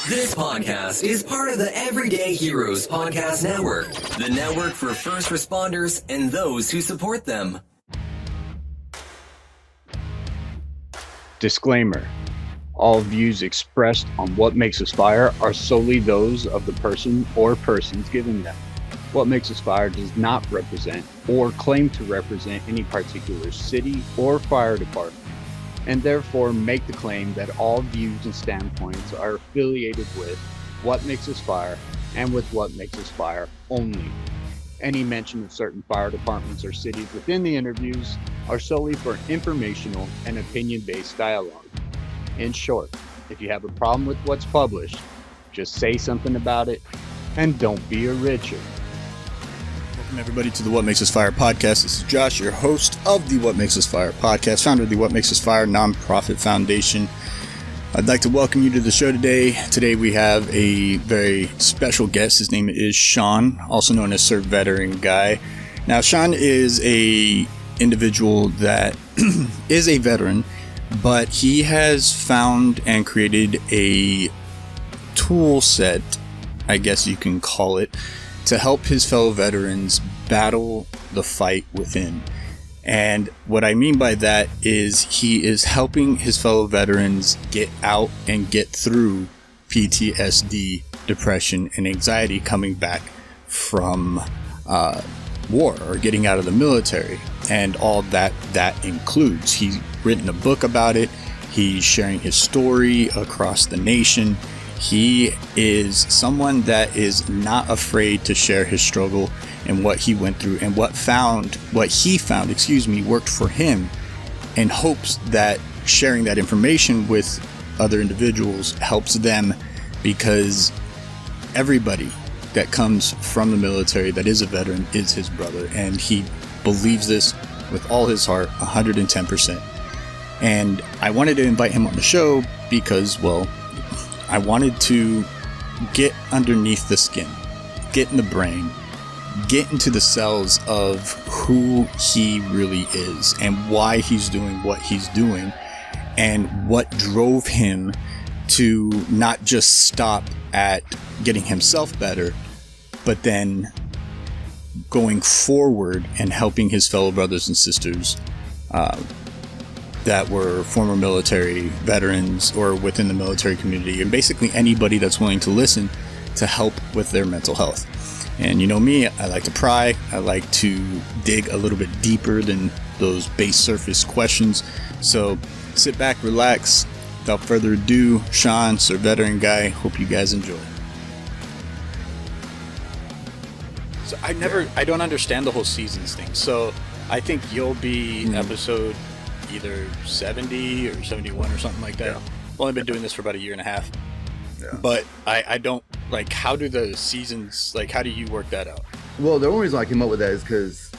This podcast is part of the Everyday Heroes Podcast Network, the network for first responders and those who support them. Disclaimer. All views expressed on What Makes Us Fire are solely those of the person or persons giving them. What Makes Us Fire does not represent or claim to represent any particular city or fire department, and therefore make the claim that all views and standpoints are affiliated with What Makes Us Fire and with What Makes Us Fire only. Any mention of certain fire departments or cities within the interviews are solely for informational and opinion-based dialogue. In short, if you have a problem with what's published, just say something about it and don't be a Richard. Welcome everybody to the What Makes Us Fire podcast. This is Josh, your host of the What Makes Us Fire podcast, founder of the What Makes Us Fire nonprofit foundation. I'd like to welcome you to the show today. Today we have a very special guest. His name is Shawn, also known as Sir Veteran Guy. Now, Shawn is a individual that is a veteran, but he has found and created a tool set, I guess you can call it, to help his fellow veterans battle the fight within. And what I mean by that is he is helping his fellow veterans get out and get through PTSD, depression, and anxiety coming back from war or getting out of the military. And all that includes. He's written a book about it. He's sharing his story across the nation. He is someone that is not afraid to share his struggle and what he went through and what he found worked for him, and hopes that sharing that information with other individuals helps them, because everybody that comes from the military that is a veteran is his brother, and he believes this with all his heart, 110%. And I wanted to invite him on the show because, well, I wanted to get underneath the skin, get in the brain, get into the cells of who he really is and why he's doing what he's doing and what drove him to not just stop at getting himself better, but then going forward and helping his fellow brothers and sisters that were former military veterans or within the military community, and basically anybody that's willing to listen to help with their mental health. And you know me, I like to pry. I like to dig a little bit deeper than those base surface questions. So sit back, relax. Without further ado, Shawn, Sir Veteran Guy, hope you guys enjoy. So I don't understand the whole seasons thing. So I think you'll be episode either 70 or 71 or something like that. Yeah. I've only been doing this for about a year and a half. Yeah. But I don't, like, how do the seasons, like, how do you work that out? Well, the only reason I came up with that is because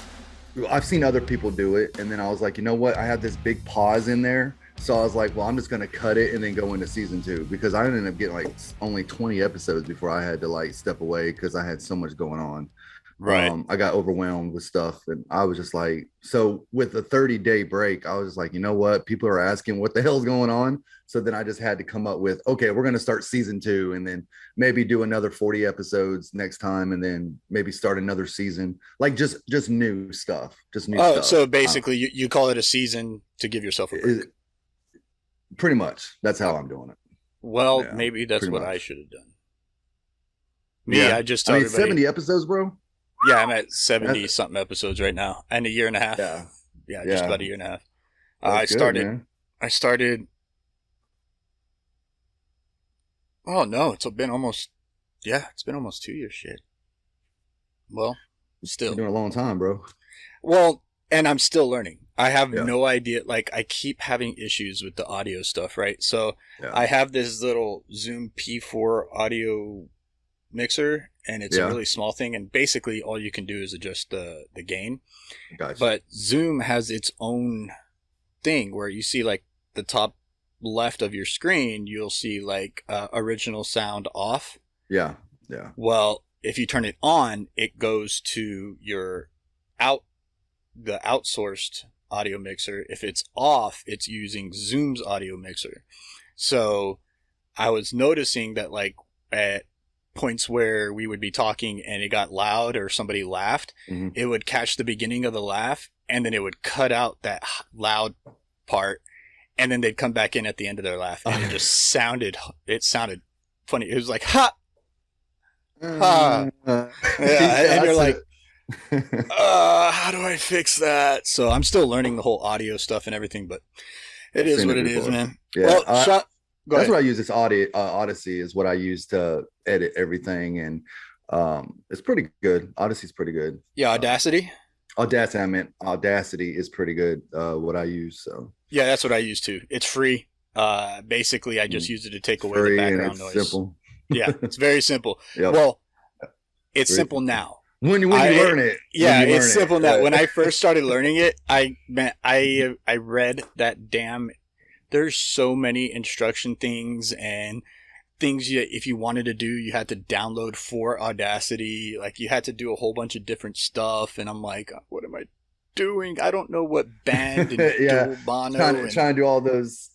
I've seen other people do it, and then I was like, you know what? I had this big pause in there. So I was like, well, I'm just going to cut it and then go into season 2, because I ended up getting like only 20 episodes before I had to like step away because I had so much going on. Right. I got overwhelmed with stuff, and I was just like, so with the 30-day break, I was just like, you know what? People are asking what the hell's going on. So then I just had to come up with, okay, we're going to start season 2 and then maybe do another 40 episodes next time. And then maybe start another season, like just new stuff, stuff. So basically you call it a season to give yourself a break. Pretty much. That's how I'm doing it. Well, yeah, maybe that's what I should have done. I just told everybody, 70 episodes, bro. Yeah, I'm at 70 something episodes right now, and a year and a half. Yeah, just about a year and a half. I started. Oh no, it's been almost 2 years. Shit. Well, still you're doing a long time, bro. Well, and I'm still learning. I have no idea. Like, I keep having issues with the audio stuff, right? So I have this little Zoom P4 audio mixer, and it's a really small thing, and basically all you can do is adjust the gain. Gotcha. But Zoom has its own thing where you see, like, the top left of your screen, you'll see like original sound off. Yeah. Well, if you turn it on, it goes to your the outsourced audio mixer. If it's off, it's using Zoom's audio mixer. So I was noticing that like at points where we would be talking and it got loud or somebody laughed, it would catch the beginning of the laugh and then it would cut out that loud part and then they'd come back in at the end of their laugh and it sounded funny. It was like, ha! Ha! And you're like, how do I fix that? So I'm still learning the whole audio stuff and everything, but it is what it is, man. Yeah, well, that's what I use. This Odyssey is what I use to edit everything, and it's pretty good. Odyssey's pretty good. Yeah, Audacity. Audacity is pretty good. What I use. So yeah, that's what I use too. It's free. Basically, I just use it to take away the background noise. Simple. Yeah, it's very simple. Yep. Well, it's very simple now. When you learn it. Yeah, it's simple now. When I first started learning it, I read that there's so many instruction things and things if you wanted to do, you had to download for Audacity. Like you had to do a whole bunch of different stuff. And I'm like, what am I doing? I don't know what band and dual mono. Trying to do all those.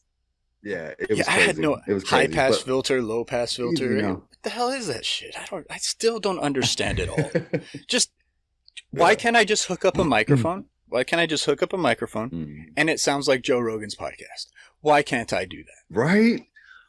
Yeah, it was crazy. I had no high crazy, pass filter, low pass filter. You know. What the hell is that shit? I still don't understand it all. Why can't I just hook up a microphone? Why can't I just hook up a microphone and it sounds like Joe Rogan's podcast? Why can't I do that?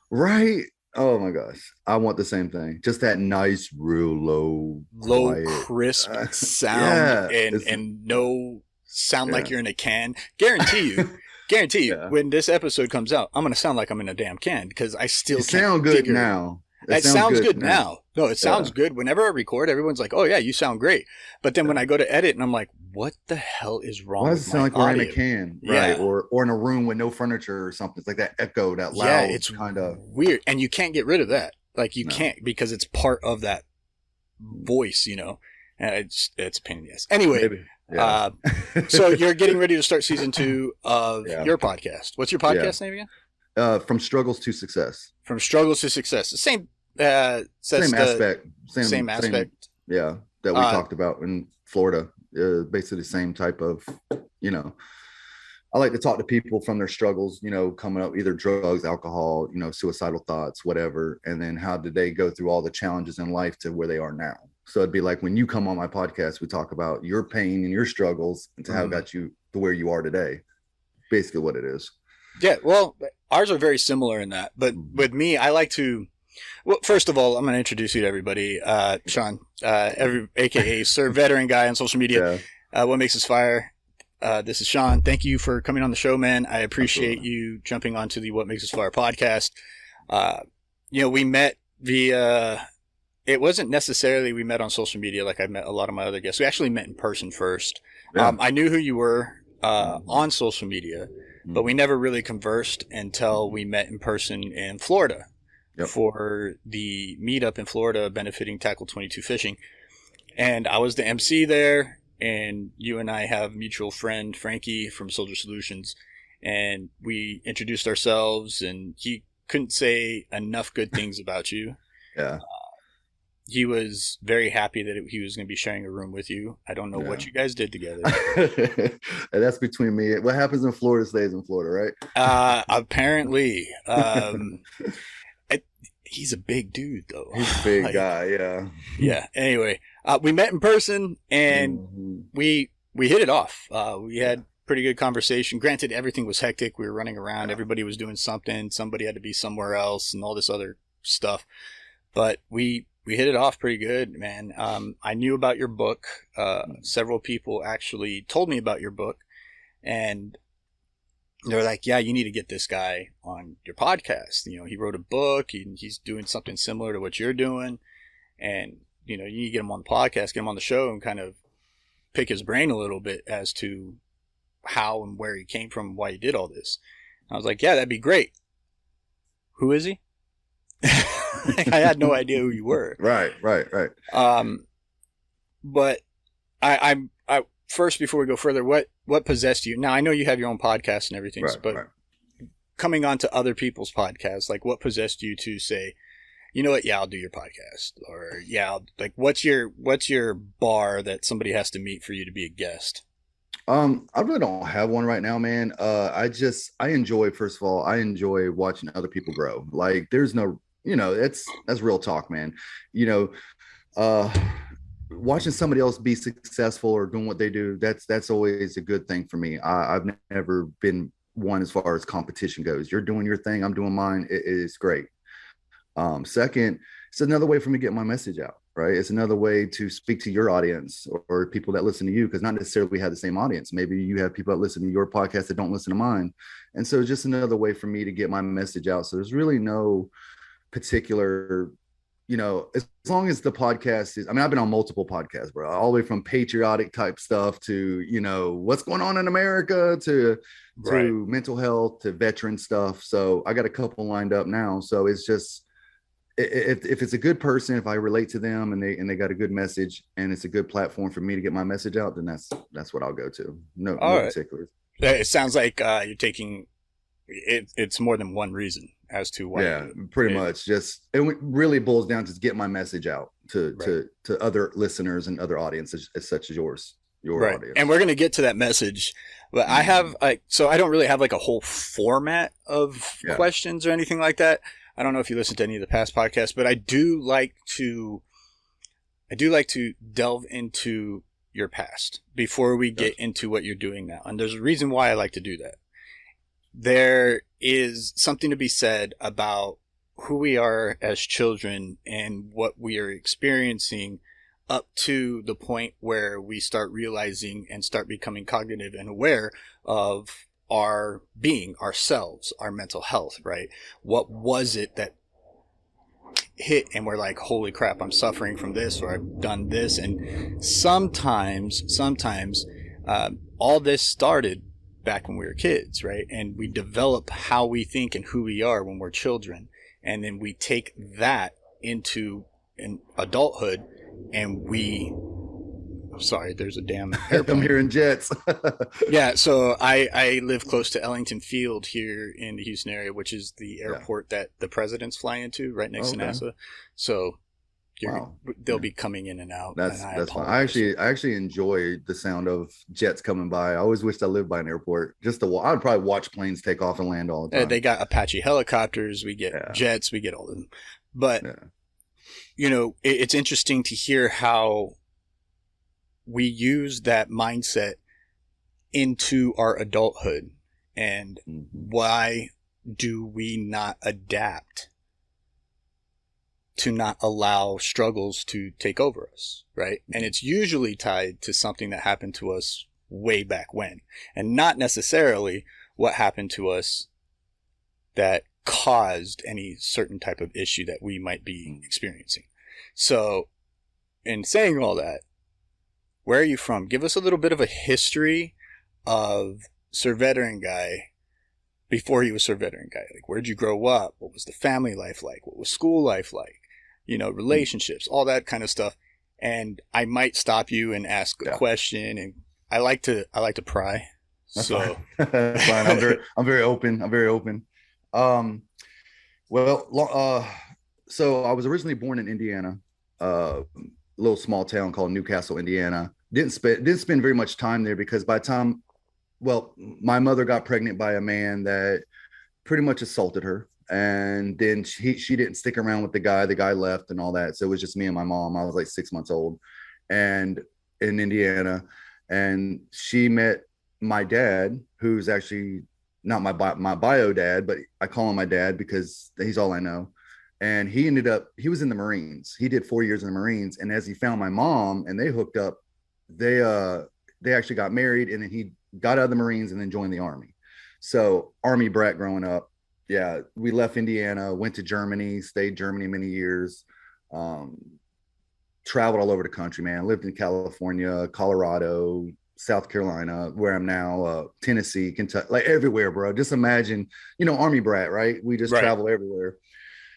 Right. Oh my gosh. I want the same thing. Just that nice, real low, quiet, crisp sound and no sound like you're in a can. Guarantee you, when this episode comes out, I'm going to sound like I'm in a damn can because I still can't sound good now. It sounds good now. No, it sounds good. Whenever I record, everyone's like, oh yeah, you sound great. But then when I go to edit and I'm like, what the hell is wrong with my audio? Why does it sound like we're in a can? Right. Or in a room with no furniture or something. It's like that echo, that loud. Yeah, it's kind of weird. And you can't get rid of that. Like you can't because it's part of that voice, you know. And it's a pain in the ass. Anyway. Maybe. Yeah. So you're getting ready to start season 2 of your podcast. What's your podcast name again? From Struggles to Success. From Struggles to Success. The same aspect. Same aspect. That we talked about in Florida. Basically the same type of, I like to talk to people from their struggles, coming up, either drugs, alcohol, suicidal thoughts, whatever. And then how did they go through all the challenges in life to where they are now? So it'd be like when you come on my podcast, we talk about your pain and your struggles and to how it got you to where you are today. Basically what it is. Yeah, well, ours are very similar in that. But with me, I like to... Well, first of all, I'm going to introduce you to everybody. Shawn, a.k.a. Sir Veteran Guy on social media. What Makes Us Fire. This is Shawn. Thank you for coming on the show, man. I appreciate you jumping onto the What Makes Us Fire podcast. We met via... It wasn't necessarily we met on social media like I've met a lot of my other guests. We actually met in person first. Yeah. I knew who you were on social media, but we never really conversed until we met in person in Florida for the meetup in Florida benefiting Tackle 22 Fishing. And I was the MC there, and you and I have a mutual friend, Frankie from Soldier Solutions, and we introduced ourselves, and he couldn't say enough good things about you. Yeah. He was very happy that he was going to be sharing a room with you. I don't know what you guys did together. And that's between me. What happens in Florida stays in Florida, right? Apparently. He's a big dude, though. He's a big guy, yeah. Yeah. Anyway, we met in person, and we hit it off. We had pretty good conversation. Granted, everything was hectic. We were running around. Everybody was doing something. Somebody had to be somewhere else and all this other stuff. But we hit it off pretty good, man. I knew about your book. Several people actually told me about your book, and they're like, yeah, you need to get this guy on your podcast. He wrote a book, and he's doing something similar to what you're doing. And, you need to get him on the podcast, get him on the show, and kind of pick his brain a little bit as to how and where he came from, why he did all this. And I was like, yeah, that'd be great. Who is he? I had no idea who you were. Right. But I first, before we go further, what possessed you? Now I know you have your own podcast and everything, but coming on to other people's podcasts, like what possessed you to say, you know what? Yeah, I'll do your podcast, or what's your bar that somebody has to meet for you to be a guest? I really don't have one right now, man. I enjoy, first of all, I enjoy watching other people grow. Like there's no, that's real talk, man. You know, uh watching somebody else be successful or doing what they do, that's always a good thing for me. I've never been one as far as competition goes. You're doing your thing, I'm doing mine. It is great. Second, it's another way for me to get my message out, right? It's another way to speak to your audience or people that listen to you, because not necessarily we have the same audience. Maybe you have people that listen to your podcast that don't listen to mine. And so just another way for me to get my message out. So there's really no particular, as long as the podcast is, I mean, I've been on multiple podcasts, bro, all the way from patriotic type stuff to, what's going on in America to mental health to veteran stuff. So I got a couple lined up now. So it's just, if it's a good person, if I relate to them and they got a good message and it's a good platform for me to get my message out, then that's what I'll go to. No particulars. It sounds like you're taking it. It's more than one reason as to why. Yeah, pretty much. Just it really boils down to get my message out to other listeners and other audiences such as your audience. And we're gonna get to that message, but I have so I don't really have like a whole format of questions or anything like that. I don't know if you listen to any of the past podcasts, but I do like to delve into your past before we get into what you're doing now. And there's a reason why I like to do that. There is something to be said about who we are as children and what we are experiencing up to the point where we start realizing and start becoming cognitive and aware of our being, ourselves, our mental health, right? What was it that hit and we're like, holy crap, I'm suffering from this, or I've done this. And sometimes all this started back when we were kids, right? And we develop how we think and who we are when we're children. And then we take that into an adulthood and sorry, there's a damn airplane. I'm hearing jets. Yeah, so I live close to Ellington Field here in the Houston area, which is the airport that the presidents fly into right next to NASA. So they'll be coming in and out. That's fine. I actually enjoy the sound of jets coming by. I always wished I lived by an airport. I would probably watch planes take off and land all the time. They got Apache helicopters. We get jets. We get all of them. But it's interesting to hear how we use that mindset into our adulthood, and why do we not adapt to not allow struggles to take over us, right? And it's usually tied to something that happened to us way back when, and not necessarily what happened to us that caused any certain type of issue that we might be experiencing. So in saying all that, where are you from? Give us a little bit of a history of Sir Veteran Guy before he was Sir Veteran Guy. Like, where'd you grow up? What was the family life like? What was school life like? Relationships, all that kind of stuff. And I might stop you and ask a question, and I like to pry. That's fine. That's fine. I'm very open. So I was originally born in Indiana. Little small town called Newcastle, Indiana. Didn't spend very much time there because by the time, my mother got pregnant by a man that pretty much assaulted her, and then she didn't stick around with the guy. The guy left and all that, so it was just me and my mom. I was like 6 months old, and in Indiana, and she met my dad, who's actually not my bio dad, but I call him my dad because he's all I know. And he was in the Marines. He did 4 years in the Marines. And as he found my mom and they hooked up, they actually got married, and then he got out of the Marines and then joined the Army. So Army brat growing up. Yeah. We left Indiana, went to Germany, stayed Germany many years, traveled all over the country, man. Lived in California, Colorado, South Carolina, where I'm now, Tennessee, Kentucky, like everywhere, bro. Just imagine, Army brat, right? We just travel everywhere.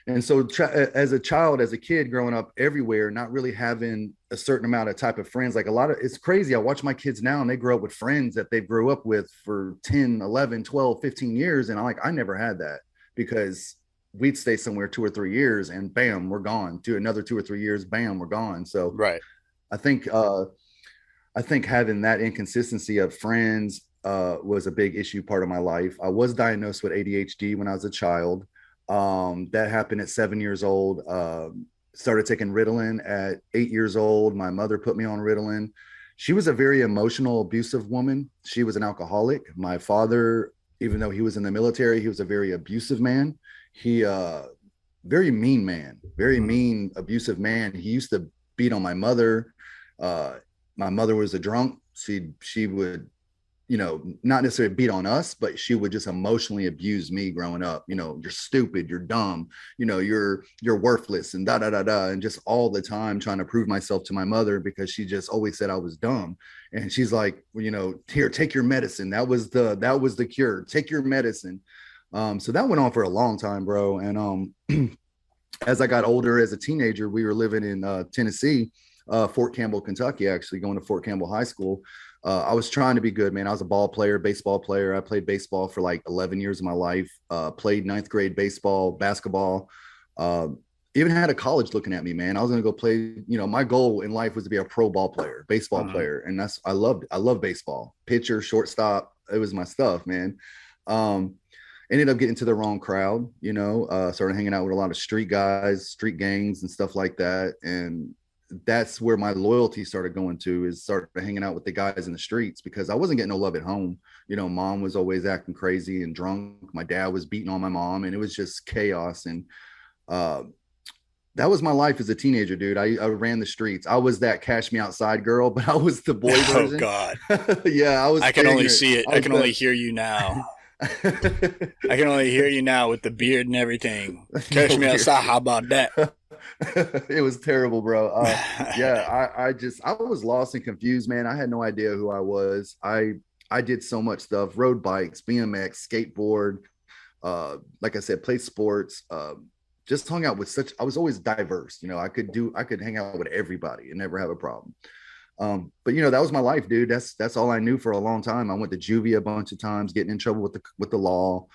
And so as a child, as a kid growing up everywhere, not really having a certain amount of type of friends, like it's crazy. I watch my kids now and they grow up with friends that they grew up with for 10, 11, 12, 15 years. And I never had that, because we'd stay somewhere 2 or 3 years and bam, we're gone. To another 2 or 3 years, bam, we're gone. So I think I think having that inconsistency of friends was a big issue part of my life. I was diagnosed with ADHD when I was a child. That happened at 7 years old. Started taking Ritalin at 8 years old. My mother put me on Ritalin. She was a very emotional, abusive woman. She was an alcoholic. My father, even though he was in the military, he was a very abusive man. He, very mean man, very mean, abusive man. He used to beat on my mother. My mother was a drunk. She would, not necessarily beat on us, but she would just emotionally abuse me growing up. You're stupid, you're dumb, you're worthless, and da da da da, and just all the time trying to prove myself to my mother because she just always said I was dumb. And she's like, here, take your medicine. That was the cure. Take your medicine. So that went on for a long time, bro. And as I got older, as a teenager, we were living in Tennessee, Fort Campbell, Kentucky, actually going to Fort Campbell High School. I was trying to be good, man. I was a ball player, baseball player. I played baseball for like 11 years of my life, played ninth grade baseball, basketball, even had a college looking at me, man. I was going to go play, my goal in life was to be a pro ball player, baseball player. And I love baseball, pitcher, shortstop. It was my stuff, man. Ended up getting to the wrong crowd, started hanging out with a lot of street guys, street gangs and stuff like that. And that's where my loyalty started going to, is start hanging out with the guys in the streets, because I wasn't getting no love at home. Mom was always acting crazy and drunk. My dad was beating on my mom, and it was just chaos. And that was my life as a teenager, dude. I ran the streets. I was that cash me outside girl, but I was the boy version. Oh God. Yeah, I can only see it. I can only hear you now. I can only hear you now with the beard and everything. Catch me outside. How about that? It was terrible, bro. Yeah, I was lost and confused, man. I had no idea who I was. I did so much stuff: rode bikes, BMX, skateboard. Like I said, played sports. Just hung out with I was always diverse. I could hang out with everybody and never have a problem. But that was my life, dude. That's all I knew for a long time. I went to juvie a bunch of times, getting in trouble with the law.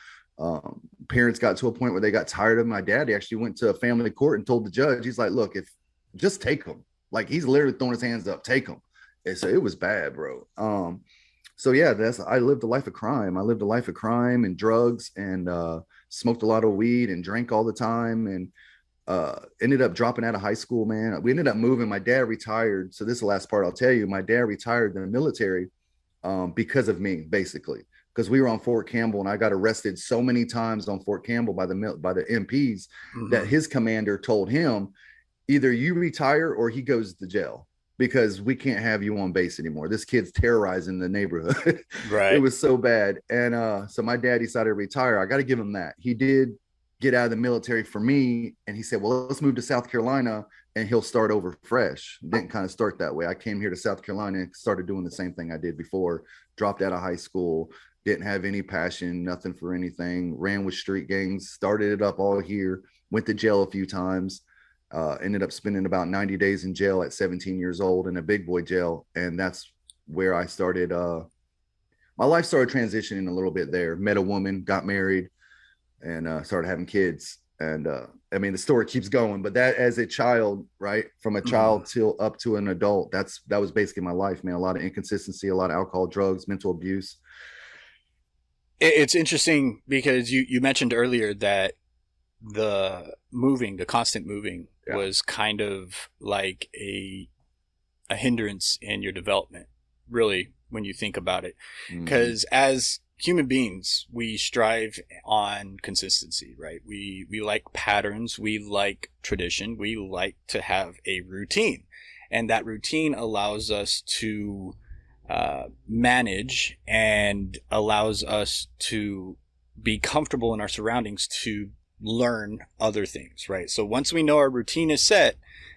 Parents got to a point where they got tired of my dad. He actually went to a family court and told the judge, he's like, look, just take him. Like, he's literally throwing his hands up, take him. And so it was bad, bro. So yeah, I lived a life of crime. I lived a life of crime and drugs, and smoked a lot of weed and drank all the time, and ended up dropping out of high school, man. We ended up moving. My dad retired. So this is the last part I'll tell you. My dad retired in the military because of me, basically, because we were on Fort Campbell, and I got arrested so many times on Fort Campbell by the MPs that his commander told him, either you retire or he goes to jail, because we can't have you on base anymore. This kid's terrorizing the neighborhood. Right. It was so bad. And so my dad decided to retire. I got to give him that. He did get out of the military for me. And he said, well, let's move to South Carolina and he'll start over fresh. Didn't kind of start that way. I came here to South Carolina and started doing the same thing I did before. Dropped out of high school, didn't have any passion, nothing for anything, ran with street gangs, started it up all here, went to jail a few times, ended up spending about 90 days in jail at 17 years old in a big boy jail. And that's where I started, my life started transitioning a little bit there. Met a woman, got married, and started having kids. And I mean, the story keeps going, but that, as a child, right, from a child till up to an adult, that was basically my life, man. A lot of inconsistency, a lot of alcohol, drugs, mental abuse. It's interesting because you mentioned earlier that the constant moving was kind of like a hindrance in your development, really, when you think about it. Because as human beings, we strive on consistency, right? We like patterns, we like tradition, we like to have a routine, and that routine allows us to manage and allows us to be comfortable in our surroundings, to learn other things, right? So once we know our routine is set,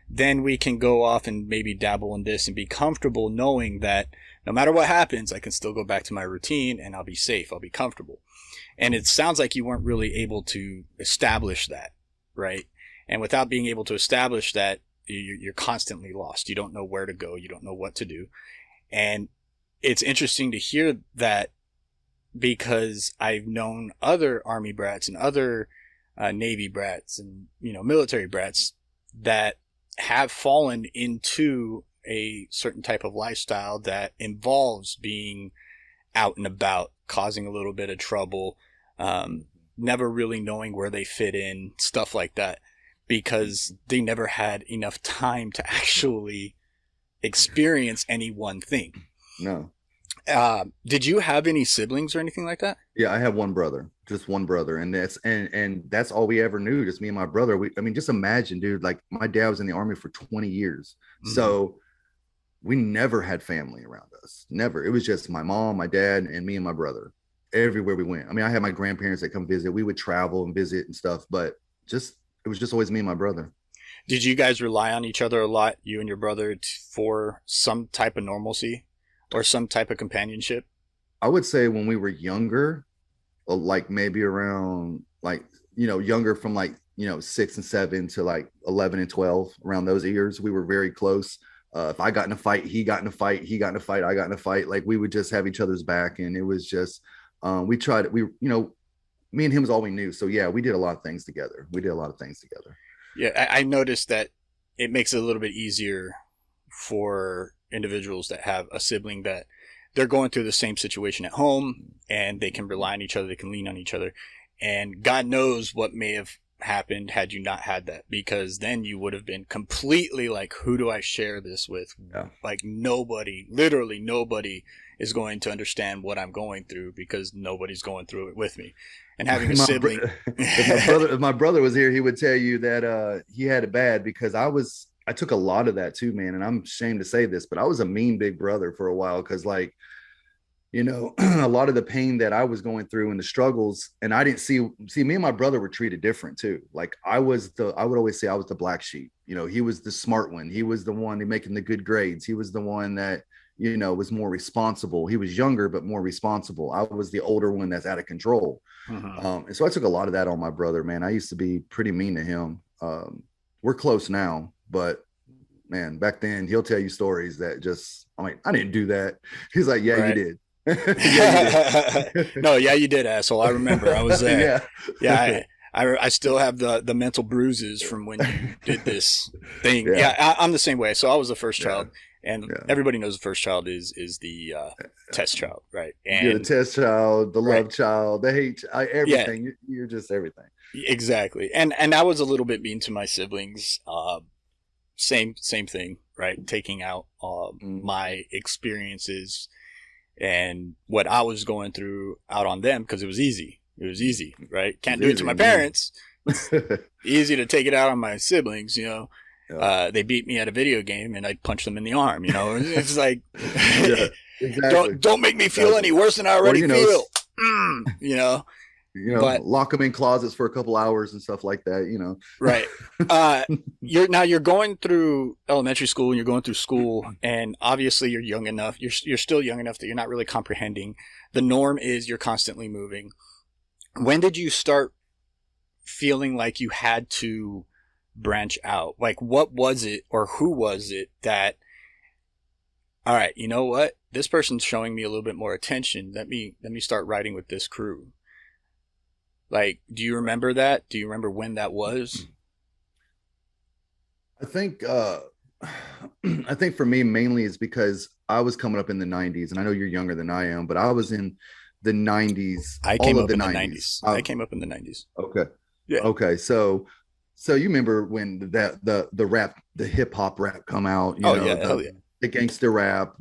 then we can go off and maybe dabble in this and be comfortable knowing that no matter what happens, I can still go back to my routine and I'll be safe. I'll be comfortable. And it sounds like you weren't really able to establish that, right? And without being able to establish that, you're constantly lost. You don't know where to go. You don't know what to do. And it's interesting to hear that, because I've known other Army brats and other Navy brats and, military brats that have fallen into a certain type of lifestyle that involves being out and about, causing a little bit of trouble, never really knowing where they fit in, stuff like that, because they never had enough time to actually experience any one thing. No. Did you have any siblings or anything like that? Yeah, I have one brother, just one brother, and that's all we ever knew, just me and my brother. I mean, just imagine, dude. Like my dad was in the Army for 20 years, so we never had family around us. Never. It was just my mom, my dad, and me and my brother. Everywhere we went. I mean, I had my grandparents that come visit. We would travel and visit and stuff, but it was just always me and my brother. Did you guys rely on each other a lot, you and your brother, for some type of normalcy or some type of companionship? I would say when we were younger, like maybe around like, younger from like, 6 and 7 to like 11 and 12, around those years, we were very close. If I got in a fight, he got in a fight, I got in a fight. Like we would just have each other's back. And it was just, me and him was all we knew. So yeah, we did a lot of things together. Yeah. I noticed that it makes it a little bit easier for individuals that have a sibling that they're going through the same situation at home, and they can rely on each other. They can lean on each other. And God knows what may have happened had you not had that, because then you would have been completely like, who do I share this with? Yeah. Like literally nobody is going to understand what I'm going through, because nobody's going through it with me. And having a sibling. If my brother was here, he would tell you that he had it bad, because I took a lot of that too, man. And I'm ashamed to say this, but I was a mean big brother for a while, because like, a lot of the pain that I was going through and the struggles, and I didn't see me and my brother were treated different too. Like I would always say I was the black sheep. He was the smart one. He was the one making the good grades. He was the one that, was more responsible. He was younger, but more responsible. I was the older one that's out of control. And so I took a lot of that on my brother, man. I used to be pretty mean to him. We're close now, but man, back then he'll tell you stories that just, I'm like, I didn't do that. He's like, yeah, right. You did. Yeah, you did. No, yeah, you did, asshole. I remember. I was there. Yeah. I still have the mental bruises from when you did this thing. Yeah, I'm the same way. So I was the first child, and everybody knows the first child is the test child, right? And you're the test child, the love child, the hate, everything. Yeah. You're just everything. Exactly. And I was a little bit mean to my siblings. Same thing, right? Taking out my experiences and what I was going through out on them, because it was easy. It was easy, right? Can't do it to my parents. Easy to take it out on my siblings, Yeah. They beat me at a video game and I'd punch them in the arm, It's like, exactly. don't make me feel any worse than I already feel. But lock them in closets for a couple hours and stuff like that, Right. You're going through elementary school and you're going through school, and obviously you're young enough. You're still young enough that you're not really comprehending. The norm is you're constantly moving. When did you start feeling like you had to branch out? Like, what was it, or who was it that, all right, you know what? This person's showing me a little bit more attention. Let me start riding with this crew. Like, do you remember that? Do you remember when that was? I think for me, mainly is because I was coming up in the 90s, and I know you're younger than I am, but I was in the 90s. I came up in the 90s. I came up in the 90s. Okay. Yeah. Okay. So you remember when the rap, the hip hop rap come out, the gangster rap,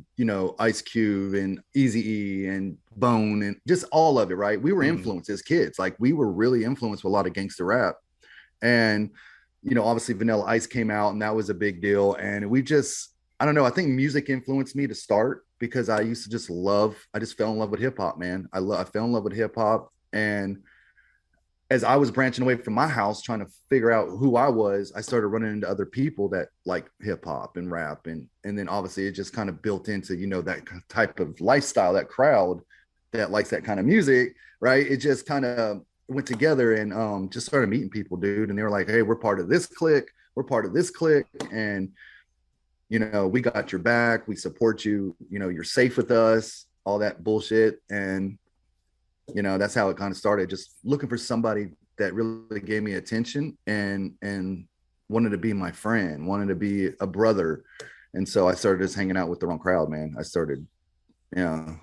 Ice Cube and Eazy-E and Bone and just all of it, right? We were influenced as kids. Like we were really influenced with a lot of gangster rap. And, obviously Vanilla Ice came out, and that was a big deal. And I don't know, I think music influenced me to start, because I used to just fell in love with hip hop, man. I fell in love with hip hop. And as I was branching away from my house, trying to figure out who I was, I started running into other people that like hip hop and rap. And then obviously it just kind of built into, that type of lifestyle, that crowd that likes that kind of music, right? It just kind of went together, and just started meeting people, dude. And they were like, hey, we're part of this clique. And, we got your back. We support you. You're safe with us, all that bullshit. And, that's how it kind of started. Just looking for somebody that really gave me attention and wanted to be my friend, wanted to be a brother. And so I started just hanging out with the wrong crowd, man. I started, yeah.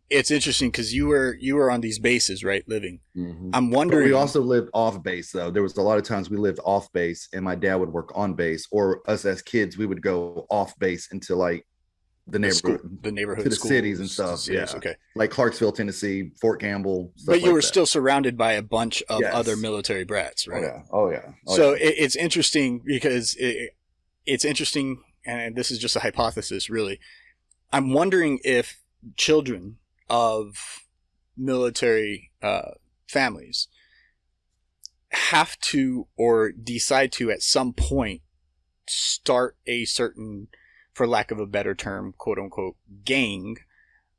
It's interesting because you were on these bases, right? Living. Mm-hmm. I'm wondering. But we also lived off base, though. There was a lot of times we lived off base, and my dad would work on base, or us as kids, we would go off base into like the neighborhood, to the cities and stuff. Yeah, okay. Like Clarksville, Tennessee, Fort Campbell. But you were still surrounded by a bunch of other military brats, right? Oh yeah. So it's interesting because it's interesting, and this is just a hypothesis, really. I'm wondering if children of military families have to or decide to at some point start a certain, for lack of a better term, quote unquote, gang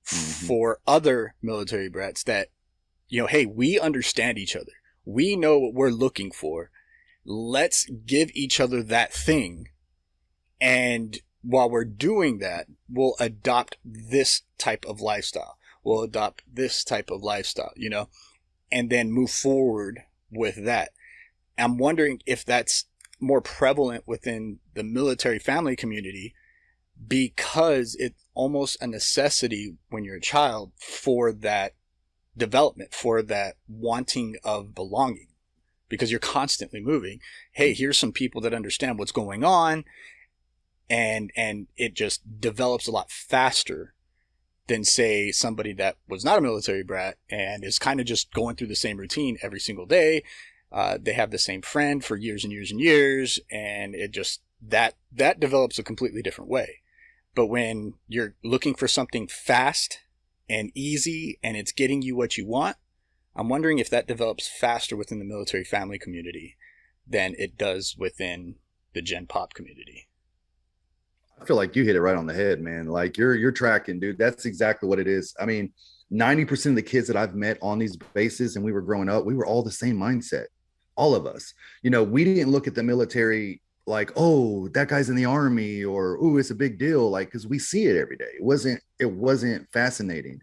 for other military brats that, hey, we understand each other. We know what we're looking for. Let's give each other that thing. And while we're doing that, we'll adopt this type of lifestyle. We'll adopt this type of lifestyle, and then move forward with that. I'm wondering if that's more prevalent within the military family community because it's almost a necessity when you're a child for that development, for that wanting of belonging, because you're constantly moving. Hey, here's some people that understand what's going on. And it just develops a lot faster than, say, somebody that was not a military brat and is kind of just going through the same routine every single day. They have the same friend for years and years and years, and it just that develops a completely different way. But when you're looking for something fast and easy and it's getting you what you want, I'm wondering if that develops faster within the military family community than it does within the Gen Pop community. I feel like you hit it right on the head, man. Like you're tracking, dude. That's exactly what it is. I mean, 90% of the kids that I've met on these bases and we were growing up, we were all the same mindset. All of us. We didn't look at the military like, oh, that guy's in the army, or oh, it's a big deal. Like, because we see it every day. It wasn't fascinating.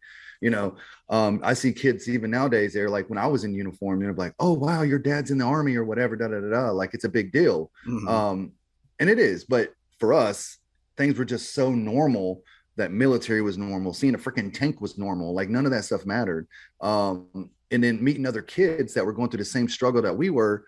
I see kids even nowadays, they're like, when I was in uniform, like, oh wow, your dad's in the army or whatever, like it's a big deal. And it is, but for us, things were just so normal that military was normal. Seeing a freaking tank was normal. Like none of that stuff mattered. And then meeting other kids that were going through the same struggle that we were,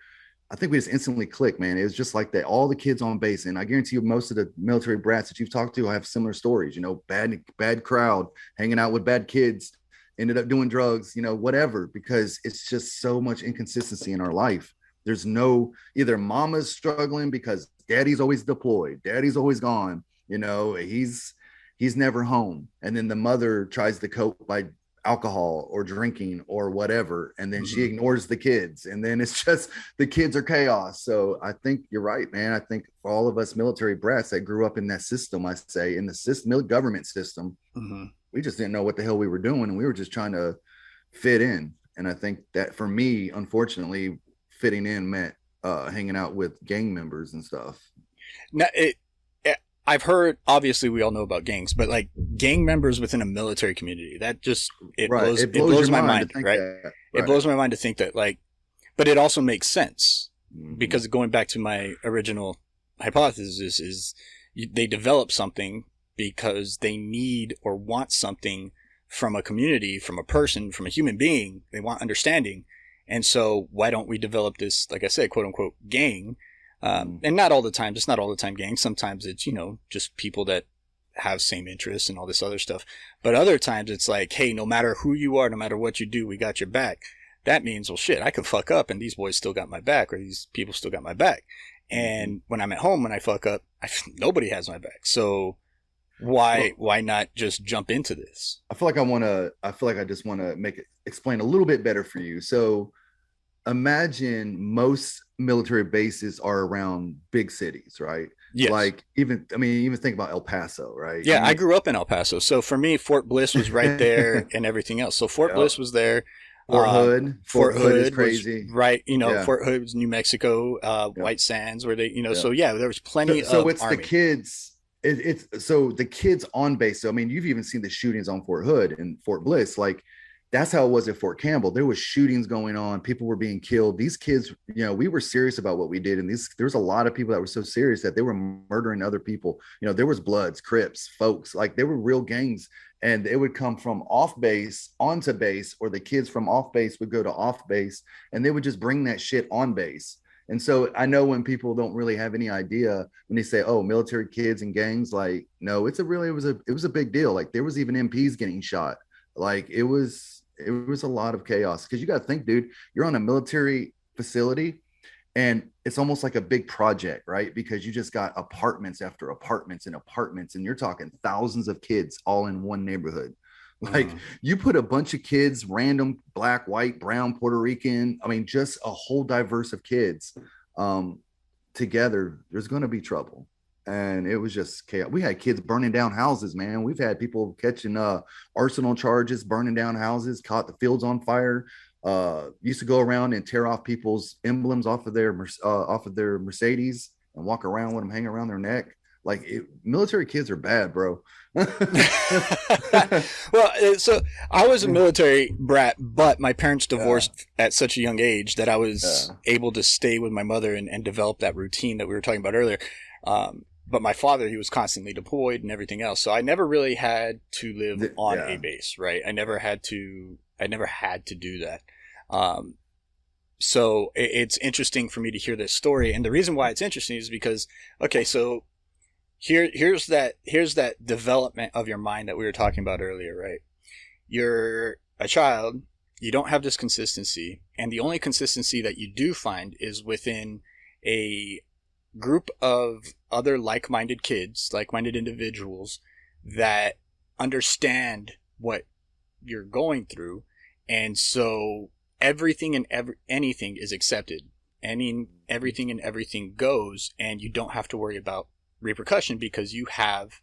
I think we just instantly clicked, man. It was just like that. All the kids on base, and I guarantee you, most of the military brats that you've talked to have similar stories. Bad crowd, hanging out with bad kids, ended up doing drugs, whatever. Because it's just so much inconsistency in our life. There's no either mama's struggling because daddy's always deployed, daddy's always gone. He's never home, and then the mother tries to cope by alcohol or drinking or whatever, and then she ignores the kids, and then it's just the kids are chaos. So I think you're right, man. I think for all of us military brats that grew up in that system, I say in the system, government system, we just didn't know what the hell we were doing, and we were just trying to fit in. And I think that for me, unfortunately, fitting in meant hanging out with gang members and stuff. Now, I've heard, obviously we all know about gangs, but like gang members within a military community, that just, it blows my mind, right? It blows my mind to think that, like, but it also makes sense because going back to my original hypothesis is they develop something because they need or want something from a community, from a person, from a human being. They want understanding. And so why don't we develop this, like I said, quote unquote, gang? And not all the time, just not all the time gangs. Sometimes it's, just people that have same interests and all this other stuff. But other times it's like, hey, no matter who you are, no matter what you do, we got your back. That means, well, shit, I could fuck up and these boys still got my back, or these people still got my back. And when I'm at home, when I fuck up, nobody has my back. So why not just jump into this? I feel like I just want to explain a little bit better for you. So imagine most military bases are around big cities, right? Yes. Like even think about El Paso, right? Yeah, I grew up in El Paso. So for me, Fort Bliss was right there and everything else. So Fort Bliss was there. Fort Hood is crazy. Right. Fort Hood was New Mexico, White Sands, where they, so yeah, there was plenty of So it's Army. the kids. It's so the kids on base. So, I mean, you've even seen the shootings on Fort Hood and Fort Bliss. Like, that's how it was at Fort Campbell. There was shootings going on. People were being killed. These kids, we were serious about what we did. And there was a lot of people that were so serious that they were murdering other people. There was Bloods, Crips, folks, like they were real gangs, and it would come from off base onto base, or the kids from off base would go to off base, and they would just bring that shit on base. And so I know when people don't really have any idea, when they say, "Oh, military kids and gangs," like, no, it was a big deal. Like there was even MPs getting shot. Like it was a lot of chaos, because you got to think, dude, you're on a military facility and it's almost like a big project, right? Because you just got apartments after apartments and apartments, and you're talking thousands of kids all in one neighborhood. Like you put a bunch of kids, random black, white, brown, Puerto Rican, I mean, just a whole diverse of kids together, there's going to be trouble. And it was just chaos. We had kids burning down houses, man. We've had people catching arsenal charges, burning down houses, caught the fields on fire. Used to go around and tear off people's emblems off of their Mercedes and walk around with them hanging around their neck. Like military kids are bad, bro. Well, so I was a military brat, but my parents divorced at such a young age that I was able to stay with my mother and develop that routine that we were talking about earlier. But my father, he was constantly deployed and everything else. So I never really had to live on a base, right? I never had to do that. So it's interesting for me to hear this story. And the reason why it's interesting is because, okay, so here's that development of your mind that we were talking about earlier, right? You're a child, you don't have this consistency, and the only consistency that you do find is within a group of other like-minded kids, like-minded individuals that understand what you're going through. And so everything and anything is accepted. Everything and everything goes, and you don't have to worry about repercussion because you have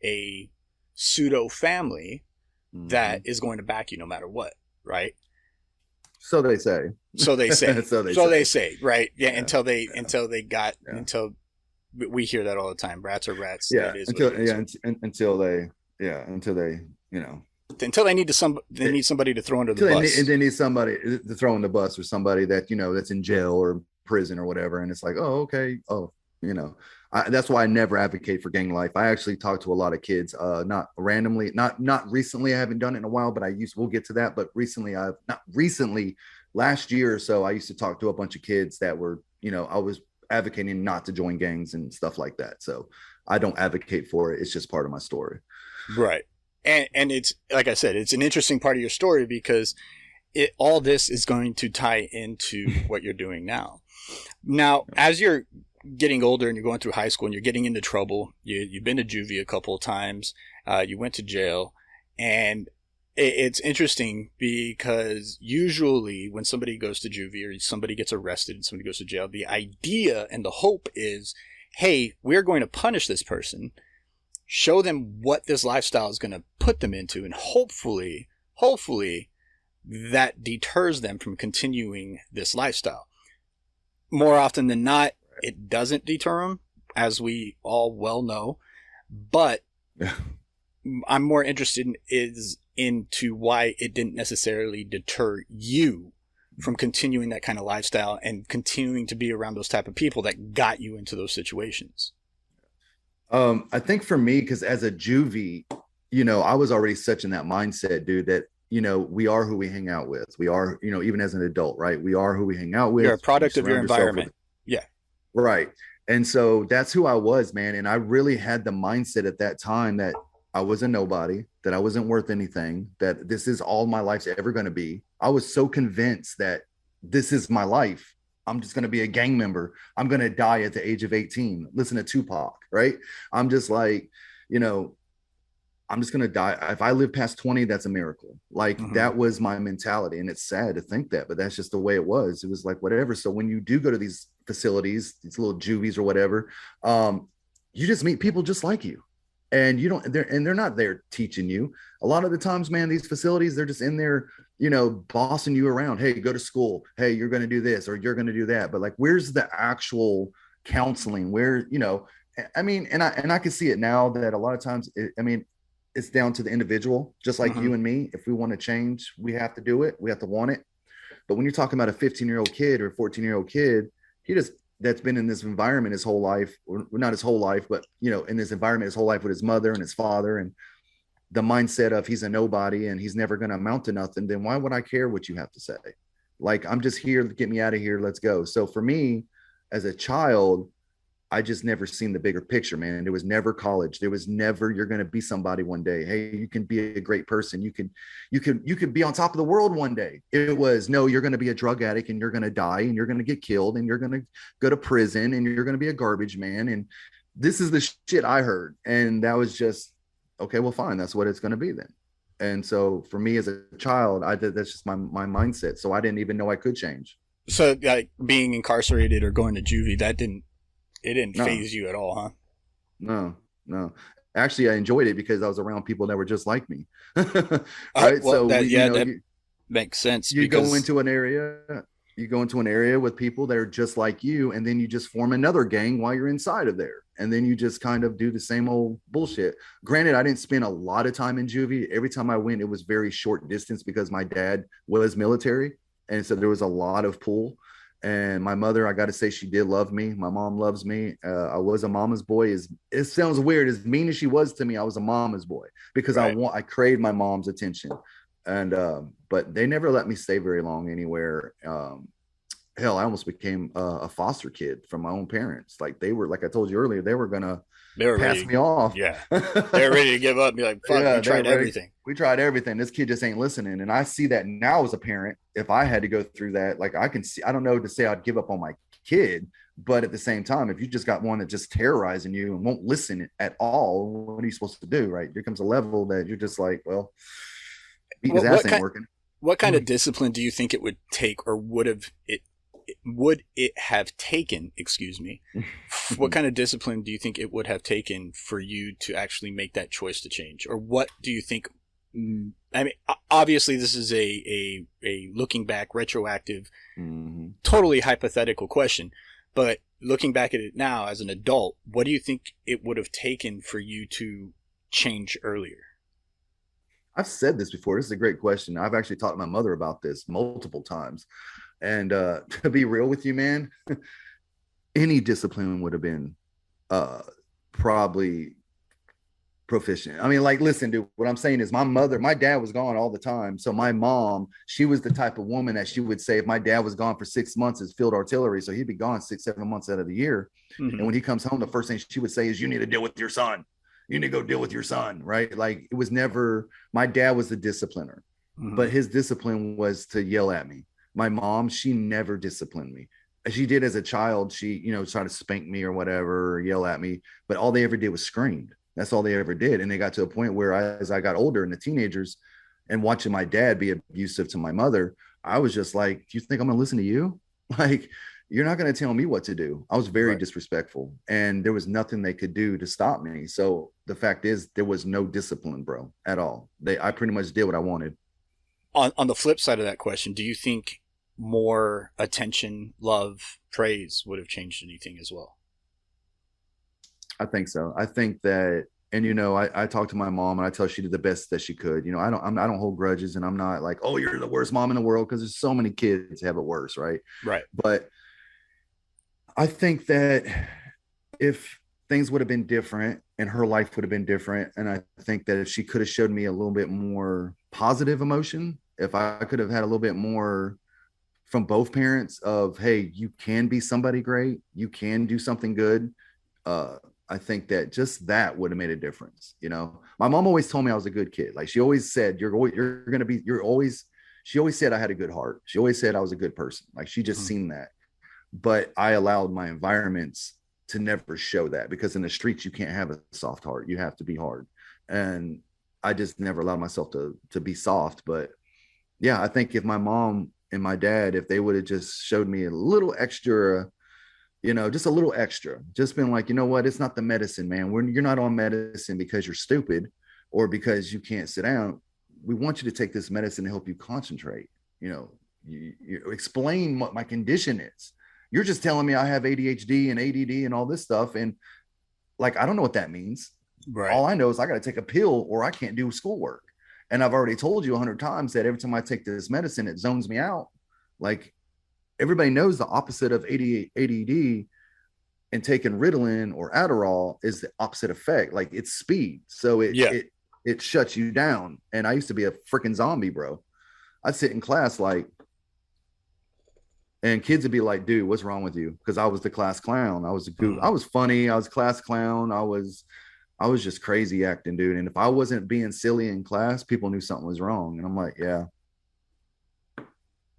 a pseudo family that is going to back you no matter what, right? So they say. So they say, right? Yeah, until we hear that all the time. Rats are rats. Yeah, until they need somebody to throw under the bus. They need somebody to throw in the bus, or somebody that that's in jail or prison or whatever, and it's like, oh, okay, that's why I never advocate for gang life. I actually talk to a lot of kids, not randomly, not recently. I haven't done it in a while, but we'll get to that. But last year or so, I used to talk to a bunch of kids that were, I was advocating not to join gangs and stuff like that. So I don't advocate for it. It's just part of my story. Right. And it's, like I said, it's an interesting part of your story because all this is going to tie into what you're doing now. Now, as you're getting older and you're going through high school and you're getting into trouble, you've been to juvie a couple of times, you went to jail, and it's interesting because usually when somebody goes to juvie or somebody gets arrested and somebody goes to jail, the idea and the hope is, hey, we're going to punish this person, show them what this lifestyle is going to put them into, and hopefully that deters them from continuing this lifestyle. More often than not, it doesn't deter them, as we all well know, but I'm more interested into why it didn't necessarily deter you from continuing that kind of lifestyle and continuing to be around those type of people that got you into those situations. I think for me, because as a juvie, I was already such in that mindset, dude, that, we are who we hang out with. We are, even as an adult, right? We are who we hang out with. You're a product of your environment. Yeah. Right. And so that's who I was, man. And I really had the mindset at that time that I was a nobody, that I wasn't worth anything, that this is all my life's ever going to be. I was so convinced that this is my life. I'm just going to be a gang member. I'm going to die at the age of 18. Listen to Tupac, right? I'm just like, I'm just going to die. If I live past 20, that's a miracle. Like that was my mentality. And it's sad to think that, but that's just the way it was. It was like, whatever. So when you do go to these facilities, these little juvies or whatever, you just meet people just like you. And they're not there teaching you. A lot of the times, man, these facilities, they're just in there, bossing you around. Hey, go to school. Hey, you're going to do this or you're going to do that. But like, where's the actual counseling? Where, I mean, and I can see it now that a lot of times, it's down to the individual, just like you and me. If we want to change, we have to do it. We have to want it. But when you're talking about a 15-year-old kid or a 14-year-old kid, that's been in this environment his whole life, or not his whole life, but in this environment his whole life with his mother and his father, and the mindset of he's a nobody and he's never going to amount to nothing, then why would I care what you have to say? Like, I'm just here, get me out of here, let's go. So for me, as a child, I just never seen the bigger picture, man. There was never college. There was never, you're going to be somebody one day. Hey, you can be a great person. You could be on top of the world one day. It was, no, you're going to be a drug addict and you're going to die and you're going to get killed and you're going to go to prison and you're going to be a garbage man. And this is the shit I heard. And that was just, okay, well, fine. That's what it's going to be then. And so for me as a child, that's just my mindset. So I didn't even know I could change. So like being incarcerated or going to juvie, it didn't phase you at all, huh? No. Actually, I enjoyed it because I was around people that were just like me. Right. Well, so that makes sense. You go into an area with people that are just like you, and then you just form another gang while you're inside of there. And then you just kind of do the same old bullshit. Granted, I didn't spend a lot of time in juvie. Every time I went, it was very short distance because my dad was military. And so there was a lot of pull. And my mother, I got to say, she did love me. My mom loves me. I was a mama's boy. It sounds weird. As mean as she was to me, I was a mama's boy because right. I craved my mom's attention. And but they never let me stay very long anywhere. Hell, I almost became a foster kid from my own parents. Like they were, like I told you earlier, they were gonna pass me off. Yeah, they were ready to give up and be like, fuck, yeah, we tried everything. We tried everything. This kid just ain't listening. And I see that now as a parent. If I had to go through that, like I can see, I don't know to say I'd give up on my kid, but at the same time, if you just got one that just terrorizing you and won't listen at all, what are you supposed to do? Right? There comes a level that you're just like, well, his ass ain't working. What kind of discipline do you think it would take, or would it have taken, excuse me, what kind of discipline do you think it would have taken for you to actually make that choice to change? Or what do you think, I mean, obviously this is a looking back, retroactive, totally hypothetical question, but looking back at it now as an adult, what do you think it would have taken for you to change earlier? I've said this before. This is a great question. I've actually talked to my mother about this multiple times. And to be real with you, man, any discipline would have been probably proficient. I mean, like, listen, dude, what I'm saying is my dad was gone all the time. So my mom, she was the type of woman that she would say, if my dad was gone for 6 months as field artillery, so he'd be gone 6-7 months out of the year. And when he comes home, the first thing she would say is, you need to deal with your son. You need to go deal with your son, right? Like, it was never, my dad was the discipliner, but his discipline was to yell at me. My mom, she never disciplined me. She did as a child. She, tried to spank me or whatever, or yell at me, but all they ever did was screamed. That's all they ever did. And they got to a point where as I got older and the teenagers and watching my dad be abusive to my mother, I was just like, do you think I'm going to listen to you? Like, you're not going to tell me what to do. I was very disrespectful, and there was nothing they could do to stop me. So the fact is, there was no discipline, bro, at all. I pretty much did what I wanted. On the flip side of that question, do you think more attention, love, praise would have changed anything as well? I think so. I think that, and I talked to my mom and I tell her she did the best that she could. I don't hold grudges, and I'm not like, oh, you're the worst mom in the world, because there's so many kids have it worse, right? Right. But I think that if things would have been different and her life would have been different, and I think that if she could have showed me a little bit more positive emotion, if I could have had a little bit more from both parents of, hey, you can be somebody great, you can do something good, I think that just that would have made a difference. My mom always told me I was a good kid. Like, she always said, she always said I had a good heart. She always said I was a good person. Like, she just seen that. But I allowed my environments to never show that, because in the streets, you can't have a soft heart. You have to be hard. And I just never allowed myself to be soft. But yeah, I think if my mom and my dad, if they would have just showed me a little extra, just a little extra, just been like, you know what, it's not the medicine, man. You're not on medicine because you're stupid or because you can't sit down. We want you to take this medicine to help you concentrate. You explain what my condition is. You're just telling me I have ADHD and ADD and all this stuff. And like, I don't know what that means. Right. All I know is I got to take a pill or I can't do schoolwork. And I've already told you 100 times that every time I take this medicine, it zones me out. Like everybody knows the opposite of ADD and taking Ritalin or Adderall is the opposite effect. Like it's speed. So it shuts you down. And I used to be a freaking zombie, bro. I'd sit in class like, and kids would be like, dude, what's wrong with you? Because I was the class clown. I was a goof. I was funny. I was class clown. I was just crazy acting, dude. And if I wasn't being silly in class, people knew something was wrong. And I'm like, yeah.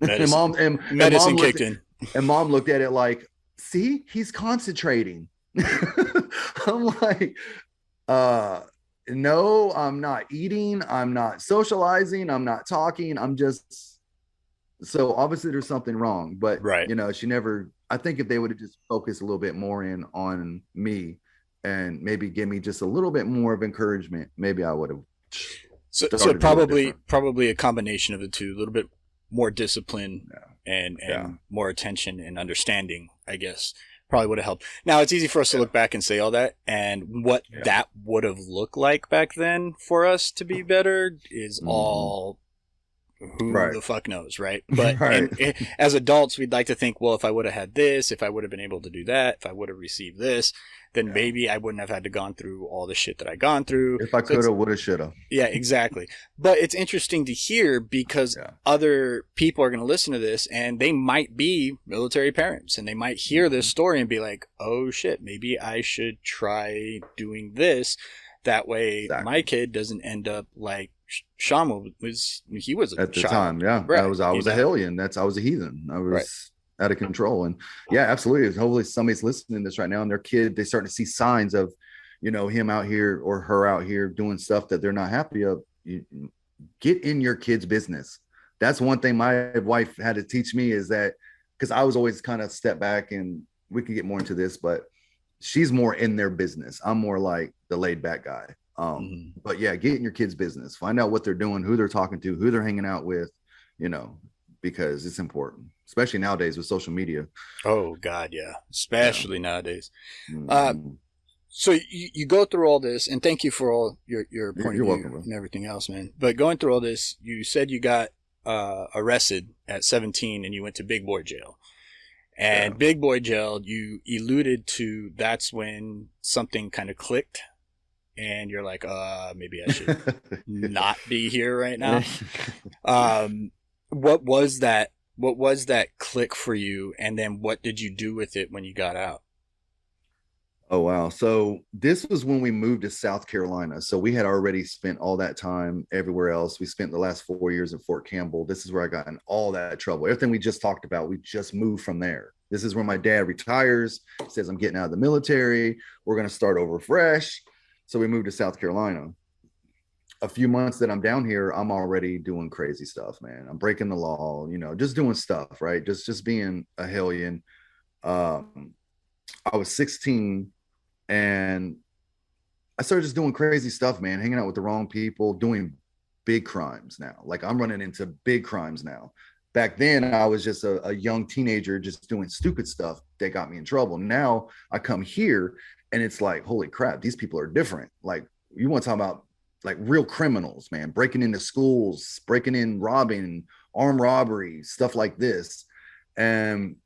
Medicine, mom kicked in. And mom looked at it like, see, he's concentrating. I'm like, no, I'm not eating. I'm not socializing. I'm not talking. I'm just, so obviously there's something wrong, but right. You know, she never, I think if they would have just focused a little bit more in on me and maybe give me just a little bit more of encouragement, maybe I would have. So probably a combination of the two, a little bit more discipline and more attention and understanding, I guess, probably would have helped. Now it's easy for us to look back and say all that, and what that would have looked like back then for us to be better is all who the fuck knows, right? But as adults, we'd like to think, well, if I would have had this, if I would have been able to do that, if I would have received this, then maybe I wouldn't have had to gone through all the shit that I gone through. If I could have, would have, should have. Yeah, exactly. But it's interesting to hear because other people are going to listen to this and they might be military parents and they might hear this story and be like, oh shit, maybe I should try doing this. That way my kid doesn't end up like Shawn was. He was at the time. Yeah. Right. I was a hellion. I was a heathen. I was out of control. And absolutely. Hopefully somebody's listening to this right now and their kid, they're starting to see signs of, you know, him out here or her out here doing stuff that they're not happy of. Get in your kid's business. That's one thing my wife had to teach me, is that because I was always kind of step back, and we could get more into this, but she's more in their business. I'm more like the laid back guy. But get in your kids' business, find out what they're doing, who they're talking to, who they're hanging out with, you know, because it's important, especially nowadays with social media. Oh God. Yeah. Especially nowadays. So you go through all this, and thank you for all your point of view and everything else, man. But going through all this, you said you got arrested at 17 and you went to big boy jail. And big boy jail, you alluded to, that's when something kind of clicked and you're like, maybe I should not be here right now. What was that click for you? And then what did you do with it when you got out? Oh, wow. So this was when we moved to South Carolina. So we had already spent all that time everywhere else. We spent the last 4 years in Fort Campbell. This is where I got in all that trouble. Everything we just talked about, we just moved from there. This is where my dad retires, says, I'm getting out of the military. We're going to start over fresh. So we moved to South Carolina. A few months that I'm down here, I'm already doing crazy stuff, man. I'm breaking the law, you know, just doing stuff, right? Just being a hellion. I was 16 and I started just doing crazy stuff, man, hanging out with the wrong people, doing big crimes now. Like I'm running into big crimes now. Back then, I was just a young teenager just doing stupid stuff that got me in trouble. Now I come here and it's like, holy crap, these people are different. Like you want to talk about like real criminals, man, breaking into schools, breaking in, robbing, armed robbery, stuff like this. And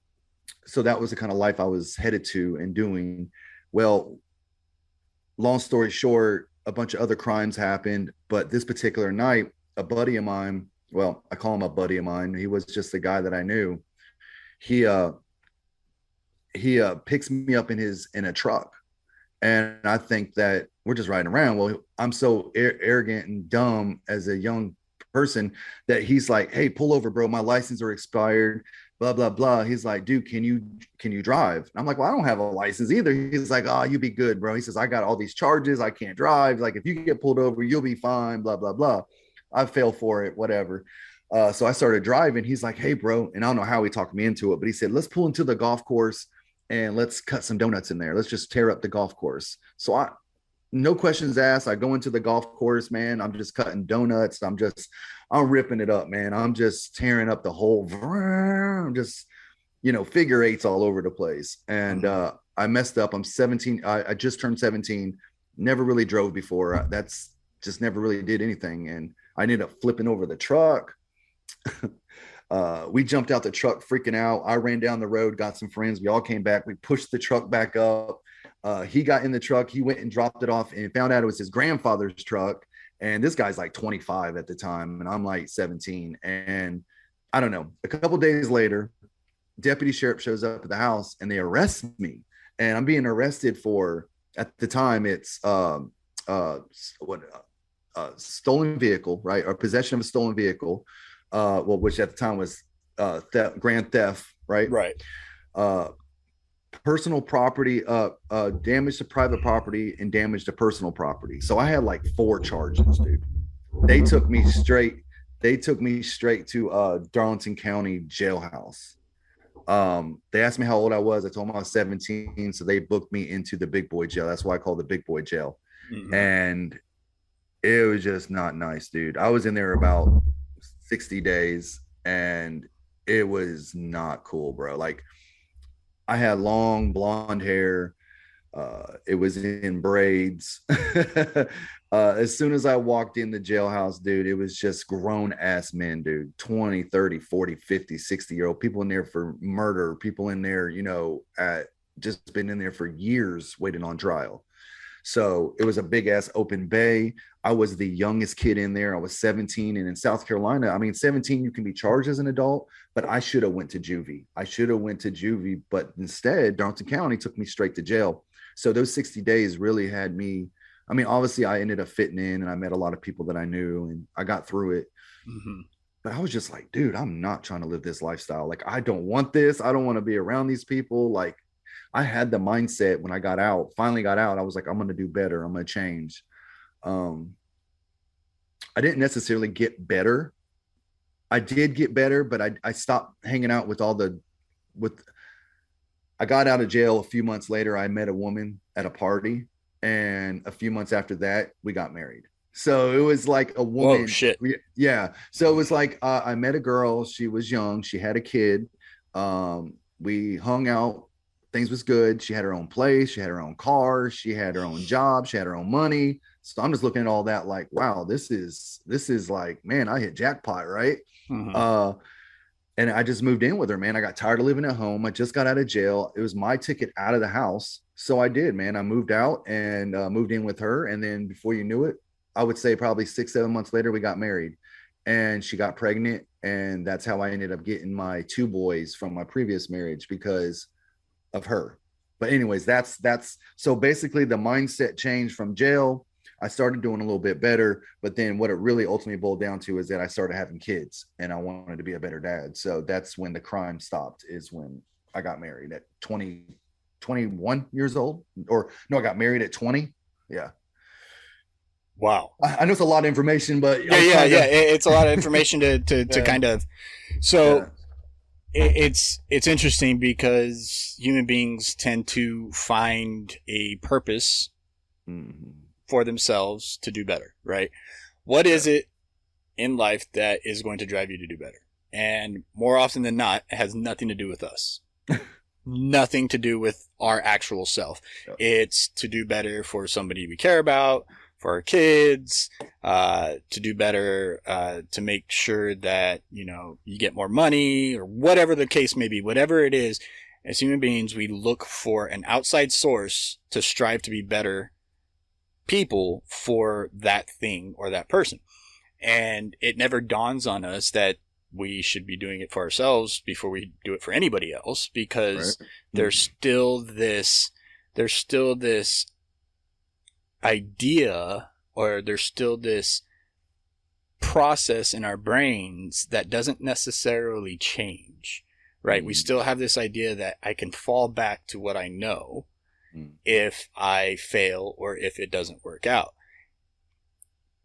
so that was the kind of life I was headed to and doing. Well, long story short, a bunch of other crimes happened, but this particular night, a buddy of mine, well, I call him a buddy of mine. He was just the guy that I knew. He picks me up in a truck. And I think that we're just riding around. Well, I'm so arrogant and dumb as a young person that he's like, hey, pull over, bro. My license are expired, blah, blah, blah. He's like, dude, can you drive? And I'm like, well, I don't have a license either. He's like, oh, you be good, bro. He says, I got all these charges. I can't drive. Like, if you get pulled over, you'll be fine, blah, blah, blah. I fell for it, whatever. So I started driving. He's like, hey, bro. And I don't know how he talked me into it, but he said, let's pull into the golf course and let's cut some donuts in there. Let's just tear up the golf course. So no questions asked. I go into the golf course, man. I'm just cutting donuts. I'm ripping it up, man. I'm just tearing up the whole, I'm just, figure eights all over the place. And I messed up. I'm 17. I just turned 17. never really drove before. That's just never really did anything. And I ended up flipping over the truck. We jumped out the truck freaking out. I ran down the road, got some friends. We all came back. We pushed the truck back up. He got in the truck. He went and dropped it off and found out it was his grandfather's truck. And this guy's like 25 at the time. And I'm like 17. And I don't know. A couple days later, deputy sheriff shows up at the house and they arrest me. And I'm being arrested for, at the time, it's stolen vehicle, right? Or possession of a stolen vehicle. Which at the time was grand theft, right? Right. Personal property, damage to private property, and damage to personal property. So I had like 4 charges, dude. They took me straight to Darlington County jailhouse. They asked me how old I was. I told them I was 17. So they booked me into the big boy jail. That's why I call it the big boy jail. Mm-hmm. And it was just not nice, dude. I was in there about 60 days and it was not cool, bro. Like, I had long blonde hair. It was in braids. As soon as I walked in the jailhouse, dude, it was just grown ass men, dude, 20, 30, 40, 50, 60-year-old people in there for murder, people in there, you know, just been in there for years waiting on trial. So it was a big ass open bay. I was the youngest kid in there. I was 17. And in South Carolina, I mean, 17, you can be charged as an adult, but I should have went to juvie. But instead, Darlington County took me straight to jail. So those 60 days really had me. I mean, obviously I ended up fitting in and I met a lot of people that I knew and I got through it. Mm-hmm. But I was just like, dude, I'm not trying to live this lifestyle. Like, I don't want this. I don't want to be around these people. Like, I had the mindset when I finally got out, I was like, I'm going to do better. I'm going to change. I didn't necessarily get better. I did get better, but I stopped hanging out with I got out of jail a few months later. I met a woman at a party, and a few months after that, we got married. So it was like a woman. Whoa, shit. Yeah. So it was like, I met a girl. She was young. She had a kid. We hung out. Things was good. She had her own place. She had her own car. She had her own job. She had her own money. So I'm just looking at all that like, wow, this is like, man, I hit jackpot, right? Mm-hmm. And I just moved in with her, man. I got tired of living at home. I just got out of jail. It was my ticket out of the house. So I did, man. I moved out and moved in with her. And then before you knew it, I would say probably 6-7 months later, we got married and she got pregnant. And that's how I ended up getting my 2 boys from my previous marriage because of her. But anyways, that's so basically the mindset changed from jail. I started doing a little bit better, but then what it really ultimately boiled down to is that I started having kids and I wanted to be a better dad. So that's when the crime stopped, is when I got married at 21 years old, or no, I got married at 20. Yeah. Wow. I know it's a lot of information, but yeah. It's a lot of information to kind of, so yeah. It's interesting because human beings tend to find a purpose for themselves to do better, right? What is it in life that is going to drive you to do better? And more often than not, it has nothing to do with us. Nothing to do with our actual self. Yep. It's to do better for somebody we care about, for our kids, to do better, to make sure that, you know, you get more money or whatever the case may be, whatever it is. As human beings, we look for an outside source to strive to be better people for that thing or that person. And it never dawns on us that we should be doing it for ourselves before we do it for anybody else, because right. There's still this idea, or there's still this process in our brains that doesn't necessarily change, right? We still have this idea that I can fall back to what I know if I fail or if it doesn't work out.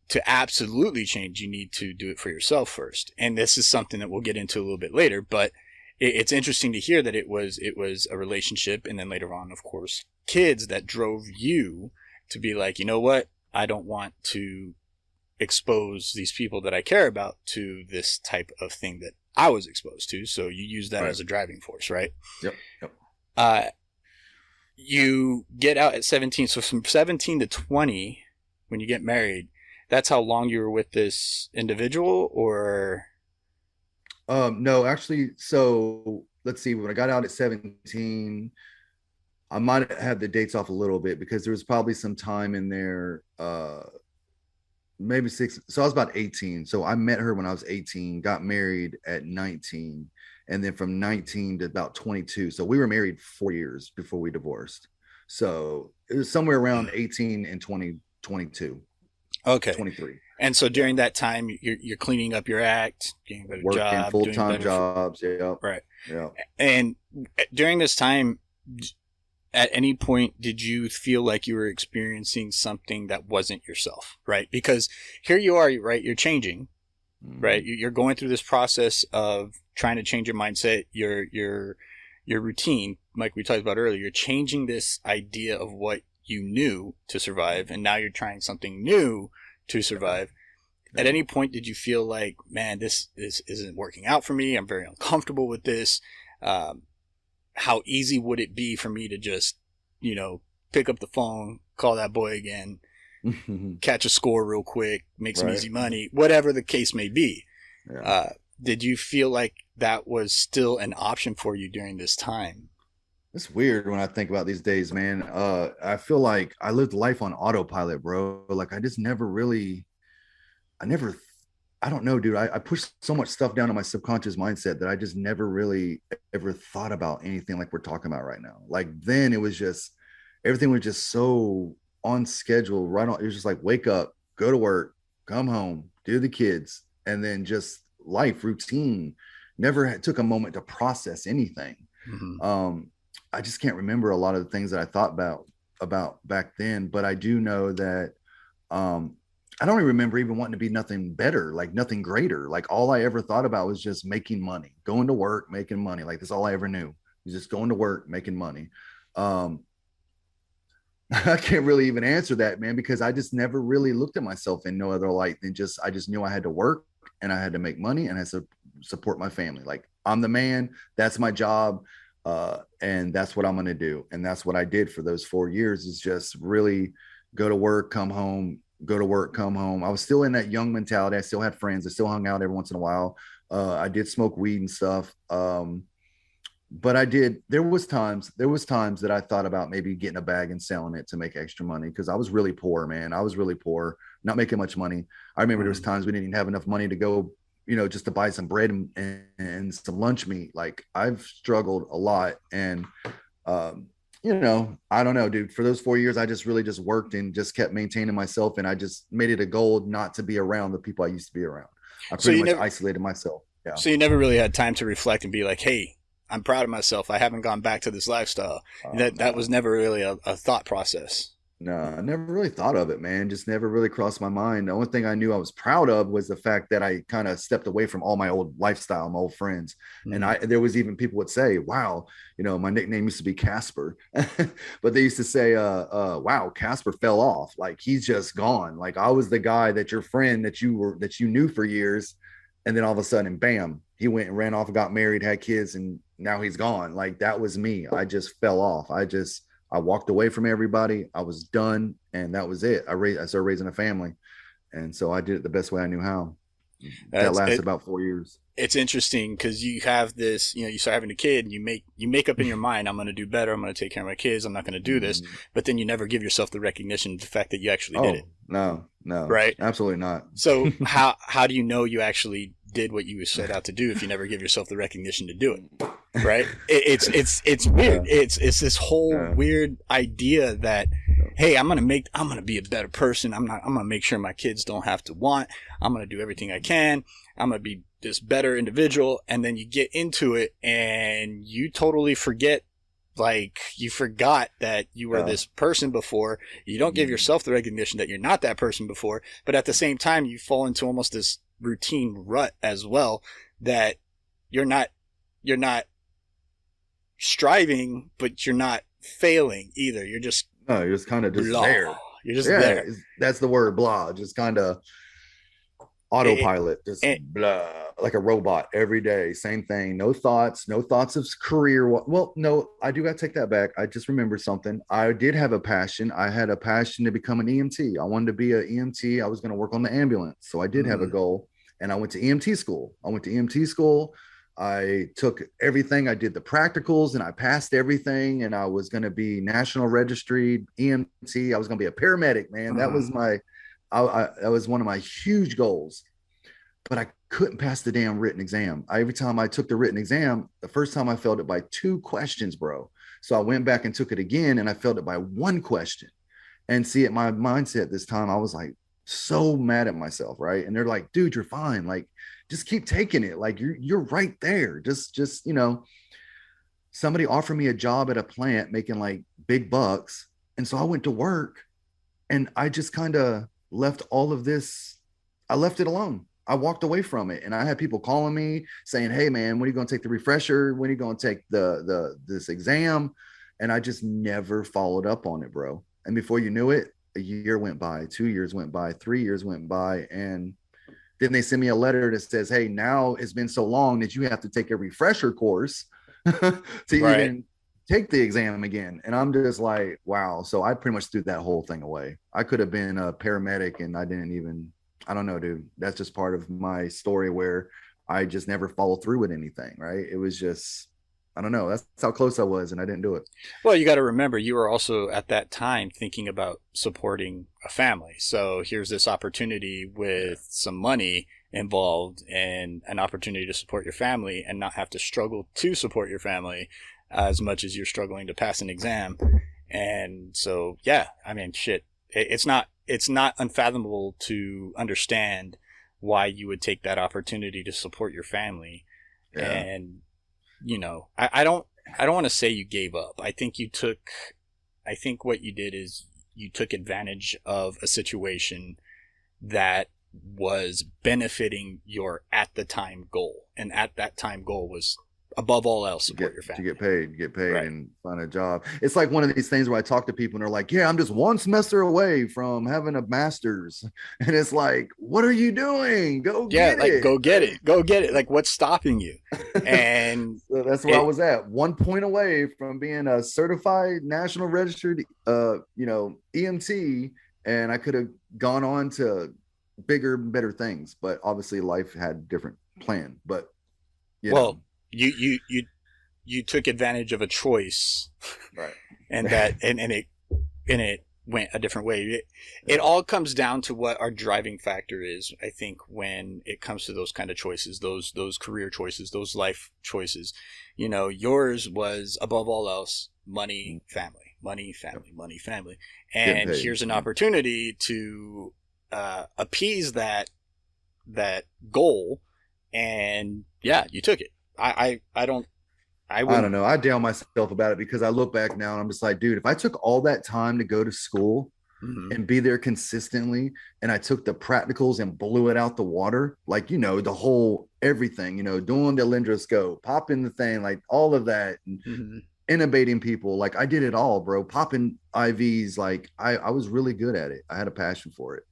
To absolutely change, you need to do it for yourself first. And this is something that we'll get into a little bit later, but it's interesting to hear that it was a relationship, and then later on, of course, kids, that drove you to be like, you know what? I don't want to expose these people that I care about to this type of thing that I was exposed to. So you use that as a driving force, right? Yep. you get out at 17. So from 17 to 20, when you get married, that's how long you were with this individual, or? No, actually, so let's see. When I got out at 17, I might have the dates off a little bit because there was probably some time in there, maybe six. So I was about 18. So I met her when I was 18, got married at 19, and then from 19 to about 22. So we were married 4 years before we divorced. So it was somewhere around 18 and 22. Okay. 23. And so during that time, you're cleaning up your act, getting a better Working job, full-time jobs. Yeah. Right. Yeah. And during this time, at any point, did you feel like you were experiencing something that wasn't yourself? Right. Because here you are, right? You're changing, right? You're going through this process of trying to change your mindset, your routine, like we talked about earlier. You're changing this idea of what you knew to survive, and now you're trying something new to survive. At any point, did you feel like, man, this isn't working out for me? I'm very uncomfortable with this. How easy would it be for me to just, pick up the phone, call that boy again, catch a score real quick, make some easy money, whatever the case may be. Yeah. Did you feel like that was still an option for you during this time? It's weird when I think about these days, man. I feel like I lived life on autopilot, bro. Like I just never really, I don't know, dude. I pushed so much stuff down in my subconscious mindset that I just never really ever thought about anything like we're talking about right now. Like then it was just, everything was just so on schedule, right on. It was just like, wake up, go to work, come home, do the kids, and then just life routine. Never took a moment to process anything. Mm-hmm. I just can't remember a lot of the things that I thought about back then, but I do know that I don't even remember even wanting to be nothing better, like nothing greater. Like all I ever thought about was just making money, going to work, making money. Like that's all I ever knew, was just going to work, making money. I can't really even answer that, man, because I just never really looked at myself in no other light than I just knew I had to work and I had to make money and I had to support my family. Like I'm the man, that's my job. And that's what I'm going to do. And that's what I did for those 4 years, is just really go to work, come home, go to work, come home. I was still in that young mentality. I still had friends. I still hung out every once in a while. I did smoke weed and stuff. But there was times that I thought about maybe getting a bag and selling it to make extra money. Cause I was really poor, man. I was really poor, not making much money. I remember there was times we didn't even have enough money to go, just to buy some bread and some lunch meat. Like I've struggled a lot. And, I don't know, dude, for those 4 years, I just really just worked and just kept maintaining myself. And I just made it a goal not to be around the people I used to be around. I pretty much isolated myself. Yeah. So you never really had time to reflect and be like, hey, I'm proud of myself. I haven't gone back to this lifestyle. That was never really a thought process. No, I never really thought of it, man. Just never really crossed my mind. The only thing I knew I was proud of was the fact that I kind of stepped away from all my old lifestyle, my old friends. Mm-hmm. And there was even people would say, wow, my nickname used to be Casper, but they used to say, wow, Casper fell off. Like he's just gone. Like I was the guy that your friend that you knew for years. And then all of a sudden, bam, he went and ran off and got married, had kids, and now he's gone. Like that was me. I just fell off. I walked away from everybody. I was done. And that was it. I started raising a family. And so I did it the best way I knew how. That lasted about 4 years. It's interesting because you have this, you start having a kid and you make up in your mind, I'm going to do better. I'm going to take care of my kids. I'm not going to do this. But then you never give yourself the recognition of the fact that you actually did it. No, right? Absolutely not. So how do you know you actually did what you set out to do if you never give yourself the recognition to do it? Right? It's weird. Yeah. It's this whole weird idea that, hey, I'm going to be a better person. I'm going to make sure my kids don't have to want. I'm going to do everything I can. I'm going to be this better individual. And then you get into it and you totally forget, like you forgot that you were this person before. You don't give yourself the recognition that you're not that person before. But at the same time, you fall into almost this routine rut as well, that you're not striving, but you're not failing either. You're just you're just kind of just there. You're just there. That's the word, blah. Just kind of autopilot, just it, blah, like a robot every day. Same thing. No thoughts, no thoughts of career. Well, no, I do got to take that back. I just remembered something. I did have a passion. I had a passion to become an EMT. I wanted to be an EMT. I was going to work on the ambulance. So I did have a goal, and I went to EMT school. I took everything. I did the practicals and I passed everything. And I was going to be national registered EMT. I was going to be a paramedic, man. That was that was one of my huge goals, but I couldn't pass the damn written exam. Every time I took the written exam, the first time I failed it by 2 questions, bro. So I went back and took it again and I failed it by 1 question. And see, at my mindset this time, I was like so mad at myself. Right. And they're like, dude, you're fine. Like, just keep taking it. Like you're right there. Just, somebody offered me a job at a plant making like big bucks. And so I went to work and I just kind of left all of this. I left it alone. I walked away from it. And I had people calling me saying, hey man, when are you going to take the refresher? When are you going to take this exam? And I just never followed up on it, bro. And before you knew it, a year went by, 2 years went by, 3 years went by. And then they send me a letter that says, hey, now it's been so long that you have to take a refresher course to even take the exam again. And I'm just like, wow. So I pretty much threw that whole thing away. I could have been a paramedic and I don't know, dude. That's just part of my story where I just never followed through with anything, right? It was just, I don't know. That's how close I was and I didn't do it. Well, you got to remember, you were also at that time thinking about supporting a family. So here's this opportunity with some money involved and an opportunity to support your family and not have to struggle to support your family as much as you're struggling to pass an exam. And so, yeah, I mean, shit, it's not unfathomable to understand why you would take that opportunity to support your family. Yeah. And, I don't want to say you gave up. I think what you did is you took advantage of a situation that was benefiting your at the time goal. And at that time goal was, above all else, support your family. To get paid right. And find a job. It's like one of these things where I talk to people and they're like, yeah, I'm just 1 semester away from having a master's. And it's like, what are you doing? Go get it. Go get it. Like, what's stopping you? And so that's where I was at. 1 point away from being a certified national registered, EMT. And I could have gone on to bigger, better things, but obviously life had a different plan, but you took advantage of a choice, right? And that and it went a different way. It all comes down to what our driving factor is. I think when it comes to those kind of choices, those career choices, those life choices, yours was above all else money, family, and here's an opportunity to appease that goal, and yeah, you took it. I don't know. I down myself about it because I look back now and I'm just like, dude, if I took all that time to go to school and be there consistently, and I took the practicals and blew it out the water, like, the whole everything, doing the laryngoscope, popping the thing, like all of that, and intubating people, like I did it all, bro. Popping IVs, like I was really good at it. I had a passion for it.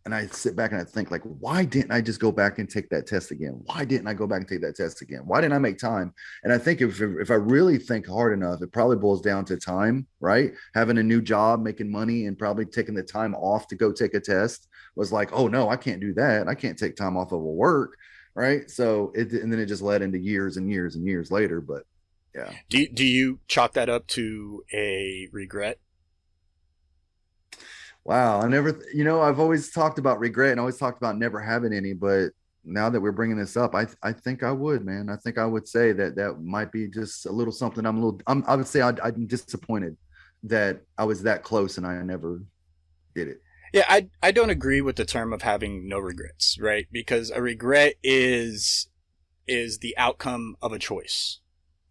And I sit back and I think, like, why didn't I just go back and take that test again? Why didn't I go back and take that test again? Why didn't I make time? And I think if I really think hard enough, it probably boils down to time, right? Having a new job, making money, and probably taking the time off to go take a test was like, oh no, I can't do that. I can't take time off of work, right? So and then it just led into years and years and years later. But yeah. Do you chalk that up to a regret? Wow. I've always talked about regret and always talked about never having any, but now that we're bringing this up, I think I would, man. I think I would say that might be just a little something. I would say I'm disappointed that I was that close and I never did it. Yeah. I don't agree with the term of having no regrets, right? Because a regret is the outcome of a choice,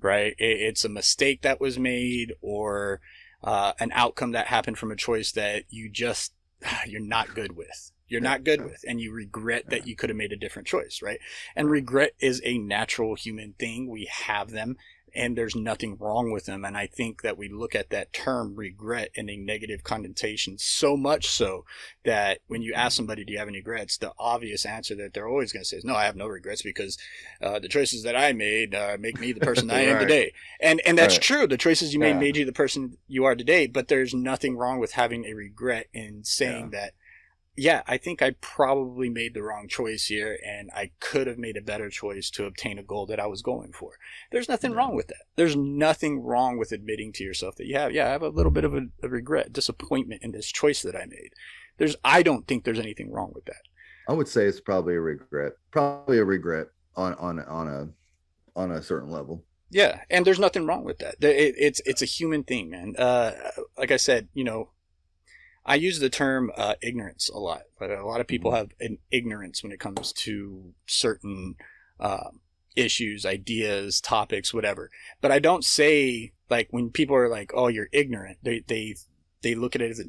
right? It's a mistake that was made, or an outcome that happened from a choice that you're not good with. And you regret that you could have made a different choice, right? And regret is a natural human thing. We have them. and there's nothing wrong with them. And I think that we look at that term regret in a negative connotation, so much so that when you ask somebody, do you have any regrets? The obvious answer that they're always going to say is, no, I have no regrets, because the choices that I made make me the person I am today. And that's true. The choices you made you the person you are today, but there's nothing wrong with having a regret in saying that, I think I probably made the wrong choice here, and I could have made a better choice to obtain a goal that I was going for. There's nothing wrong with that. There's nothing wrong with admitting to yourself that I have a little bit of a regret, disappointment in this choice that I made. I don't think there's anything wrong with that. I would say it's probably a regret on a certain level. Yeah, and there's nothing wrong with that. It's a human thing, man. Like I said, I use the term ignorance a lot, but a lot of people have an ignorance when it comes to certain issues, ideas, topics, whatever. But I don't say, like, when people are like, "Oh, you're ignorant," they look at it as a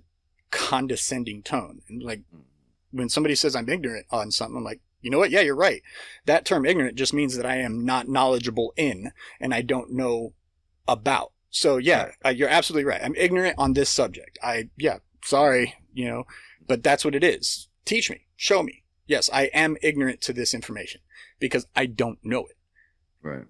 condescending tone. And like, when somebody says I'm ignorant on something, I'm like, you know what? Yeah, you're right. That term ignorant just means that I am not knowledgeable in, and I don't know about. So you're absolutely right. I'm ignorant on this subject. Sorry, but that's what it is. Teach me, show me. Yes, I am ignorant to this information because I don't know it. Right.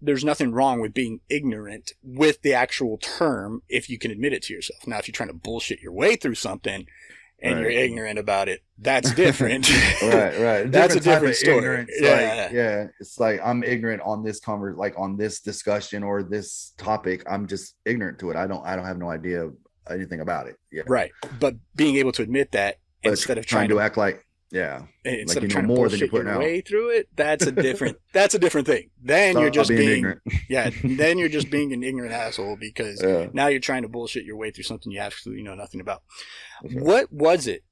There's nothing wrong with being ignorant with the actual term if you can admit it to yourself. Now, if you're trying to bullshit your way through something and you're ignorant about it, that's different. Right. That's a different story. It's like I'm ignorant on this on this discussion or this topic. I'm just ignorant to it. I don't have no idea anything about it. Yeah. Right. But being able to admit that instead of trying to act like instead of trying to bullshit your way through it, that's a different thing. Then you're just being ignorant. Then you're just being an ignorant asshole because now you're trying to bullshit your way through something you absolutely know nothing about. Okay. What was it?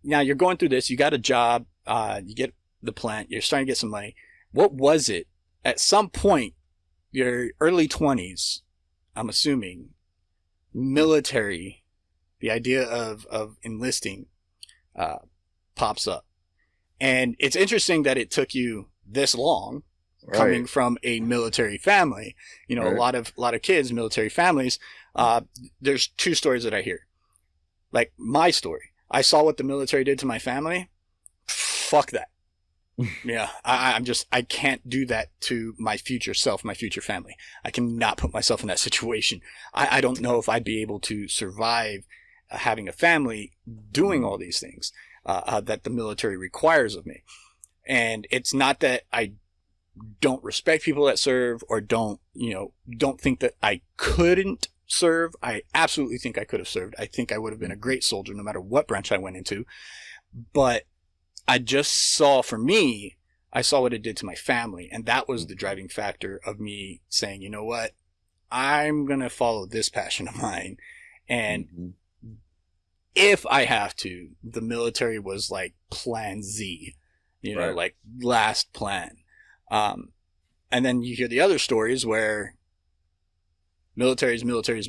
Now you're going through this, you got a job, you get the plant, you're starting to get some money. What was it at some point, your early 20s, I'm assuming, military, the idea of enlisting pops up. And it's interesting that it took you this long coming from a military family. A lot of kids, military families, there's two stories that I hear. Like my story. I saw what the military did to my family. Fuck that. Yeah, I can't do that to my future self, my future family. I cannot put myself in that situation. I don't know if I'd be able to survive having a family doing all these things that the military requires of me. And it's not that I don't respect people that serve or don't think that I couldn't serve. I absolutely think I could have served. I think I would have been a great soldier no matter what branch I went into. But I just saw, for me, I saw what it did to my family. And that was the driving factor of me saying, you know what? I'm going to follow this passion of mine. And if I have to, the military was like plan Z, like last plan. And then you hear the other stories where military is military.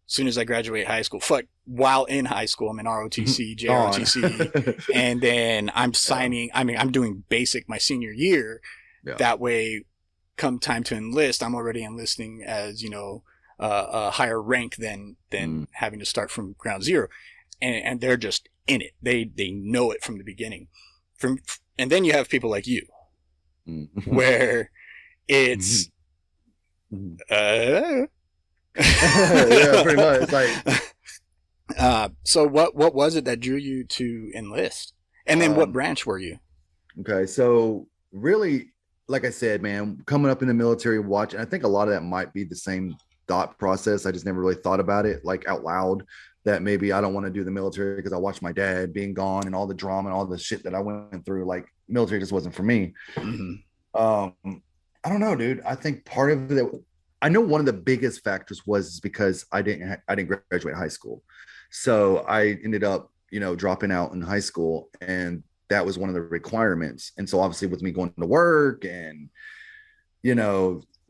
As soon as I graduate high school, while in high school, I'm in ROTC, JROTC, and then I'm I'm doing basic my senior year. Yeah. That way, come time to enlist, I'm already enlisting as, a higher rank than having to start from ground zero. And they're just in it. They know it from the beginning. And then you have people like you, where it's, yeah, pretty much. It's like, so what was it that drew you to enlist? And then what branch were you? Okay. So really, like I said, man, coming up in the military, watching, I think a lot of that might be the same thought process. I just never really thought about it like out loud, that maybe I don't want to do the military because I watched my dad being gone and all the drama and all the shit that I went through. Like, military just wasn't for me. I don't know, dude. I think part of it, I know one of the biggest factors was because I didn't graduate high school. So I ended up, dropping out in high school, and that was one of the requirements. And so obviously with me going to work and,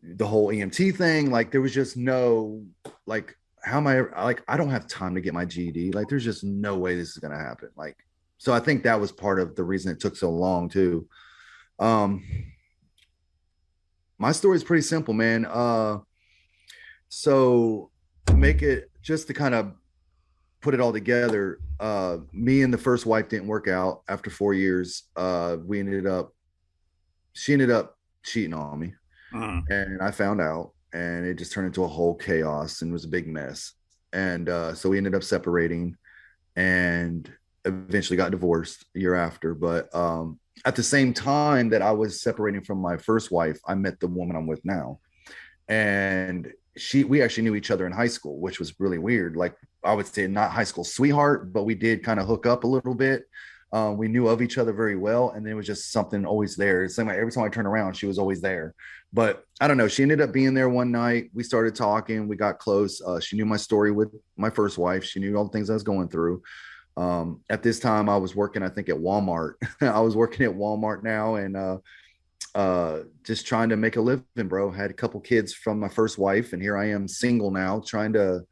the whole EMT thing, like there was just no, like, how am I, like, I don't have time to get my GED. Like, there's just no way this is going to happen. Like, so I think that was part of the reason it took so long too. My story is pretty simple, man. So make it just to kind of put it all together. Me and the first wife didn't work out after 4 years. She ended up cheating on me, and I found out, and it just turned into a whole chaos and was a big mess. And so we ended up separating and eventually got divorced a year after. But at the same time that I was separating from my first wife, I met the woman I'm with now. And we actually knew each other in high school, which was really weird. Like, I would say not high school sweetheart, but we did kind of hook up a little bit. We knew of each other very well, and there was just something always there. It's like every time I turned around, she was always there. But I don't know. She ended up being there one night. We started talking. We got close. She knew my story with my first wife. She knew all the things I was going through. At this time, I was working, I think, at Walmart. I was working at Walmart now, and just trying to make a living, bro. Had a couple kids from my first wife, and here I am single now, trying to,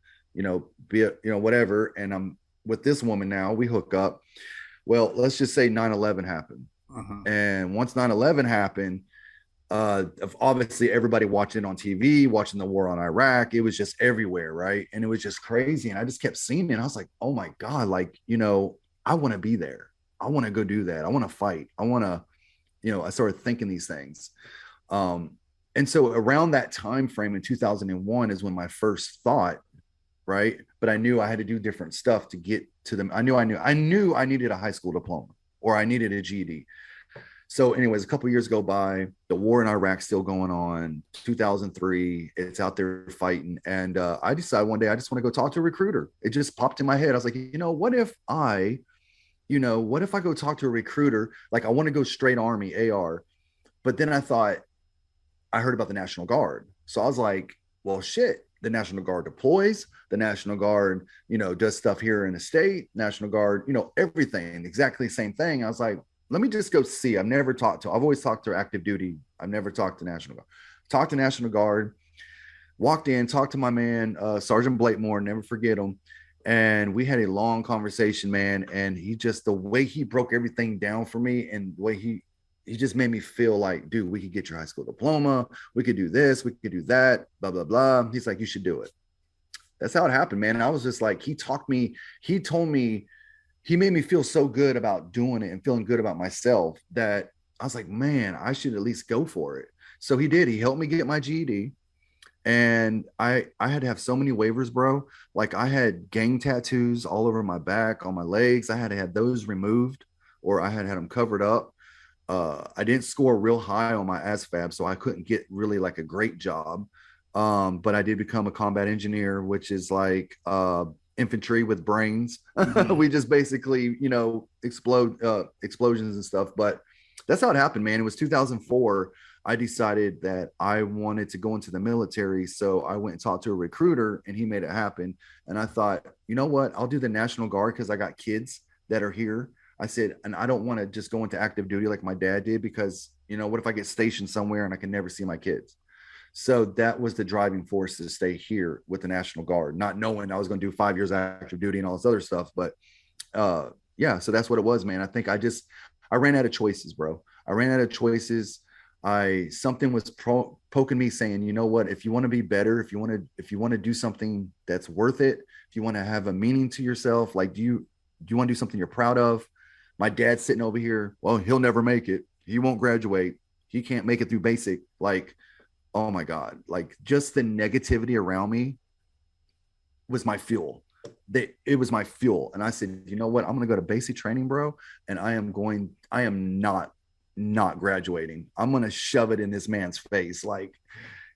be whatever. And I'm with this woman now. We hook up. Well, let's just say 9/11 happened. And once 9/11 happened, obviously everybody watching it on TV, watching the war on Iraq, it was just everywhere, right? And it was just crazy. And I just kept seeing it. And I was like, oh my God, like, I want to be there. I want to go do that. I want to fight. I want to, I started thinking these things. And so around that time frame in 2001 is when my first thought, right? But I knew I had to do different stuff to get to them. I knew I needed a high school diploma, or I needed a GED. So anyways, a couple of years go by, the war in Iraq still going on, 2003, it's out there fighting. And I decided one day I just want to go talk to a recruiter. It just popped in my head. I was like, what if I go talk to a recruiter? Like, I want to go straight Army AR. But then I thought, I heard about the National Guard. So I was like, well, shit, the National Guard deploys, the National Guard, does stuff here in the state, National Guard, everything, exactly the same thing. I was like, let me just go see. I've always talked to active duty. I've never talked to National Guard. Talked to National Guard, walked in, talked to my man, Sergeant Blatemore, never forget him. And we had a long conversation, man. And the way he broke everything down for me, and the way he just made me feel like, dude, we could get your high school diploma. We could do this. We could do that, blah, blah, blah. He's like, you should do it. That's how it happened, man. And I was just like, he made me feel so good about doing it and feeling good about myself that I was like, man, I should at least go for it. So he did. He helped me get my GED. And I had to have so many waivers, bro. Like, I had gang tattoos all over my back, on my legs. I had to have those removed, or I had them covered up. I didn't score real high on my ASVAB, so I couldn't get really like a great job. But I did become a combat engineer, which is like infantry with brains. We just basically, explode explosions and stuff. But that's how it happened, man. It was 2004. I decided that I wanted to go into the military. So I went and talked to a recruiter, and he made it happen. And I thought, you know what? I'll do the National Guard because I got kids that are here. I said, and I don't want to just go into active duty like my dad did, because, what if I get stationed somewhere and I can never see my kids? So that was the driving force to stay here with the National Guard, not knowing I was going to do 5 years active duty and all this other stuff. But yeah, so that's what it was, man. I think I ran out of choices, bro. I ran out of choices. Something was poking me saying, you know what, if you want to be better, if you want to do something that's worth it, if you want to have a meaning to yourself, like, do you want to do something you're proud of? My dad's sitting over here. Well, he'll never make it. He won't graduate. He can't make it through basic. Like, oh my God, like, just the negativity around me was my fuel. It was my fuel. And I said, you know what? I'm going to go to basic training, bro. And I am not graduating. I'm going to shove it in this man's face. Like,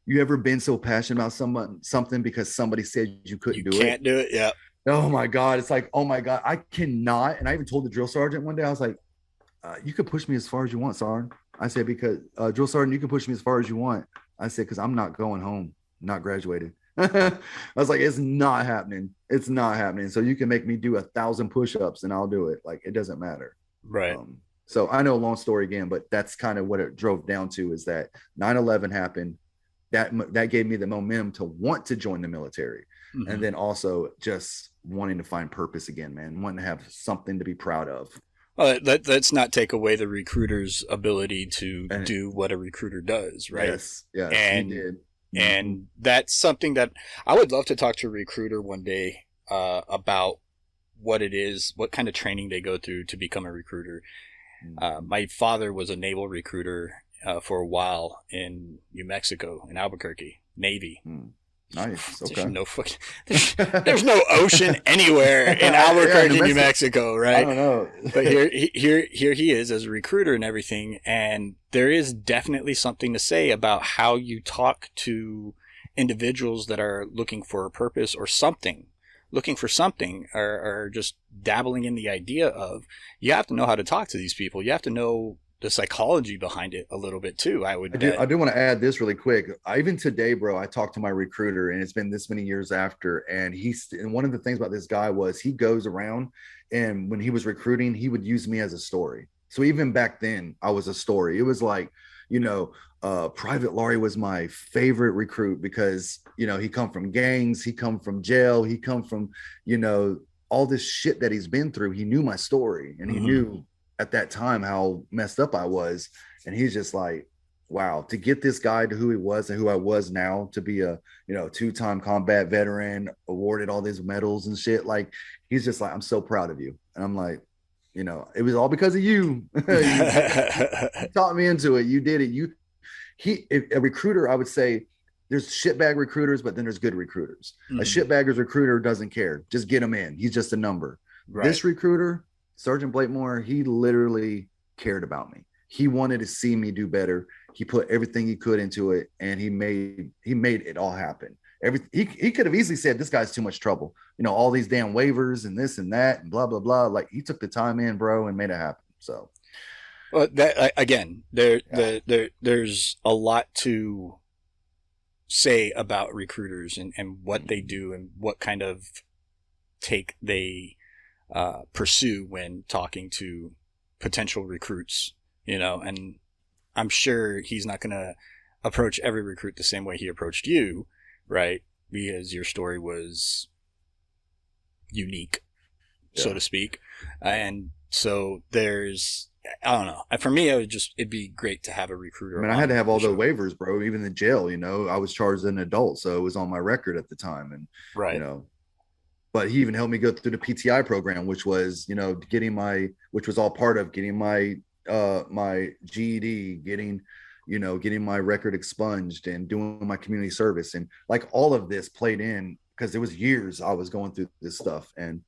you ever been so passionate about something because somebody said you couldn't do it? You can't do it. Yeah. Oh my God. It's like, oh my God, I cannot. And I even told the drill sergeant one day, I was like, you could push me as far as you want, Sergeant. I said, because drill sergeant, you can push me as far as you want. I said, because I'm not going home, not graduated. I was like, it's not happening. It's not happening. So you can make me do 1,000 push-ups and I'll do it. Like, it doesn't matter. Right. So I know a long story again, but that's kind of what it drove down to, is that 9/11 happened. That gave me the momentum to want to join the military. Mm-hmm. And then also just wanting to find purpose again, man, wanting to have something to be proud of. Let's not take away the recruiter's ability to And do what a recruiter does, right? yes, yes, he And did. and that's something that I would love to talk to a recruiter one day about what it is, what kind of training they go through to become a recruiter. My father was a naval recruiter for a while in New Mexico, in Albuquerque, Navy. Nice. There's Okay. no there's no ocean anywhere in Albuquerque, Yeah, New Mexico, I right? don't know. But here he is as a recruiter and everything, and there is definitely something to say about how you talk to individuals that are looking for a purpose or something, looking for something, or just dabbling in the idea of. You have to know how to talk to these people. You have to know the psychology behind it a little bit too. I do want to add this really quick. Even today, bro, I talked to my recruiter, and it's been this many years after. And and one of the things about this guy was he goes around, and when he was recruiting, he would use me as a story. So even back then, I was a story. It was like, Private Laurie was my favorite recruit because he come from gangs, he come from jail, he come from all this shit that he's been through. He knew my story, and he knew at that time how messed up I was. And he's just like, wow, to get this guy to who he was and who I was now, to be a two-time combat veteran, awarded all these medals and shit. Like, he's just like, I'm so proud of you. And I'm like, it was all because of you. You taught me into it. You did it. A recruiter, I would say, there's shitbag recruiters, but then there's good recruiters. A shitbagger's recruiter doesn't care. Just get him in. He's just a number. Right. This recruiter, Sergeant Blakemore, he literally cared about me. He wanted to see me do better. He put everything he could into it, and he made it all happen. He could have easily said, this guy's too much trouble. All these damn waivers and this and that and blah, blah, blah. Like, he took the time in, bro, and made it happen. So, well, that again, there's a lot to say about recruiters and what they do and what kind of take they pursue when talking to potential recruits, and I'm sure he's not going to approach every recruit the same way he approached you, right? Because your story was unique, so to speak. And so I don't know. For me, it'd be great to have a recruiter. I mean, I had to have all the waivers, bro. Even the jail, I was charged as an adult, so it was on my record at the time. And, right. But he even helped me go through the PTI program, which was, which was all part of getting my GED, getting my record expunged and doing my community service. And like all of this played in because it was years I was going through this stuff. And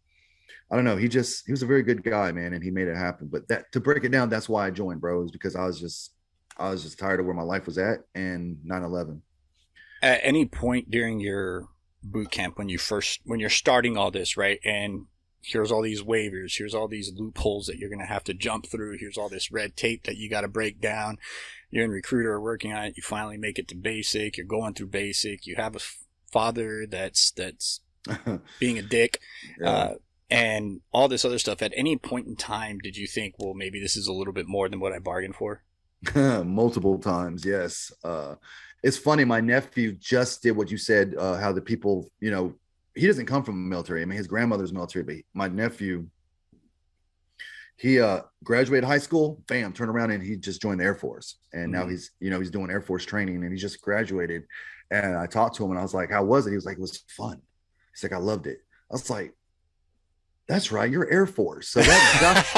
I don't know, he was a very good guy, man. And he made it happen. But to break it down, that's why I joined, bro, is because I was just tired of where my life was at and 9/11. At any point during your boot camp when you're starting all this, right, and here's all these waivers, here's all these loopholes that you're going to have to jump through, here's all this red tape that you got to break down, you're in recruiter or working on it, you finally make it to basic, you're going through basic, you have a father that's being a dick, and all this other stuff. At any point in time did you think, well, maybe this is a little bit more than what I bargained for? Multiple times, yes. It's funny, my nephew just did what you said, how the people, he doesn't come from the military. I mean, his grandmother's military, but my nephew, he graduated high school, bam, turned around and he just joined the Air Force. And now he's doing Air Force training, and he just graduated. And I talked to him and I was like, how was it? He was like, it was fun. He's like, I loved it. I was like, that's right, you're Air Force. So that's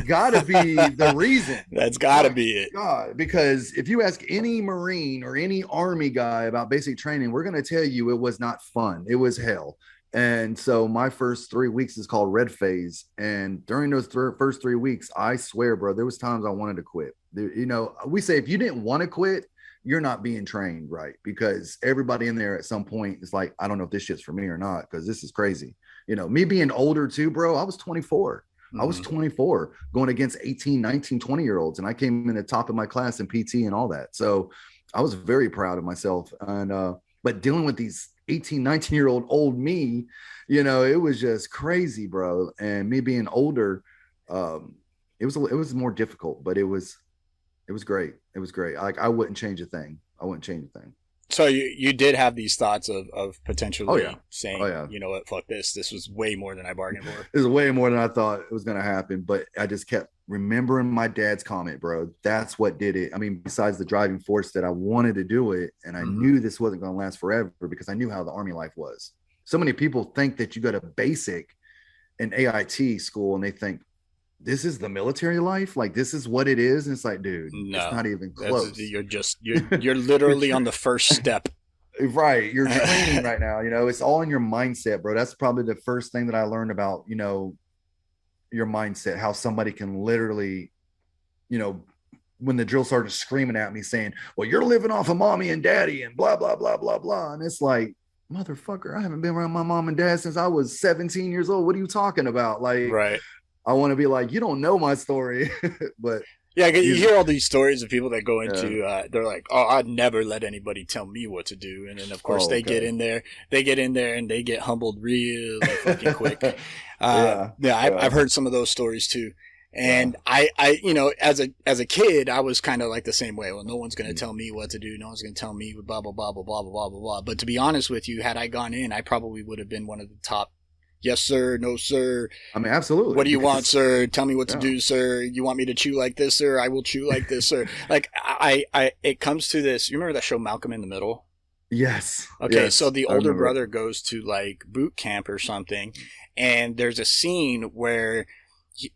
got to be the reason. That's got to be it. God, because if you ask any Marine or any Army guy about basic training, we're going to tell you it was not fun. It was hell. And so my first 3 weeks is called Red Phase. And during those first 3 weeks, I swear, bro, there was times I wanted to quit. We say if you didn't want to quit, you're not being trained right, because everybody in there at some point is like, I don't know if this shit's for me or not, because this is crazy. Me being older too, bro, I was 24. I was 24 going against 18, 19, 20-year-olds. And I came in the top of my class in PT and all that. So I was very proud of myself. And, but dealing with these 18, 19-year-old old me, it was just crazy, bro. And me being older, it was more difficult, but it was great. It was great. Like, I wouldn't change a thing. So you did have these thoughts of potentially saying, yeah. you know what, fuck this. This was way more than I bargained for. It was way more than I thought it was going to happen, but I just kept remembering my dad's comment, bro. That's what did it. I mean, besides the driving force that I wanted to do it, and I knew this wasn't going to last forever because I knew how the Army life was. So many people think that you go to basic and AIT school and they think this is the military life, like this is what it is. And it's like, dude, no, it's not even close. You're literally on the first step. Right. You're training right now. You know, it's all in your mindset, bro. That's probably the first thing that I learned about, you know, your mindset, how somebody can literally, you know, when the drill sergeant's screaming at me saying, well, you're living off of mommy and daddy and blah, blah, blah, blah, blah. And it's like, motherfucker, I haven't been around my mom and dad since I was 17 years old. What are you talking about? Like, right. I want to be like, you don't know my story, but yeah, you hear all these stories of people that go into, they're like, oh, I'd never let anybody tell me what to do. And then of course they get in there and they get humbled real fucking quick. I've heard some of those stories too. And I, you know, as a kid, I was kind of like the same way. Well, no one's going to tell me what to do. No one's going to tell me blah, blah, blah, blah, blah, blah, blah, blah. But to be honest with you, had I gone in, I probably would have been one of the top. Yes, sir. No, sir. I mean, absolutely. What do you want, sir? Tell me what to do, sir. You want me to chew like this, sir? I will chew like this, sir. Like it comes to this. You remember that show Malcolm in the Middle? Yes. Okay. Yes, so the older brother goes to like boot camp or something. And there's a scene where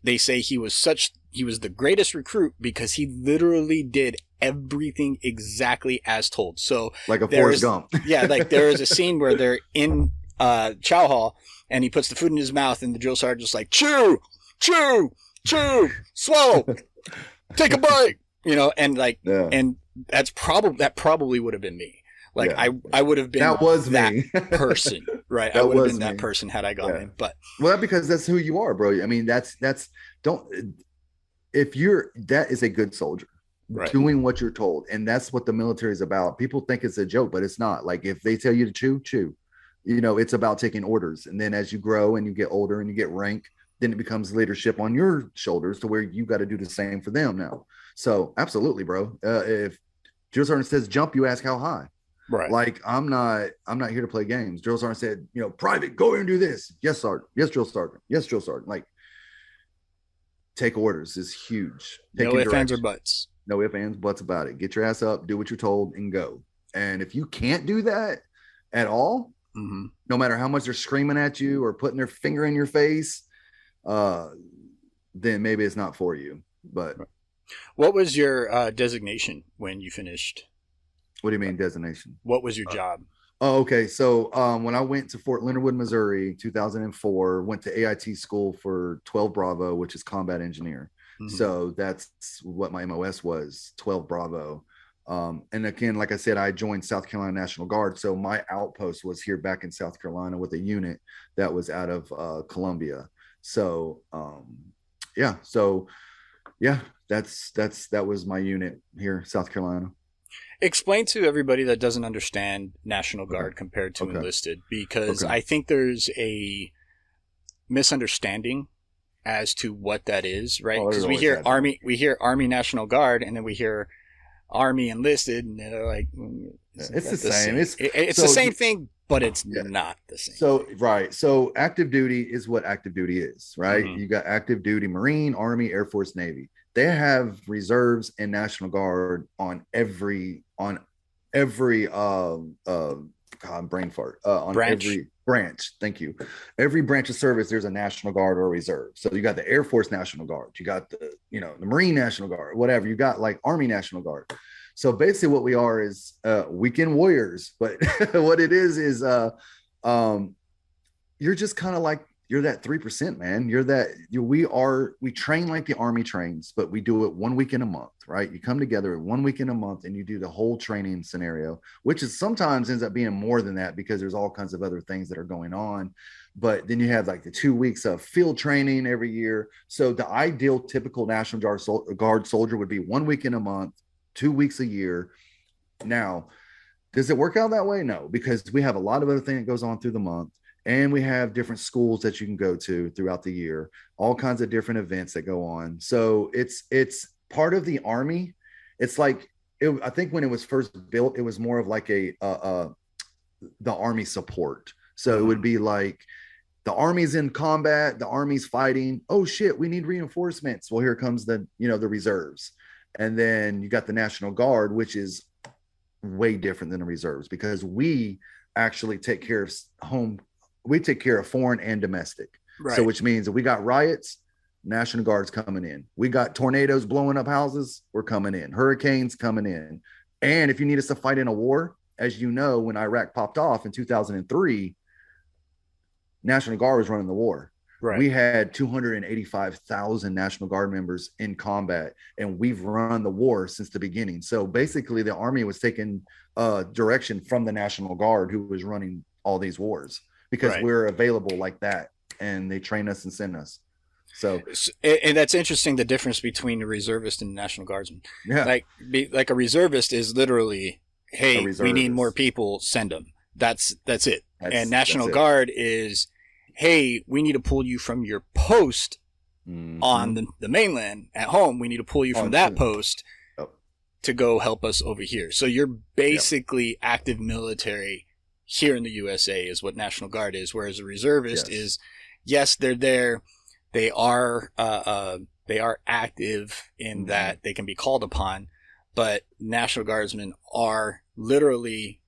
they say he was the greatest recruit because he literally did everything exactly as told. So like a Forrest Gump. Yeah. Like there is a scene where they're in chow hall and he puts the food in his mouth and the drill sergeant's like, chew, chew, chew, swallow, take a bite, you know, and like, and that probably would have been me. Like I would have been that person, right? I would have been that person had I gone in, but because that's who you are, bro. I mean, that is a good soldier. Right. Doing what you're told. And that's what the military is about. People think it's a joke, but it's not. Like if they tell you to chew, chew. You know, it's about taking orders. And then as you grow and you get older and you get rank, then it becomes leadership on your shoulders to where you got to do the same for them now. So absolutely, bro. If drill sergeant says jump, you ask how high. Right. Like I'm not here to play games. Drill sergeant said, you know, private, go here and do this. Yes, sergeant. Yes, drill sergeant. Yes, drill sergeant. Like take orders is huge. No ifs, ands, or buts. No ifs, ands, buts about it. Get your ass up, do what you're told, and go. And if you can't do that at all, no matter how much they're screaming at you or putting their finger in your face, then maybe it's not for you. But what was your designation when you finished? What do you mean designation? What was your job? Oh, okay. So when I went to Fort Leonard Wood, Missouri, 2004, went to AIT school for 12 Bravo, which is combat engineer. So that's what my MOS was, 12 Bravo. And again, like I said, I joined South Carolina National Guard. So my outpost was here back in South Carolina with a unit that was out of Columbia. So, that was my unit here, South Carolina. Explain to everybody that doesn't understand National Guard compared to enlisted, because I think there's a misunderstanding as to what that is, right? Because we hear Army National Guard, and then we hear Army enlisted, and they're like, it's the same. It's the same thing, but it's not the same. So right. So active duty is what active duty is, right? You got active duty Marine, Army, Air Force, Navy. They have reserves and National Guard on every brain fart on branch. Every branch. Thank you. Every branch of service, there's a National Guard or a reserve. So you got the Air Force National Guard, you got the Marine National Guard, whatever. You got like Army National Guard. So basically, what we are is weekend warriors. But what it is you're just kind of like, you're that 3%, man. We train like the Army trains, but we do it 1 week in a month, right? You come together 1 week in a month and you do the whole training scenario, which is sometimes ends up being more than that because there's all kinds of other things that are going on. But then you have like the 2 weeks of field training every year. So the ideal typical National Guard soldier would be 1 week in a month, 2 weeks a year. Now, does it work out that way? No, because we have a lot of other things that goes on through the month. And we have different schools that you can go to throughout the year, all kinds of different events that go on. So it's part of the Army. It's like I think when it was first built, it was more of like the Army support. So it would be like the Army's in combat, the Army's fighting. Oh shit, we need reinforcements. Well, here comes the reserves. And then you got the National Guard, which is way different than the reserves, because we actually take care of we take care of foreign and domestic. Right. So which means if we got riots, National Guard's coming in. We got tornadoes blowing up houses, we're coming in. Hurricanes coming in. And if you need us to fight in a war, as you know, when Iraq popped off in 2003, National Guard was running the war. Right. We had 285,000 National Guard members in combat, and we've run the war since the beginning. So basically the Army was taking direction from the National Guard, who was running all these wars, because we're available like that, and they train us and send us. So, and that's interesting, the difference between a reservist and a National Guardsman. Yeah. Like a reservist is literally, hey, we need more people, send them. That's it. And National Guard is, hey, we need to pull you from your post on the mainland at home. We need to pull you from that post to go help us over here. So you're basically active military here in the USA is what National Guard is. Whereas a reservist is, yes, they're there. They are active in that they can be called upon, but National Guardsmen are literally,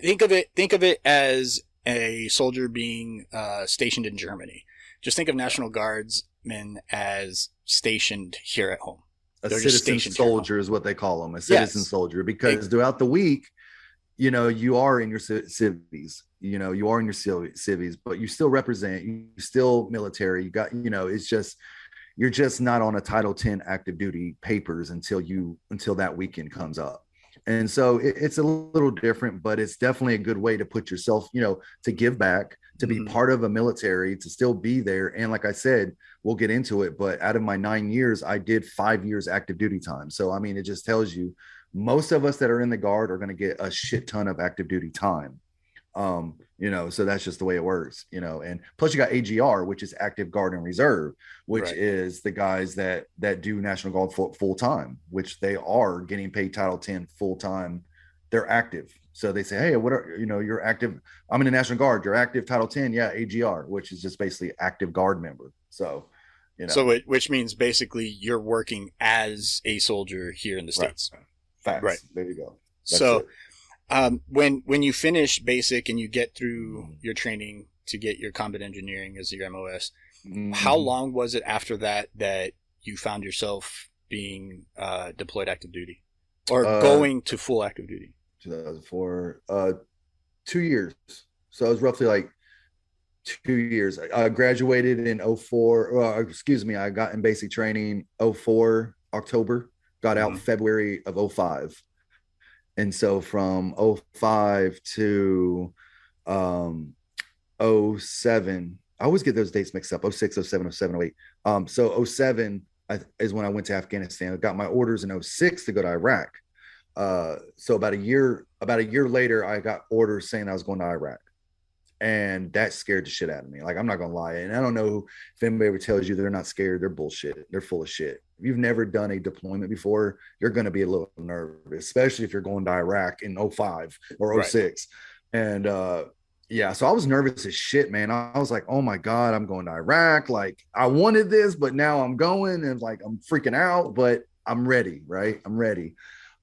think of it as a soldier being stationed in Germany. Just think of National Guardsmen as stationed here at home. They're citizen soldier is what they call them, a citizen soldier, because throughout the week, you are in your civies, but you still represent, you still military, you got, it's just, you're just not on a Title 10 active duty papers until that weekend comes up. And so it's a little different, but it's definitely a good way to put yourself, to give back, to be part of a military, to still be there. And like I said, we'll get into it, but out of my 9 years, I did 5 years active duty time. So, I mean, it just tells you most of us that are in the Guard are going to get a shit ton of active duty time. So that's just the way it works, and plus you got AGR, which is active guard and reserve, which is the guys that do National Guard full time, which they are getting paid Title 10 full time. They're active. So they say, hey, what are, you're active. I'm in the National Guard. You're active Title 10. Yeah. AGR, which is just basically active guard member. So, so which means basically you're working as a soldier here in the States. Facts. Right. There you go. That's so when you finish basic and you get through your training to get your combat engineering as your MOS, how long was it after that you found yourself being deployed active duty or going to full active duty? 2004, 2 years. So it was roughly like 2 years. I graduated in 04. I got in basic training 04 October. Got out February of 05. And so from 05 to 07, I always get those dates mixed up, 06, 07, 07, 08. So 07 is when I went to Afghanistan. I got my orders in 06 to go to Iraq. So about a year later, I got orders saying I was going to Iraq. And that scared the shit out of me. Like, I'm not going to lie. And I don't know if anybody ever tells you they're not scared. They're bullshit. They're full of shit. If you've never done a deployment before, you're going to be a little nervous, especially if you're going to Iraq in 05 or 06. And so I was nervous as shit, man. I was like, oh my God, I'm going to Iraq. Like, I wanted this, but now I'm going, and like, I'm freaking out, but I'm ready, right? I'm ready.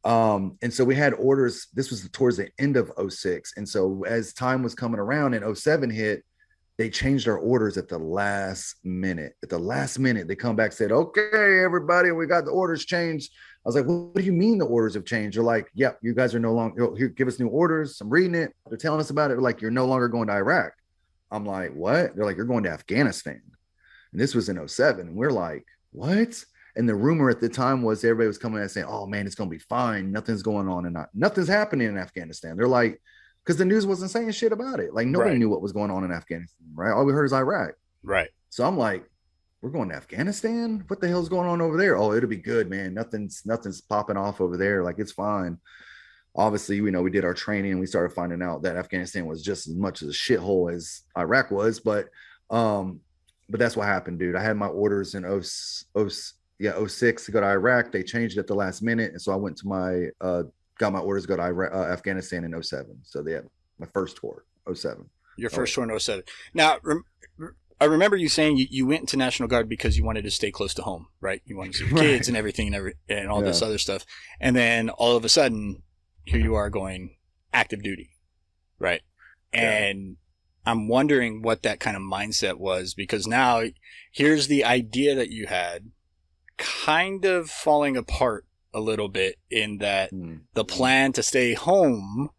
And so we had orders. This was towards the end of 06. And so as time was coming around and 07 hit, they changed our orders at the last minute. At the last minute, they come back, said, okay, everybody, we got the orders changed. I was like, what do you mean the orders have changed? They're like, yep, you guys are no longer here. Give us new orders. I'm reading it. They're telling us about it. They're like, you're no longer going to Iraq. I'm like, what? They're like, you're going to Afghanistan. And this was in 07. And we're like, what? And the rumor at the time was everybody was coming and saying, oh man, it's going to be fine. Nothing's going on, and nothing's happening in Afghanistan. They're like, because the news wasn't saying shit about it. Like, nobody knew what was going on in Afghanistan, right? All we heard is Iraq. Right. So I'm like, we're going to Afghanistan? What the hell's going on over there? Oh, it'll be good, man. Nothing's popping off over there. Like, it's fine. Obviously, we did our training and we started finding out that Afghanistan was just as much of a shithole as Iraq was. But that's what happened, dude. I had my orders in 06 to go to Iraq. They changed it at the last minute. And so I went to my got my orders to go to Afghanistan in 07. So they had my first tour, 07. Your first tour in 07. Now, I remember you saying you went into National Guard because you wanted to stay close to home, right? You wanted to see your kids and everything and all this other stuff. And then all of a sudden, here you are going active duty, right? And I'm wondering what that kind of mindset was, because now here's the idea that you had kind of falling apart a little bit, in that the plan to stay home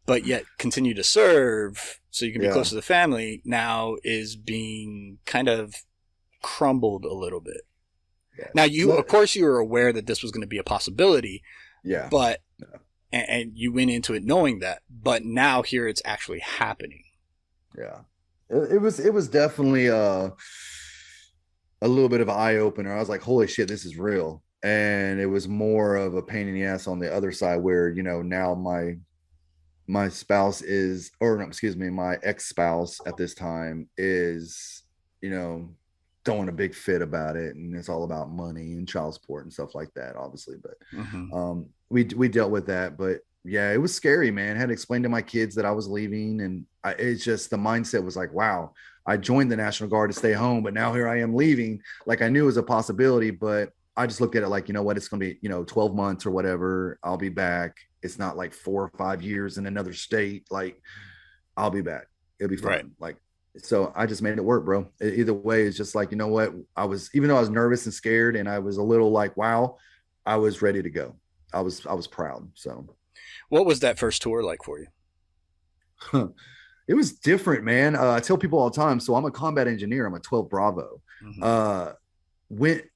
but yet continue to serve so you can be close to the family now is being kind of crumbled a little bit. Now, of course you were aware that this was going to be a possibility, but and you went into it knowing that, but now here it's actually happening. It was definitely a little bit of an eye opener. I was like, holy shit, this is real. And it was more of a pain in the ass on the other side, where, you know, now my spouse is, or no, excuse me, my ex-spouse at this time is, you know, throwing a big fit about it, and it's all about money and child support and stuff like that, obviously. But we dealt with that. But yeah, it was scary, man. I had to explain to my kids that I was leaving, and it's just, the mindset was like, wow, I joined the National Guard to stay home, but now here I am leaving. Like, I knew it was a possibility, but I just looked at it like, you know what, it's going to be, you know, 12 months or whatever. I'll be back. It's not like 4 or 5 years in another state. Like, I'll be back. It'll be fun. Right. Like, so I just made it work, bro. Either way, it's just like, you know what, even though I was nervous and scared, and I was a little like, wow, I was ready to go. I was proud. So what was that first tour like for you? It was different, man. I tell people all the time. So I'm a combat engineer. I'm a 12 Bravo.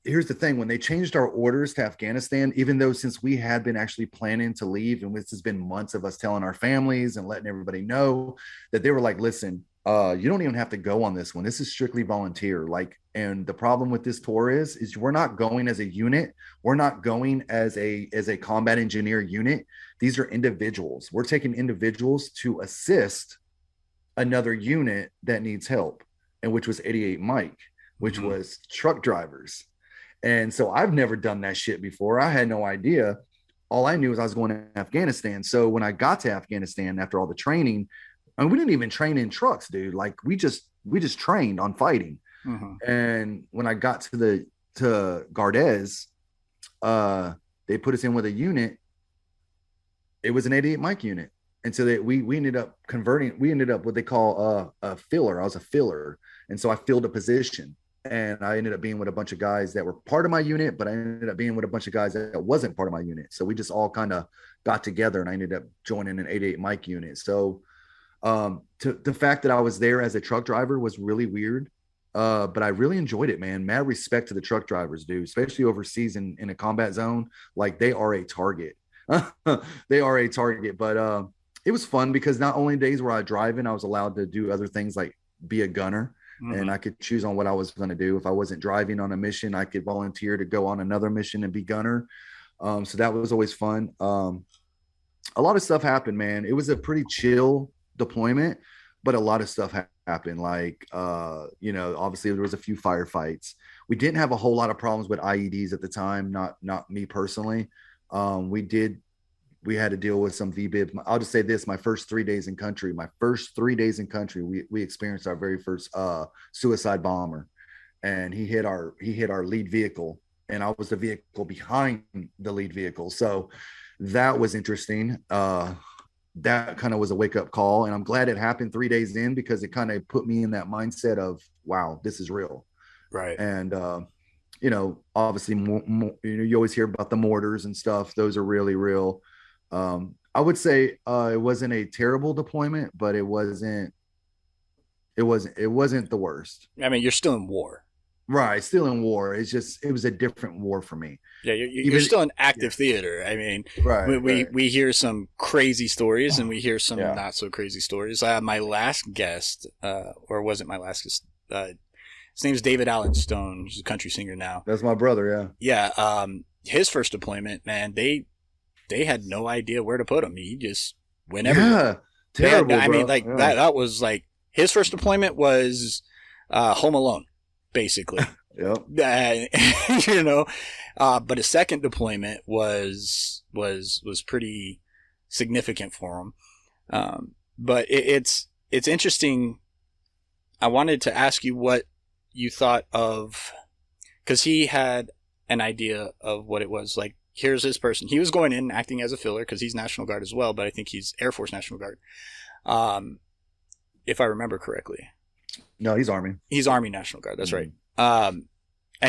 Here's the thing, when they changed our orders to Afghanistan, even though since we had been actually planning to leave, and this has been months of us telling our families and letting everybody know, that they were like, listen, you don't even have to go on this one. This is strictly volunteer. Like, and the problem with this tour is we're not going as a unit. We're not going as a combat engineer unit. These are individuals. We're taking individuals to assist another unit that needs help, and which was 88 Mike, which was truck drivers. And so I've never done that shit before. I had no idea. All I knew was I was going to Afghanistan. So when I got to Afghanistan after all the training, I mean, we didn't even train in trucks, dude. Like, we just trained on fighting. And when I got to Gardez, they put us in with a unit. It was an 88 Mike unit. And so we ended up what they call a filler. I was a filler. And so I filled a position, and I ended up being with a bunch of guys that were part of my unit, but I ended up being with a bunch of guys that wasn't part of my unit. So we just all kind of got together, and I ended up joining an 88 Mike unit. So the fact that I was there as a truck driver was really weird. But I really enjoyed it, man. Mad respect to the truck drivers, dude, especially overseas in a combat zone. Like, they are a target. They are a target. But it was fun because not only days where I driving, I was allowed to do other things like be a gunner. And I could choose on what I was going to do. If I wasn't driving on a mission, I could volunteer to go on another mission and be gunner. So that was always fun. A lot of stuff happened, man. It was a pretty chill deployment, but a lot of stuff happened. Like, you know, obviously there was a few firefights. We didn't have a whole lot of problems with IEDs at the time. Not me personally. We had to deal with some VBIB. I'll just say this: my first 3 days in country, we experienced our very first suicide bomber, and he hit our lead vehicle, and I was the vehicle behind the lead vehicle. So that was interesting. That kind of was a wake up call, and I'm glad it happened 3 days in, because it kind of put me in that mindset of, wow, this is real. Right. And, you know, obviously you always hear about the mortars and stuff. Those are really real. I would say it wasn't a terrible deployment, but it wasn't the worst. I mean, you're still in war. Right. Still in war. It was a different war for me. Yeah. You're still in active theater. I mean, we hear some crazy stories, and we hear some not so crazy stories. My last guest, or was it my last guest? His name is David Allen Stone. He's a country singer now. That's my brother. Yeah. Yeah. His first deployment, man, they had no idea where to put him. He just went everywhere. Yeah, terrible. I mean, like that was like his first deployment was Home Alone, basically. Yep. You know, but his second deployment was pretty significant for him. But it's interesting. I wanted to ask you what you thought of, because he had an idea of what it was like. Here's this person. He was going in acting as a filler because he's National Guard as well, but I think he's Air Force National Guard, if I remember correctly. No, he's Army. He's Army National Guard. That's right. And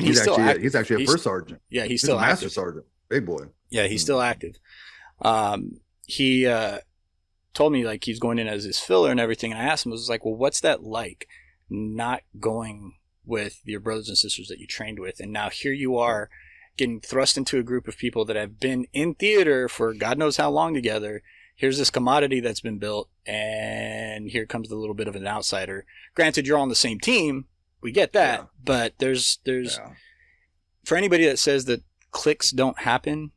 he's still actually active. he's actually a first sergeant. Yeah, he's still a master active. sergeant. Big boy. Yeah, he's still active. He told me like he's going in as his filler and everything, and I asked him, I was like, well, what's that like, not going with your brothers and sisters that you trained with, and now here you are getting thrust into a group of people that have been in theater for God knows how long together. Here's this commodity that's been built, and here comes the little bit of an outsider. Granted, you're on the same team. We get that, but there's for anybody that says that clicks don't happen,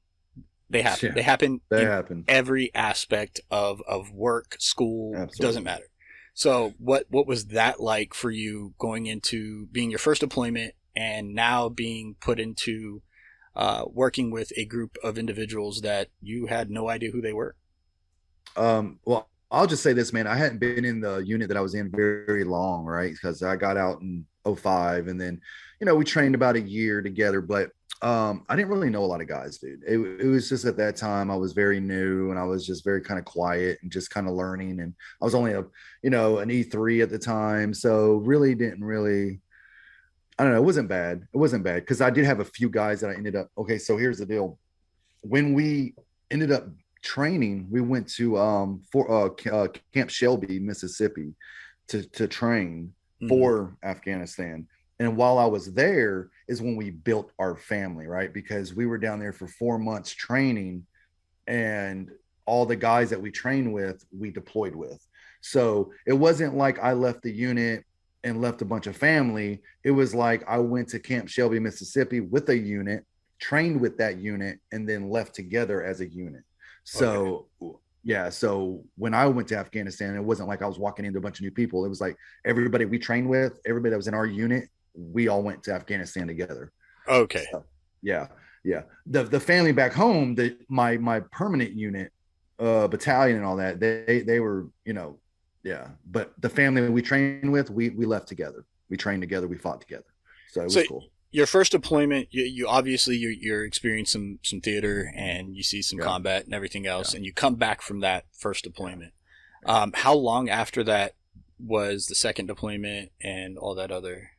they happen. Yeah. They happen. They happen. Every aspect of work, school, Absolutely. doesn't matter. So what was that like for you going into being your first deployment and now being put into working with a group of individuals that you had no idea who they were? Well, I'll just say this, man. I hadn't been in the unit that I was in very long, right? Because I got out in 2005, and then, we trained about a year together, but I didn't really know a lot of guys, dude. It was just at that time I was very new, and I was just very kind of quiet and just kind of learning. And I was only an E3 at the time. So really I don't know. It wasn't bad. It wasn't bad because I did have a few guys that I ended up. Okay, so here's the deal. When we ended up training, we went to Camp Shelby, Mississippi, to train for Afghanistan. And while I was there is when we built our family, right? Because we were down there for 4 months training, and all the guys that we trained with, we deployed with. So it wasn't like I left the unit and left a bunch of family. It was like I went to Camp Shelby, Mississippi with a unit, trained with that unit, and then left together as a unit. So, yeah. So when I went to Afghanistan, it wasn't like I was walking into a bunch of new people. It was like everybody we trained with, everybody that was in our unit, we all went to Afghanistan together. Okay. So, yeah. The family back home, my permanent unit, battalion and all that, they were, but the family we trained with, we left together. We trained together. We fought together. So it was cool. Your first deployment, you obviously you're experiencing some theater and you see some combat and everything else, and you come back from that first deployment. How long after that was the second deployment and all that other?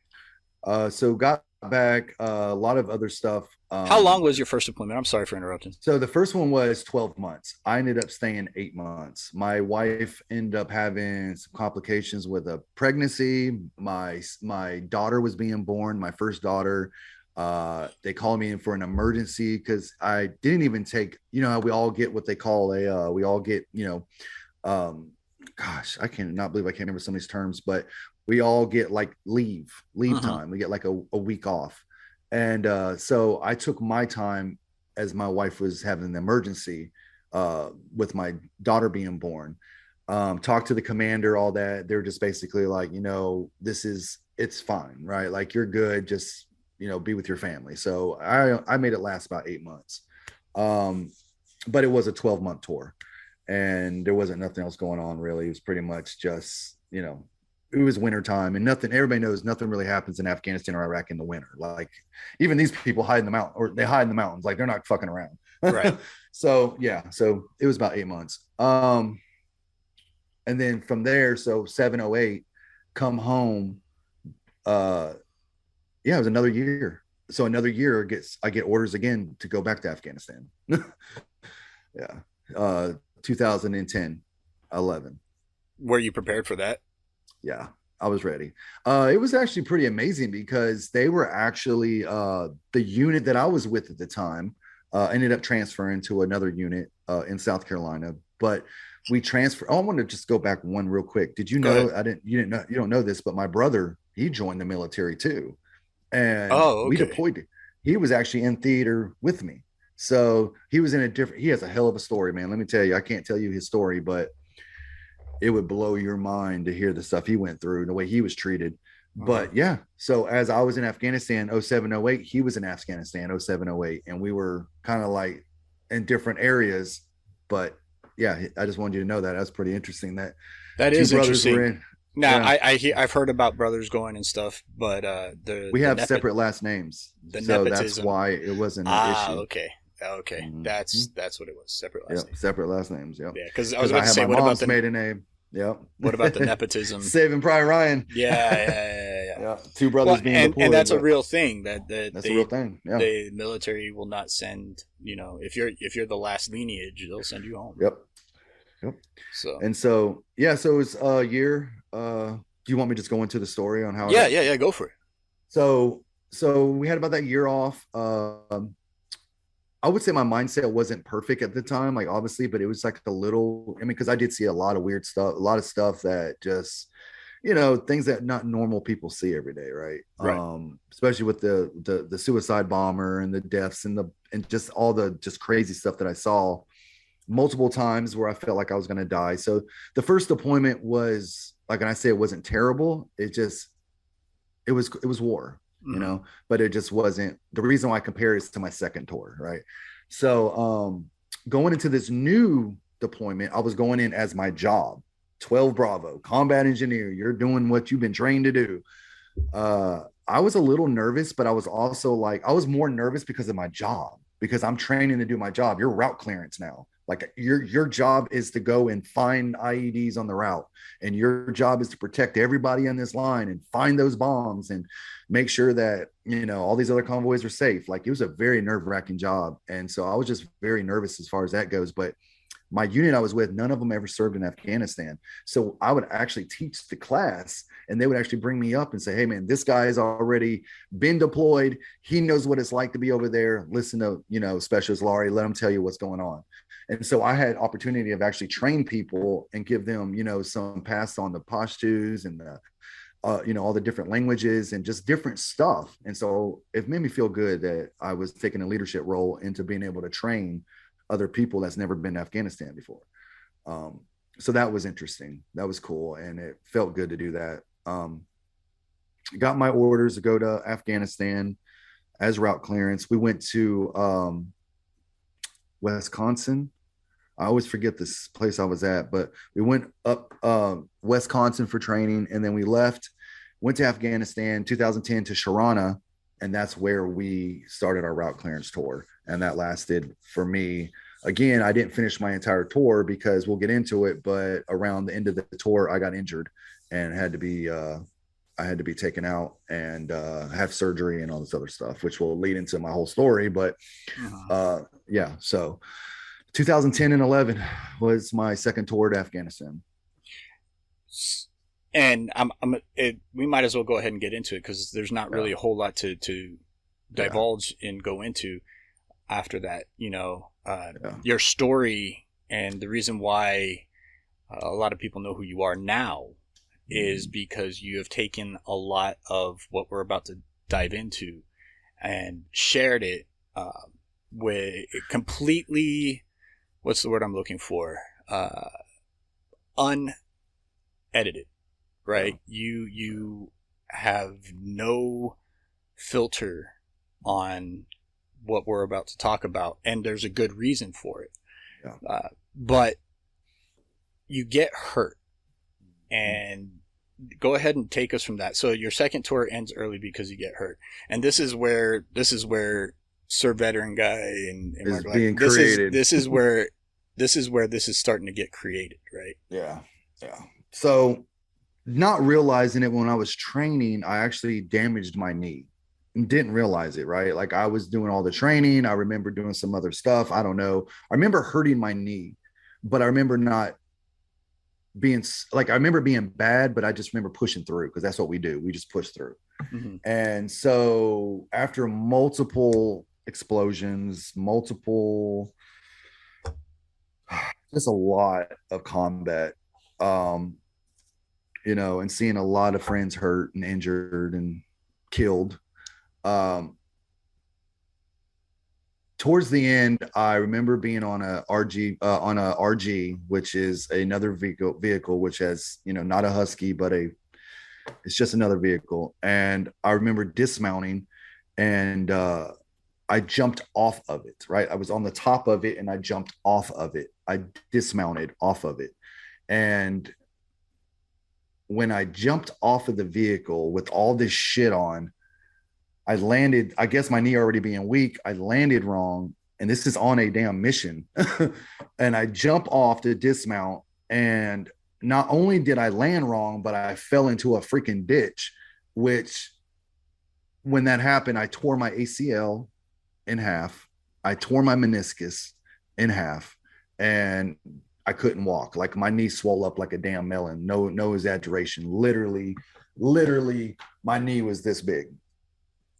So got back a lot of other stuff. How long was your first deployment? I'm sorry for interrupting. So the first one was 12 months. I ended up staying 8 months. My wife ended up having some complications with a pregnancy. My daughter was being born, my first daughter. They called me in for an emergency because I didn't even take, how we all get what they call gosh, I cannot believe I can't remember some of these terms, but we all get like leave time. We get like a week off. And so I took my time as my wife was having an emergency with my daughter being born. Talked to the commander, all that. They're just basically like, it's fine, right? Like you're good. Just, be with your family. So I made it last about 8 months. But it was a 12-month tour and there wasn't nothing else going on really. It was pretty much just, it was wintertime and everybody knows nothing really happens in Afghanistan or Iraq in the winter. Like even these people hide in the mountain, or they hide in the mountains. Like they're not fucking around. Right. So it was about 8 months. And then from there, so 708, come home. It was another year. So another year I get orders again to go back to Afghanistan. 2010, 11. Were you prepared for that? Yeah, I was ready. It was actually pretty amazing because they were actually the unit that I was with at the time ended up transferring to another unit in South Carolina. But we transferred. I want to just go back one real quick. Did you know? You don't know this, but my brother, he joined the military too, and we deployed. He was actually in theater with me, so he was in a different. He has a hell of a story, man. Let me tell you. I can't tell you his story, but it would blow your mind to hear the stuff he went through and the way he was treated. But yeah, so as I was in Afghanistan 0708, he was in Afghanistan 0708, and we were kind of like in different areas. But yeah, I just wanted you to know that. That's pretty interesting that That two is brothers interesting. were in. Now, Yeah. I've heard about brothers going and stuff, but We have separate last names, the so nepotism. that's why it wasn't an issue. Okay. Mm-hmm. That's what it was. Separate last name. Separate last names. Yep. Yeah, because I was about to have say, my what about mom's the maiden name? Yep. What about the nepotism? Saving Private Ryan. Yeah. Two brothers being deployed, and that's a real thing. That's a real thing. Yeah. The military will not send. If you're the last lineage, they'll send you home. Yep. So so it was a year. Do you want me to just go into the story on how? Yeah. Go for it. So we had about that year off. I would say my mindset wasn't perfect at the time, like obviously, but it was like a little. I mean, because I did see a lot of weird stuff, a lot of stuff that just, things that not normal people see every day, right? Especially with the suicide bomber and the deaths and just all the just crazy stuff that I saw multiple times where I felt like I was going to die. So the first deployment was like, and I say it wasn't terrible. It was war. But it just wasn't the reason why I compare it to my second tour. Right. So, going into this new deployment, I was going in as my job, 12 Bravo combat engineer. You're doing what you've been trained to do. I was a little nervous, but I was also I was more nervous because of my job, because I'm training to do my job. You're route clearance now. Like your job is to go and find IEDs on the route, and your job is to protect everybody on this line and find those bombs and make sure that, all these other convoys are safe. Like, it was a very nerve-wracking job. And so I was just very nervous as far as that goes. But my unit I was with, none of them ever served in Afghanistan. So I would actually teach the class, and they would actually bring me up and say, hey man, this guy has already been deployed. He knows what it's like to be over there. Listen to, Specialist Laurie, let him tell you what's going on. And so I had opportunity of actually train people and give them, some pass on the Pashtus and the, all the different languages and just different stuff. And so it made me feel good that I was taking a leadership role into being able to train other people that's never been to Afghanistan before. So that was interesting. That was cool. And it felt good to do that. Got my orders to go to Afghanistan as route clearance. We went to Wisconsin. I always forget this place I was at, but we went up Wisconsin for training, and then we went to Afghanistan 2010 to Sharana, and that's where we started our route clearance tour. And that lasted for me. Again, I didn't finish my entire tour because we'll get into it, but around the end of the tour, I got injured and had to be taken out and have surgery and all this other stuff, which will lead into my whole story. But so 2010 and 11 was my second tour to Afghanistan. And we might as well go ahead and get into it, because there's not really a whole lot to divulge and go into after that. Your story and the reason why a lot of people know who you are now is because you have taken a lot of what we're about to dive into and shared it with completely, what's the word I'm looking for? Unedited, right? Yeah. You have no filter on what we're about to talk about, and there's a good reason for it. Yeah. But you get hurt, and go ahead and take us from that. So your second tour ends early because you get hurt, and this is where Sir Veteran Guy and is being created. This is where this is starting to get created, right? Yeah. So, not realizing it, when I was training, I actually damaged my knee. Didn't realize it, right? Like, I was doing all the training. I remember doing some other stuff. I don't know. I remember hurting my knee, but I remember not being I remember being bad, but I just remember pushing through, because that's what we do. We just push through. Mm-hmm. And so after multiple explosions, just a lot of combat, and seeing a lot of friends hurt and injured and killed. Towards the end, I remember being on a RG, which is another vehicle, which has, not a Husky, but a It's just another vehicle. And I remember dismounting, and I jumped off of it, right? I was on the top of it and I jumped off of it. I dismounted off of it. And when I jumped off of the vehicle with all this shit on, I landed, I guess my knee already being weak, I landed wrong. And this is on a damn mission. And I jump off to dismount. And not only did I land wrong, but I fell into a freaking ditch, which when that happened, I tore my ACL in half. I tore my meniscus in half, and I couldn't walk. Like my knee swelled up like a damn melon. No exaggeration. Literally, my knee was this big.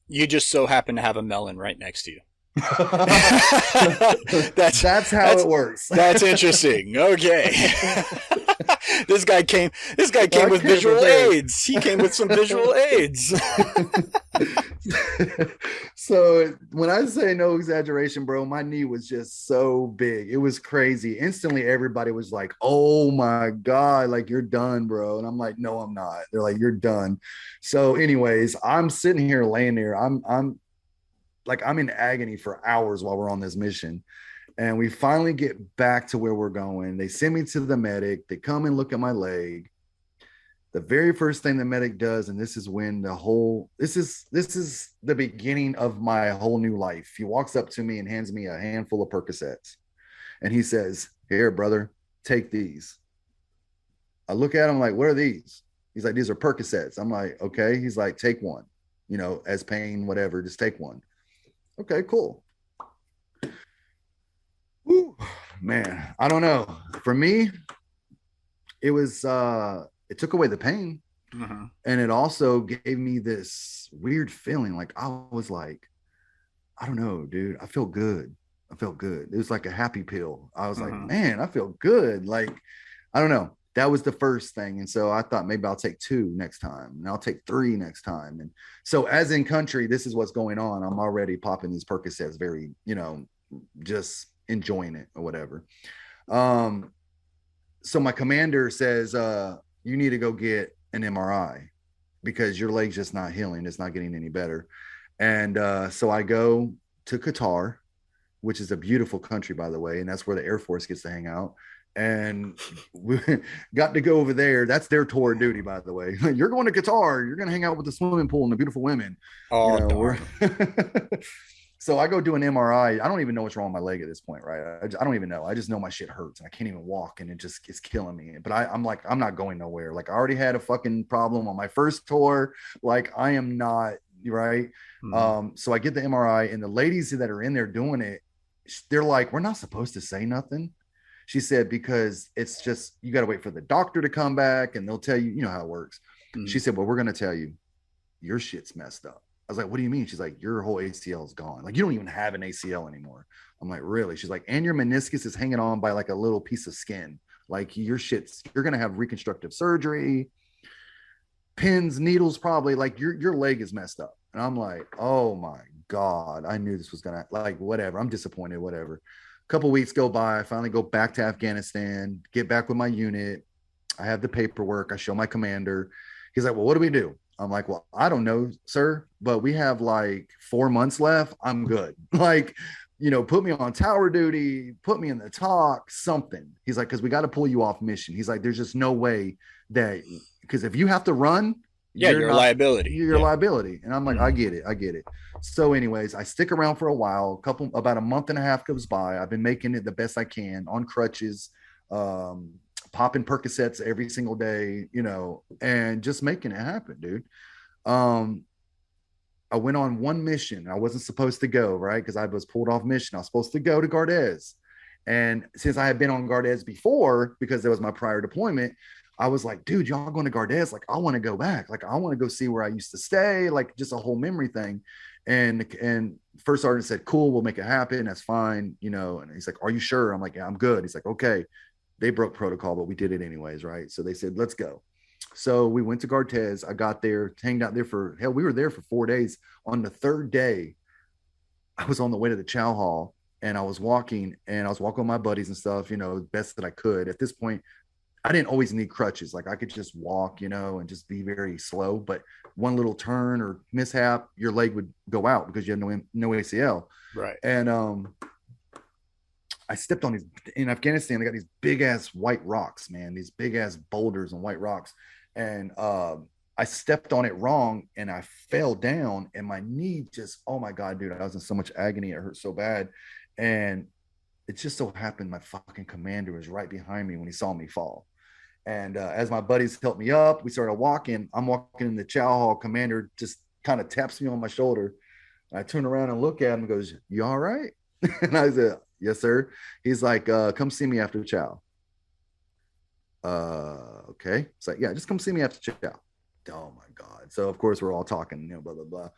You just so happen to have a melon right next to you. That's how it works. That's interesting. Okay. This guy came with visual aids. He came with some visual aids. So when I say no exaggeration, bro, my knee was just so big. It was crazy. Instantly, everybody was like, oh my God, like you're done, bro. And I'm like, no, I'm not. They're like, you're done. So anyways, I'm sitting here laying there. I'm in agony for hours while we're on this mission. And we finally get back to where we're going. They send me to the medic. They come and look at my leg. The very first thing the medic does, and this is when this is the beginning of my whole new life. He walks up to me and hands me a handful of Percocets. And he says, here, brother, take these. I look at him like, what are these? He's like, these are Percocets. I'm like, okay. He's like, take one, as pain, whatever, just take one. Okay, cool. Whew, man, I don't know. For me, it was it took away the pain. Mm-hmm. And it also gave me this weird feeling. Like I was like, I don't know, dude. I feel good. I felt good. It was like a happy pill. I was like, man, I feel good. Like, I don't know. That was the first thing. And so I thought maybe I'll take 2 next time, and I'll take 3 next time. And so as in country, this is what's going on. I'm already popping these Percocets, very, just enjoying it or whatever. So my commander says, you need to go get an MRI because your leg's just not healing. It's not getting any better. And so I go to Qatar, which is a beautiful country, by the way. And that's where the Air Force gets to hang out. And we got to go over there. That's their tour of duty, by the way. You're going to Qatar. You're going to hang out with the swimming pool and the beautiful women. Oh, So I go do an MRI. I don't even know what's wrong with my leg at this point, right? I don't even know. I just know my shit hurts and I can't even walk, and it's killing me. But I'm like, I'm not going nowhere. Like I already had a fucking problem on my first tour. Like I am not, right? So I get the MRI, and the ladies that are in there doing it, they're like, we're not supposed to say nothing. She said, because it's just, you got to wait for the doctor to come back and they'll tell you, you know how it works. She said, well, we're going to tell you your shit's messed up. I was like, what do you mean? She's like, your whole ACL is gone. Like, you don't even have an ACL anymore. I'm like, really? She's like, and your meniscus is hanging on by like a little piece of skin. Like you're going to have reconstructive surgery, pins, needles, probably. Like your leg is messed up. And I'm like, oh my God, I knew this was going to, like, whatever. I'm disappointed, whatever. A couple weeks go by. I finally go back to Afghanistan, get back with my unit. I have the paperwork. I show my commander. He's like, well, what do we do? I'm like, well, I don't know, sir, but we have like 4 months left. I'm good. Like, put me on tower duty, put me in the talk, something. He's like, because we got to pull you off mission. He's like, there's just no way that, because if you have to run, you're a liability. You're a liability. And I'm like, I get it. So anyways, I stick around for a while, about a month and a half goes by. I've been making it the best I can on crutches, popping Percocets every single day, and just making it happen, dude. I went on one mission. I wasn't supposed to go, right? Because I was pulled off mission. I was supposed to go to Gardez. And since I had been on Gardez before, because that was my prior deployment, I was like, dude, y'all going to Gardez? Like, I want to go back. Like, I want to go see where I used to stay, like just a whole memory thing. And first sergeant said, cool, we'll make it happen. That's fine. And he's like, are you sure? I'm like, yeah, I'm good. He's like, okay. They broke protocol, but we did it anyways, right? So they said, let's go. So we went to Gartez. I got there, hanged out there we were there for 4 days. On the third day, I was on the way to the chow hall, and I was walking with my buddies and stuff, best that I could. At this point, I didn't always need crutches. Like I could just walk, and just be very slow. But one little turn or mishap, your leg would go out because you have no ACL. Right. And I stepped on these in Afghanistan. They got these big ass white rocks, man. These big ass boulders and white rocks. And I stepped on it wrong and I fell down and my knee just, oh my God, dude, I was in so much agony. It hurt so bad. And it just so happened my fucking commander was right behind me when he saw me fall. And as my buddies helped me up, we started walking. I'm walking in the chow hall. Commander just kind of taps me on my shoulder. And I turn around and look at him and goes, "You all right?" And I said, "Yes, sir." He's like, "Come see me after chow." Okay. It's like, "Yeah, just come see me after chow." Oh my God. So of course we're all talking, blah, blah, blah.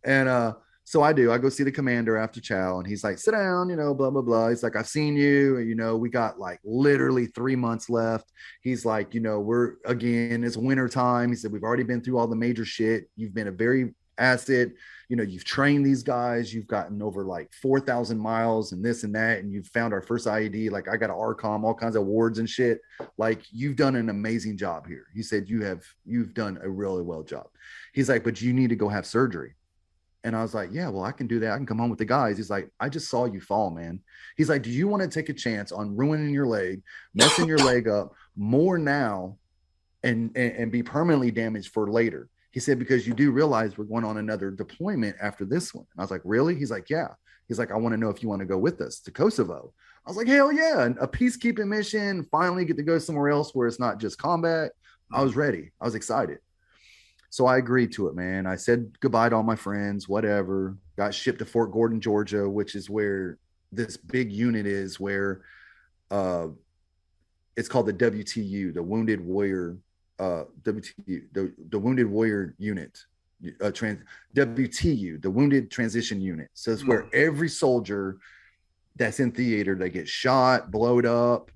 And so I go see the commander after chow and he's like, "Sit down, blah, blah, blah." He's like, "I've seen you, we got like literally 3 months left." He's like, it's winter time. He said, "We've already been through all the major shit. You've been a very asset. You've trained these guys. You've gotten over like 4,000 miles and this and that. And you've found our first IED. Like I got an RCOM, all kinds of awards and shit. Like you've done an amazing job here." He said, you've done a really well job." He's like, "But you need to go have surgery." And I was like, "Yeah, well, I can do that. I can come home with the guys." He's like, "I just saw you fall, man." He's like, "Do you want to take a chance on ruining your leg, messing your leg up more now and be permanently damaged for later?" He said, "Because you do realize we're going on another deployment after this one." And I was like, "Really?" He's like, "Yeah." He's like, "I want to know if you want to go with us to Kosovo." I was like, "Hell yeah." And a peacekeeping mission, finally get to go somewhere else where it's not just combat. I was ready. I was excited. So I agreed to it, man. I said goodbye to all my friends, whatever. Got shipped to Fort Gordon, Georgia, which is where this big unit is, where it's called the WTU, the Wounded Warrior, WTU, the Wounded Warrior Unit, WTU, the Wounded Transition Unit. So it's where every soldier that's in theater, they get shot, blowed up,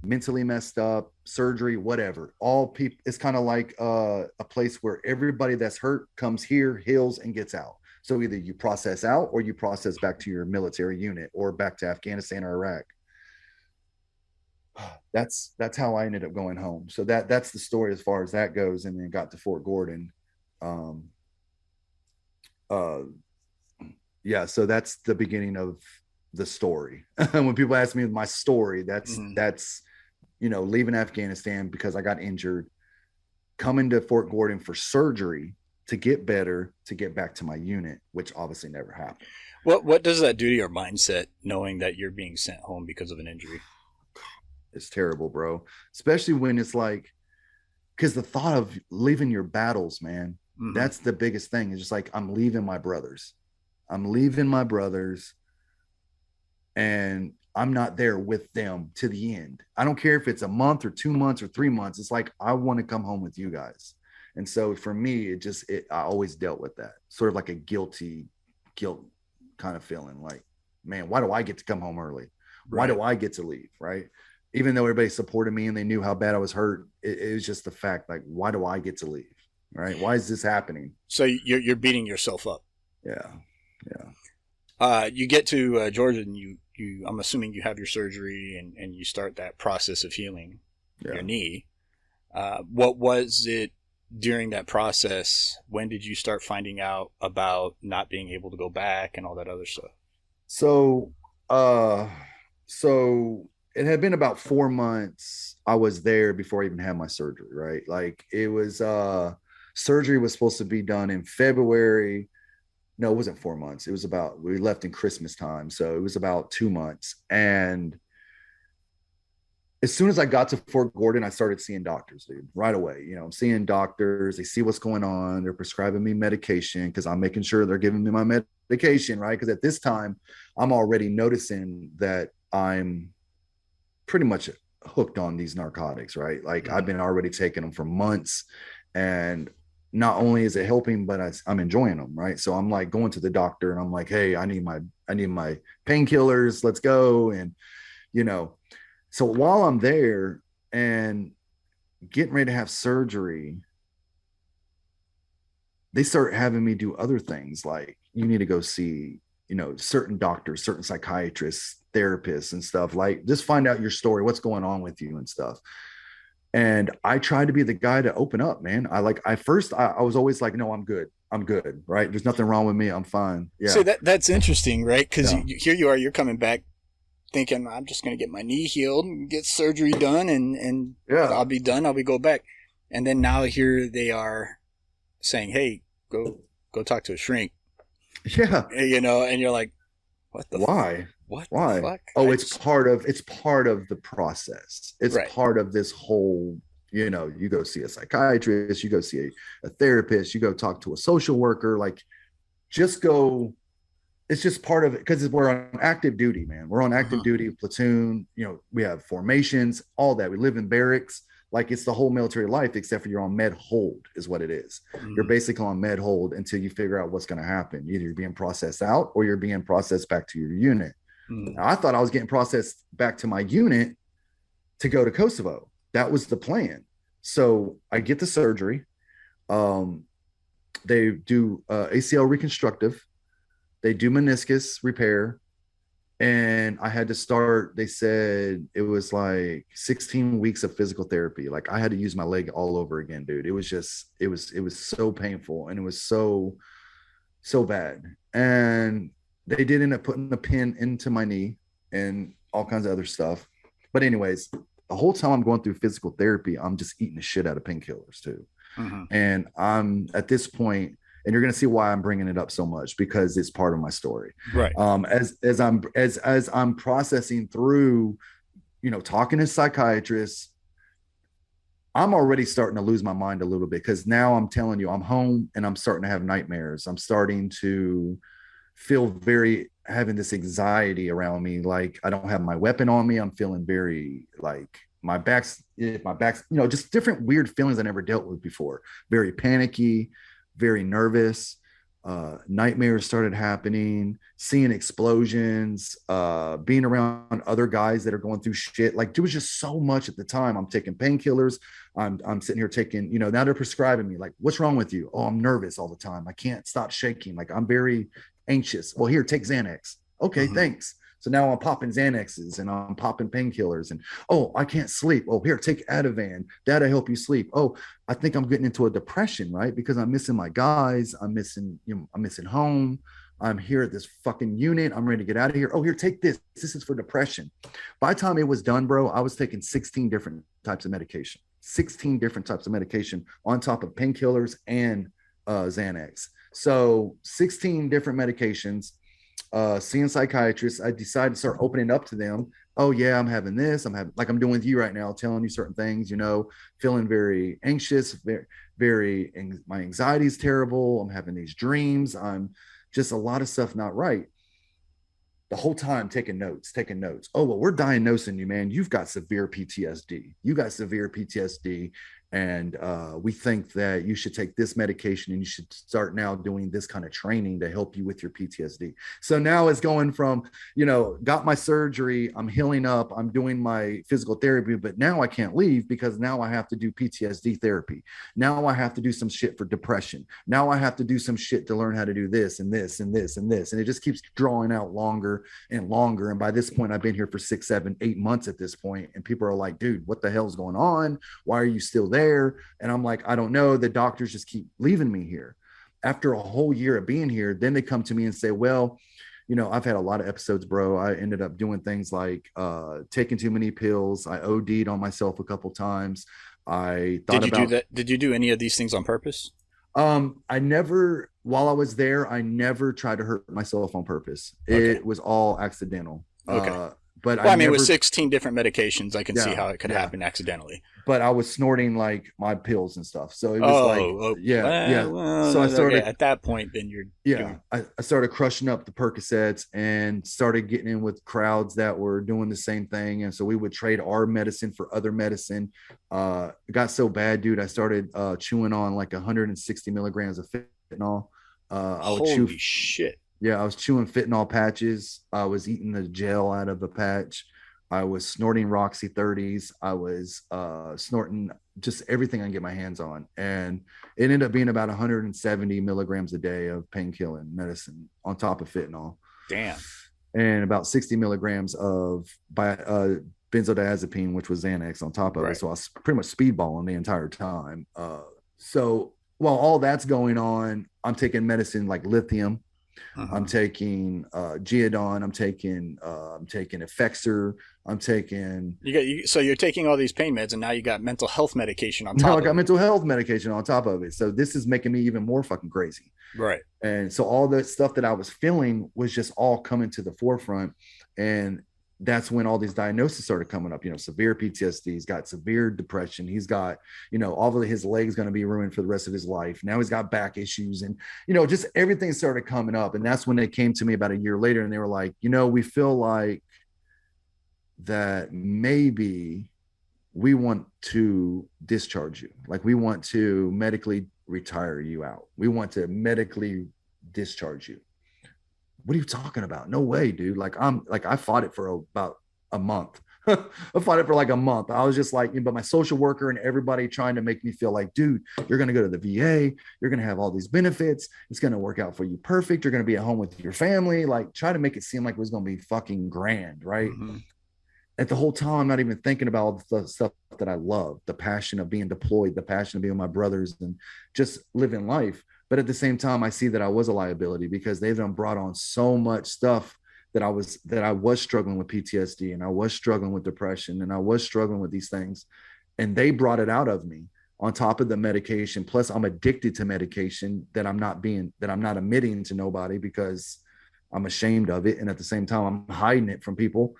mentally messed up, surgery, whatever. All people, it's kind of like a place where everybody that's hurt comes here, heals, and gets out. So either you process out or you process back to your military unit or back to Afghanistan or Iraq. That's how I ended up going home. So that's the story as far as that goes. And then got to Fort Gordon. Yeah, so that's the beginning of the story. When people ask me my story, that's leaving Afghanistan because I got injured, coming to Fort Gordon for surgery to get better, to get back to my unit, which obviously never happened. What does that do to your mindset, knowing that you're being sent home because of an injury? It's terrible, bro. Especially when it's like, because the thought of leaving your battles, man, that's the biggest thing. It's just like, I'm leaving my brothers. And I'm not there with them to the end. I don't care if it's a month or 2 months or 3 months. It's like, I want to come home with you guys. And so for me, I always dealt with that sort of like a guilt kind of feeling, like, man, why do I get to come home early? Why do I get to leave? Right. Even though everybody supported me and they knew how bad I was hurt, it was just the fact, like, why do I get to leave? Right. Why is this happening? So you're beating yourself up. Yeah. You get to Georgia and you I'm assuming you have your surgery and you start that process of healing your knee. What was it during that process? When did you start finding out about not being able to go back and all that other stuff? So it had been about 4 months I was there before I even had my surgery, right? Like it was surgery was supposed to be done in February. No, it wasn't 4 months. It was we left in Christmas time. So it was about 2 months. And as soon as I got to Fort Gordon, I started seeing doctors, dude, right away. I'm seeing doctors. They see what's going on. They're prescribing me medication because I'm making sure they're giving me my medication, right? Because at this time, I'm already noticing that I'm pretty much hooked on these narcotics, right? Like I've been already taking them for months, and not only is it helping, but I'm enjoying them, right? So I'm like going to the doctor and I'm like, "Hey, I need my painkillers. Let's go." And so while I'm there and getting ready to have surgery, they start having me do other things, like, you need to go see, certain doctors, certain psychiatrists, therapists and stuff, like, just find out your story, what's going on with you and stuff. And I tried to be the guy to open up, man. I was always like, no, I'm good. I'm good. Right. There's nothing wrong with me. I'm fine. So Yeah. that's interesting, right? Because Yeah. here you are, you're coming back thinking, I'm just going to get my knee healed and get surgery done and Yeah. I'll be done. I'll be go back. And then now here they are saying, hey, go talk to a shrink, Yeah. and you're like, what the Why? what Why? the fuck? Oh, it's part of the process. It's Right. part of this whole, you go see a psychiatrist, you go see a therapist, you go talk to a social worker, like just go. It's just part of it because we're on active duty, man. We're on active duty, platoon, we have formations, all that. We live in barracks. Like it's the whole military life, except for you're on med hold, is what it is. You're basically on med hold until you figure out what's going to happen. Either you're being processed out or you're being processed back to your unit. Now, I thought I was getting processed back to my unit to go to Kosovo. That was the plan. So I get the surgery. They do ACL reconstructive. They do meniscus repair. And I had to start, they said it was like 16 weeks of physical therapy. Like I had to use my leg all over again, dude. It was so painful and it was so bad. And they did end up putting a pin into my knee and all kinds of other stuff. But anyways, the whole time I'm going through physical therapy, I'm just eating the shit out of painkillers too. And I'm at this point, and you're going to see why I'm bringing it up so much because it's part of my story. Right. As I'm processing through, talking to psychiatrists, I'm already starting to lose my mind a little bit because now I'm telling you, I'm home and I'm starting to have nightmares. I'm starting to feel having this anxiety around me. Like I don't have my weapon on me. I'm feeling very like my back's, just different weird feelings I never dealt with before. Very panicky, very nervous. Nightmares started happening, seeing explosions, being around other guys that are going through shit. Like there was just so much at the time. I'm taking painkillers. I'm sitting here taking, now they're prescribing me like, what's wrong with you? Oh, I'm nervous all the time. I can't stop shaking. Like I'm very anxious. Well, here, take Xanax. Okay, thanks. So now I'm popping Xanaxes and I'm popping painkillers and, oh, I can't sleep. Oh, here, take Ativan. That'll help you sleep. Oh, I think I'm getting into a depression, right? Because I'm missing my guys. I'm missing home. I'm here at this fucking unit. I'm ready to get out of here. Oh, here, take this. This is for depression. By the time it was done, bro, I was taking 16 different types of medication, 16 different types of medication on top of painkillers and Xanax. So 16 different medications. Seeing psychiatrists, I decided to start opening up to them. Oh yeah, I'm having this. I'm having, like I'm doing with you right now, telling you certain things, feeling very anxious, my anxiety is terrible. I'm having these dreams. I'm just a lot of stuff not right. The whole time taking notes. Oh, well, we're diagnosing you, man. You've got severe PTSD. And we think that you should take this medication and you should start now doing this kind of training to help you with your PTSD. So now it's going from, got my surgery, I'm healing up, I'm doing my physical therapy, but now I can't leave because now I have to do PTSD therapy. Now I have to do some shit for depression. Now I have to do some shit to learn how to do this and this and this and this. And it just keeps drawing out longer and longer. And by this point, I've been here for 6, 7, 8 months at this point. And people are like, dude, what the hell's going on? Why are you still there? And I'm like, I don't know. The doctors just keep leaving me here. After a whole year of being here, then they come to me and say, well, I've had a lot of episodes, bro. I ended up doing things like taking too many pills. I OD'd on myself a couple times. I thought do that? Did you do any of these things on purpose? I never, while I was there, I never tried to hurt myself on purpose. Okay. It was all accidental. Okay. But well, I mean, with 16 different medications, I can see how it could happen accidentally. But I was snorting like my pills and stuff. So it was So I started at that point, then I started crushing up the Percocets and started getting in with crowds that were doing the same thing. And so we would trade our medicine for other medicine. It got so bad, dude. I started chewing on like 160 milligrams of fentanyl. Holy shit. Yeah, I was chewing fentanyl patches. I was eating the gel out of a patch. I was snorting Roxy 30s. I was snorting just everything I can get my hands on. And it ended up being about 170 milligrams a day of painkilling medicine on top of fentanyl. Damn. And about 60 milligrams of benzodiazepine, which was Xanax on top of it. So I was pretty much speedballing the entire time. So while all that's going on, I'm taking medicine like lithium. I'm taking Geodon. I'm taking Effexor. I'm taking. So you're taking all these pain meds, and now you got mental health medication on top. Now I got mental health medication on top of it. So this is making me even more fucking crazy. Right. And so all the stuff that I was feeling was just all coming to the forefront, and that's when all these diagnoses started coming up. Severe PTSD. He's got severe depression. He's got, all of his legs going to be ruined for the rest of his life. Now he's got back issues, and just everything started coming up. And that's when they came to me about a year later, and they were like, we feel like that maybe we want to discharge you. Like, we want to medically retire you out. We want to medically discharge you. What are you talking about? No way, dude. I fought it for about a month. I fought it for like a month. I was just like, but my social worker and everybody trying to make me feel like, dude, you're going to go to the VA. You're going to have all these benefits. It's going to work out for you perfect. You're going to be at home with your family. Like, try to make it seem like it was going to be fucking grand, right? At the whole time, I'm not even thinking about all the stuff that I love, the passion of being deployed, the passion of being with my brothers and just living life. But at the same time, I see that I was a liability because they've done brought on so much stuff that I was struggling with PTSD, and I was struggling with depression, and I was struggling with these things. And they brought it out of me on top of the medication. Plus I'm addicted to medication that I'm not admitting to nobody because I'm ashamed of it. And at the same time, I'm hiding it from people.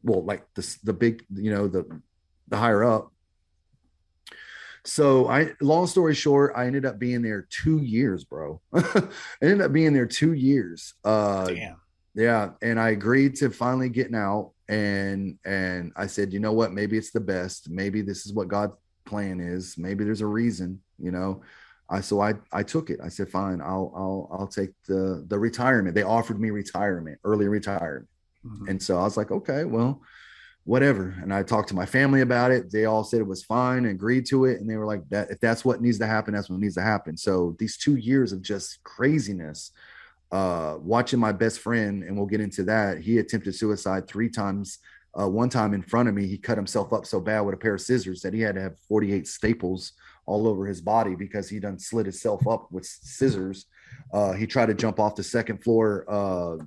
Well, like the big, the higher up. So long story short, I ended up being there 2 years, bro. I ended up being there 2 years. Damn. Yeah. And I agreed to finally getting out. And I said, you know what, maybe it's the best. Maybe this is what God's plan is. Maybe there's a reason, So I took it. I said, fine, I'll take the retirement. They offered me retirement, early retirement. And so I was like, okay, well, whatever. And I talked to my family about it. They all said it was fine, agreed to it. And they were like, that if that's what needs to happen, that's what needs to happen. So these 2 years of just craziness, watching my best friend, and we'll get into that. He attempted suicide 3 times. One time in front of me, he cut himself up so bad with a pair of scissors that he had to have 48 staples all over his body because he done slit himself up with scissors. He tried to jump off the second floor.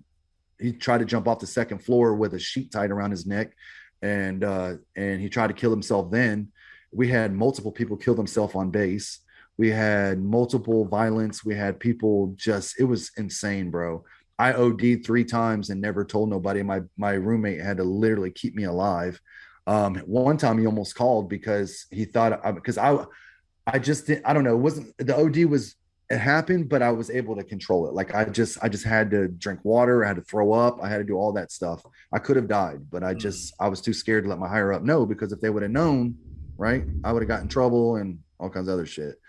He tried to jump off the second floor with a sheet tied around his neck. And he tried to kill himself. Then we had multiple people kill themselves on base. We had multiple violence. We had people it was insane, bro. I OD'd 3 times and never told nobody. My roommate had to literally keep me alive. One time he almost called because he thought, because I just didn't, I don't know. It wasn't, the OD was, it happened, but I was able to control it. Like I just had to drink water. I had to throw up. I had to do all that stuff. I could have died, but I was too scared to let my higher up know, because if they would have known, right, I would have gotten in trouble and all kinds of other shit.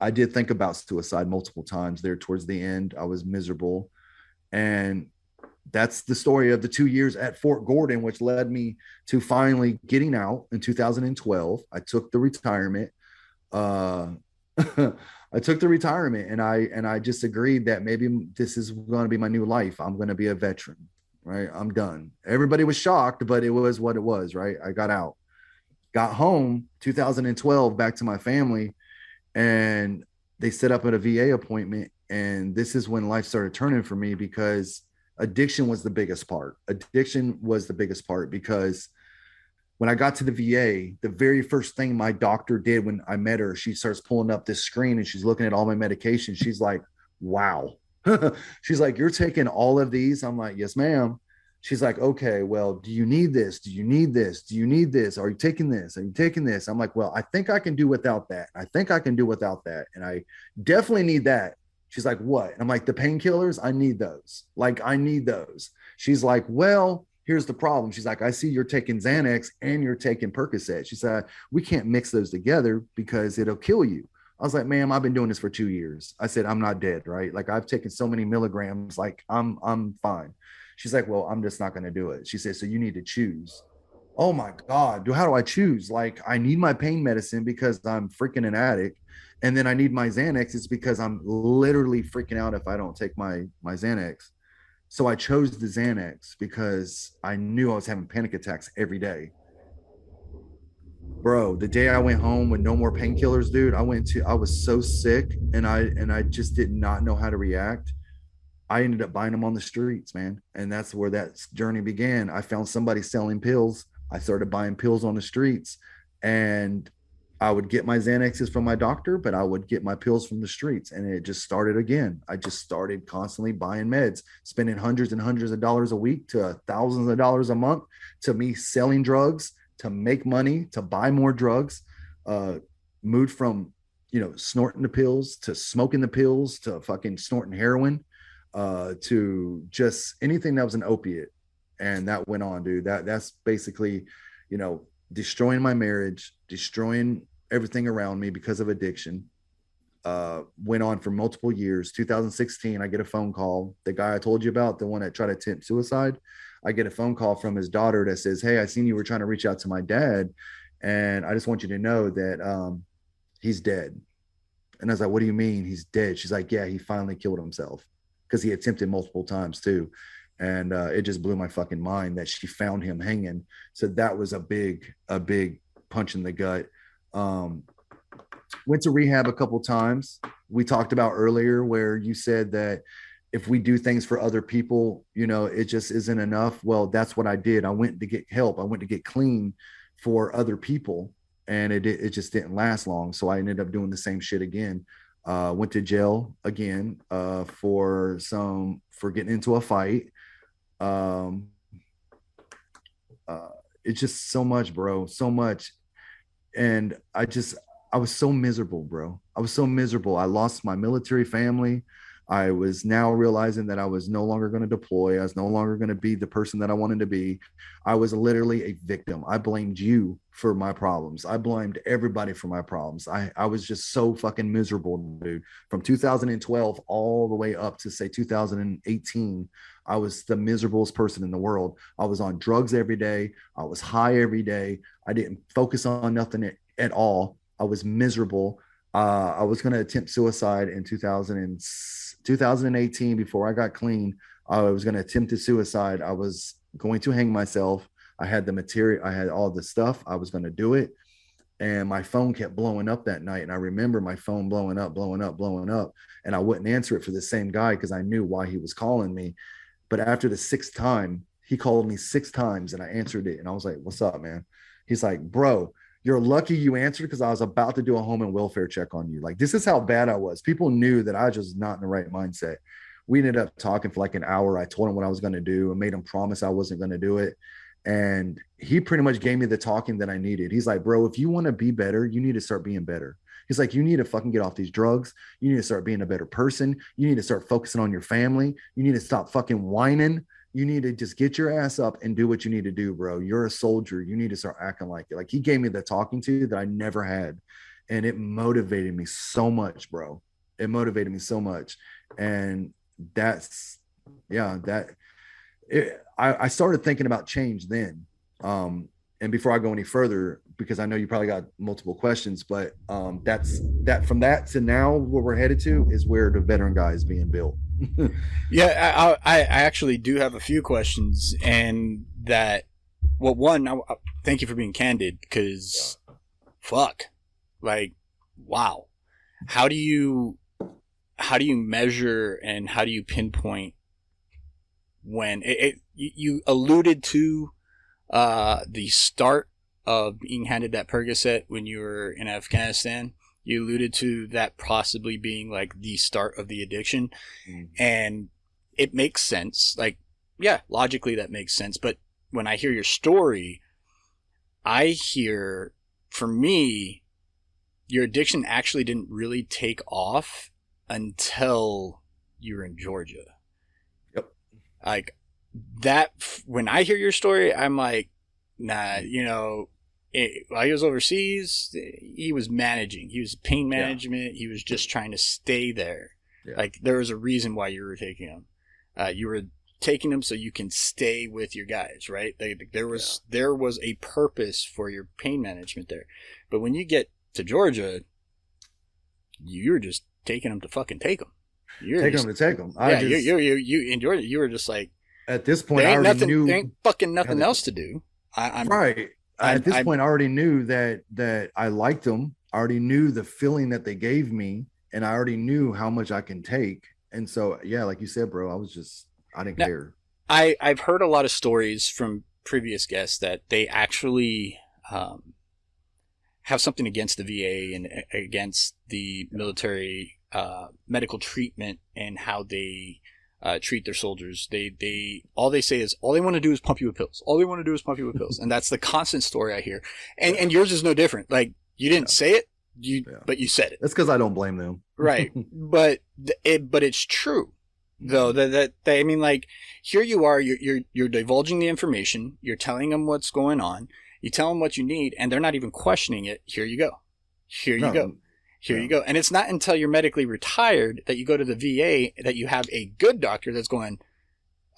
I did think about suicide multiple times there towards the end. I was miserable. And that's the story of the 2 years at Fort Gordon, which led me to finally getting out in 2012. I took the retirement. I took the retirement, and I just agreed that maybe this is going to be my new life. I'm going to be a veteran, right? I'm done. Everybody was shocked, but it was what it was, right? I got out, got home 2012, back to my family, and they set up at a VA appointment. And this is when life started turning for me, because addiction was the biggest part. Addiction was the biggest part because when I got to the VA, the very first thing my doctor did when I met her, she starts pulling up this screen and she's looking at all my medication. She's like, wow. She's like, you're taking all of these? I'm like, yes, ma'am. She's like, okay, well, do you need this? Do you need this? Do you need this? Are you taking this? Are you taking this? I'm like, well, I think I can do without that. I think I can do without that. And I definitely need that. She's like, what? And I'm like, the painkillers, I need those. Like, I need those. She's like, well, here's the problem. She's like, I see you're taking Xanax and you're taking Percocet. She said, we can't mix those together because it'll kill you. I was like, ma'am, I've been doing this for 2 years. I said, I'm not dead, right? Like, I've taken so many milligrams, like I'm fine. She's like, well, I'm just not going to do it. She said, so you need to choose. Oh my God, how do I choose? Like, I need my pain medicine because I'm freaking an addict. And then I need my Xanax. It's because I'm literally freaking out if I don't take my Xanax. So I chose the Xanax because I knew I was having panic attacks every day. Bro, the day I went home with no more painkillers, dude, I was so sick, and I just did not know how to react. I ended up buying them on the streets, man. And that's where that journey began. I found somebody selling pills. I started buying pills on the streets, and I would get my Xanaxes from my doctor, but I would get my pills from the streets. And it just started again. I just started constantly buying meds, spending hundreds and hundreds of dollars a week to thousands of dollars a month, to me selling drugs, to make money, to buy more drugs. Uh, moved from, snorting the pills to smoking the pills to fucking snorting heroin, to just anything that was an opiate. And that went on, dude. That's basically, destroying my marriage, destroying everything around me because of addiction. Went on for multiple years. 2016, I get a phone call. The guy I told you about, the one that tried to attempt suicide, I get a phone call from his daughter that says, "Hey, I seen you were trying to reach out to my dad, and I just want you to know that he's dead." And I was like, "What do you mean he's dead?" She's like, "Yeah, he finally killed himself," because he attempted multiple times too. And it just blew my fucking mind that she found him hanging. So that was a big punch in the gut. Went to rehab a couple times. We talked about earlier where you said that if we do things for other people, it just isn't enough. Well, that's what I did. I went to get help. I went to get clean for other people, and it just didn't last long. So I ended up doing the same shit again. Went to jail again for getting into a fight. It's just so much, bro, so much. And I was so miserable, bro. I was so miserable. I lost my military family. I was now realizing that I was no longer going to deploy. I was no longer going to be the person that I wanted to be. I was literally a victim. I blamed you for my problems. I blamed everybody for my problems. I was just so fucking miserable, dude. From 2012 all the way up to say 2018, I was the miserablest person in the world. I was on drugs every day. I was high every day. I didn't focus on nothing at all. I was miserable. I was going to attempt suicide in 2018 before I got clean. I was going to attempt suicide. I was going to hang myself. I had the material. I had all the stuff. I was going to do it. And my phone kept blowing up that night. And I remember my phone blowing up. And I wouldn't answer it for the same guy because I knew why he was calling me. But after the sixth time, he called me 6 times and I answered it. And I was like, "What's up, man?" He's like, "Bro, you're lucky you answered because I was about to do a home and welfare check on you." Like, this is how bad I was. People knew that I was just not in the right mindset. We ended up talking for like an hour. I told him what I was going to do and made him promise I wasn't going to do it. And he pretty much gave me the talking that I needed. He's like, "Bro, if you want to be better, you need to start being better." He's like, "You need to fucking get off these drugs. You need to start being a better person. You need to start focusing on your family. You need to stop fucking whining. You need to just get your ass up and do what you need to do, bro. You're a soldier. You need to start acting like it." Like, he gave me the talking to that I never had. And it motivated me so much, bro. It motivated me so much. And I started thinking about change then. And before I go any further, because I know you probably got multiple questions, but that's from that to now, where we're headed to is where the veteran guy is being built. Yeah, I actually do have a few questions, and that, well, one, thank you for being candid, because fuck, like, wow, how do you measure and how do you pinpoint when you alluded to the start of being handed that Percocet when you were in Afghanistan. You alluded to that possibly being like the start of the addiction. Mm-hmm. And it makes sense. Like, yeah, logically that makes sense. But when I hear your story, I hear, for me, your addiction actually didn't really take off until you were in Georgia. Yep. Like, that, when I hear your story, I'm like, nah, while he was overseas, he was managing. He was pain management. Yeah. He was just trying to stay there. Yeah. Like, there was a reason why you were taking him. You were taking him so you can stay with your guys, right? There was a purpose for your pain management there. But when you get to Georgia, you're just taking him to fucking take him. You're Take them to take them. You were just like, at this point, there I ain't already nothing, knew. there ain't fucking nothing else to do. At this point, I already knew that I liked them. I already knew the feeling that they gave me, and I already knew how much I can take. And so, yeah, like you said, bro, I didn't care. I've heard a lot of stories from previous guests that they actually have something against the VA and against the military medical treatment and how they treat their soldiers. They all they say is all they want to do is pump you with pills. All they want to do is pump you with pills, and that's the constant story I hear. And yours is no different. Like you didn't say it, but you said it. That's because I don't blame them, right? But it's true. Though that I mean, like here you are, you're divulging the information, you're telling them what's going on, you tell them what you need, and they're not even questioning it. Here you go, here you go, and it's not until you're medically retired that you go to the VA that you have a good doctor that's going,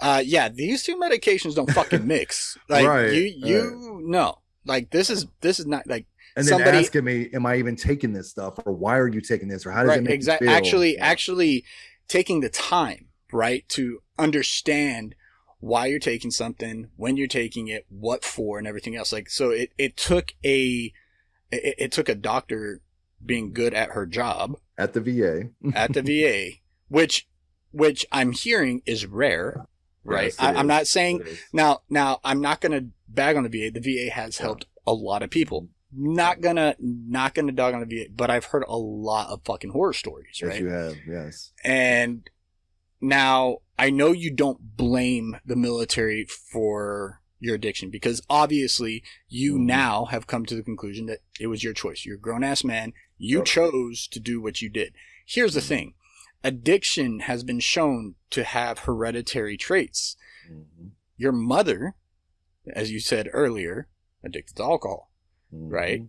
yeah, these two medications don't fucking mix. Like no, like this is not like. And then asking me, am I even taking this stuff, or why are you taking this, or how does it make you feel? Actually taking the time. Right, to understand why you're taking something, when you're taking it, what for, and everything else. Like, so it took a doctor being good at her job at the VA, which I'm hearing is rare. Right, yes, I'm not saying now. I'm not going to bag on the VA. The VA has helped a lot of people. Not gonna dog on the VA, but I've heard a lot of fucking horror stories. Right, yes, you have, yes, and. Now, I know you don't blame the military for your addiction because obviously you now have come to the conclusion that it was your choice. You're a grown-ass man. You chose to do what you did. Here's the thing. Addiction has been shown to have hereditary traits. Your mother, as you said earlier, addicted to alcohol, right?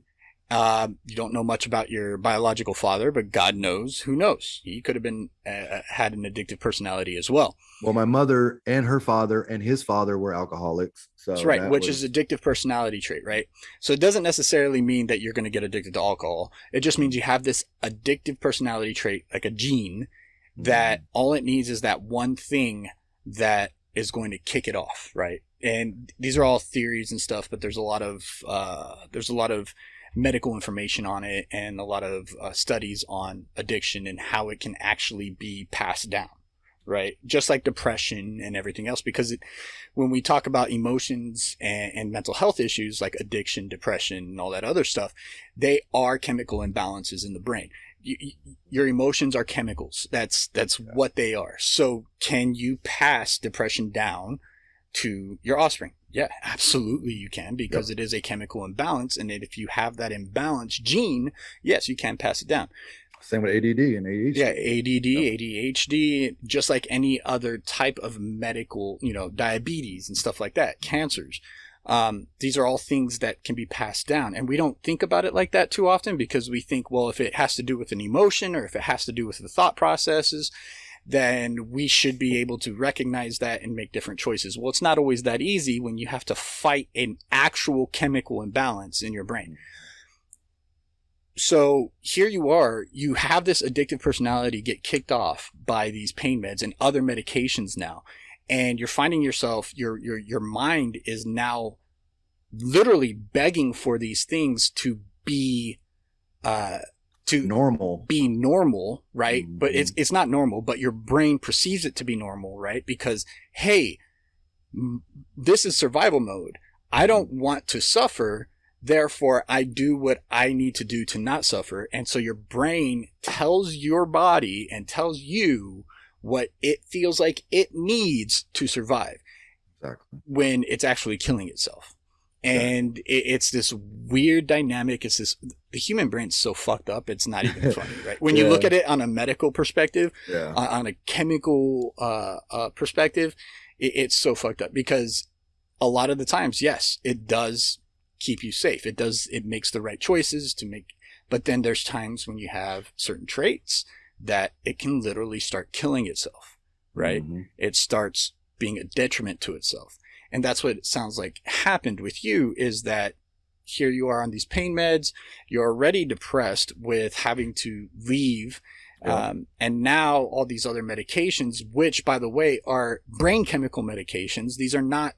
You don't know much about your biological father, but God knows. Who knows? He could have been had an addictive personality as well. Well, my mother and her father and his father were alcoholics. So that's right, which is addictive personality trait, right? So it doesn't necessarily mean that you're going to get addicted to alcohol. It just means you have this addictive personality trait, like a gene, that all it needs is that one thing that is going to kick it off, right? And these are all theories and stuff, but there's a lot of medical information on it and a lot of studies on addiction and how it can actually be passed down, right? Just like depression and everything else, because when we talk about emotions and mental health issues like addiction, depression, and all that other stuff, they are chemical imbalances in the brain. Your emotions are chemicals. That's what they are. So can you pass depression down to your offspring? Yeah, absolutely you can, because it is a chemical imbalance, and if you have that imbalanced gene, yes, you can pass it down. Same with ADD and ADHD. Yeah, ADD, ADHD, just like any other type of medical, diabetes and stuff like that, cancers. These are all things that can be passed down, and we don't think about it like that too often because we think, well, if it has to do with an emotion or if it has to do with the thought processes, then we should be able to recognize that and make different choices. Well, it's not always that easy when you have to fight an actual chemical imbalance in your brain. So here you are, you have this addictive personality get kicked off by these pain meds and other medications now. And you're finding yourself, your mind is now literally begging for these things to be, be normal, right? Mm-hmm. But it's not normal, but your brain perceives it to be normal, right? Because, hey, this is survival mode. I don't want to suffer. Therefore, I do what I need to do to not suffer. And so your brain tells your body and tells you what it feels like it needs to survive. Exactly. When it's actually killing itself. And it's this weird dynamic. The human brain's so fucked up, it's not even funny, right? When you look at it on a medical perspective, on a chemical perspective, it's so fucked up because a lot of the times, yes, it does keep you safe. It makes the right choices but then there's times when you have certain traits that it can literally start killing itself, right? Mm-hmm. It starts being a detriment to itself. And that's what it sounds like happened with you, is that here you are on these pain meds. You're already depressed with having to leave Yeah. And now all these other medications, which by the way are brain chemical medications. These are not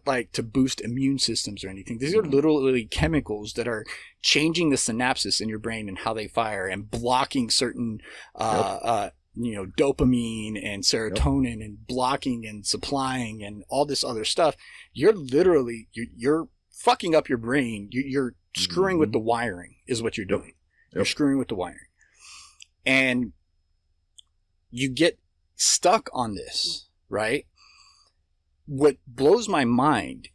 like to boost immune systems or anything. These are literally chemicals that are changing the synapses in your brain and how they fire and blocking certain, dopamine and serotonin and blocking and supplying and all this other stuff. You're literally, you're fucking up your brain. You're screwing with the wiring is what you're doing. You're screwing with the wiring. And you get stuck on this, right? What blows my mind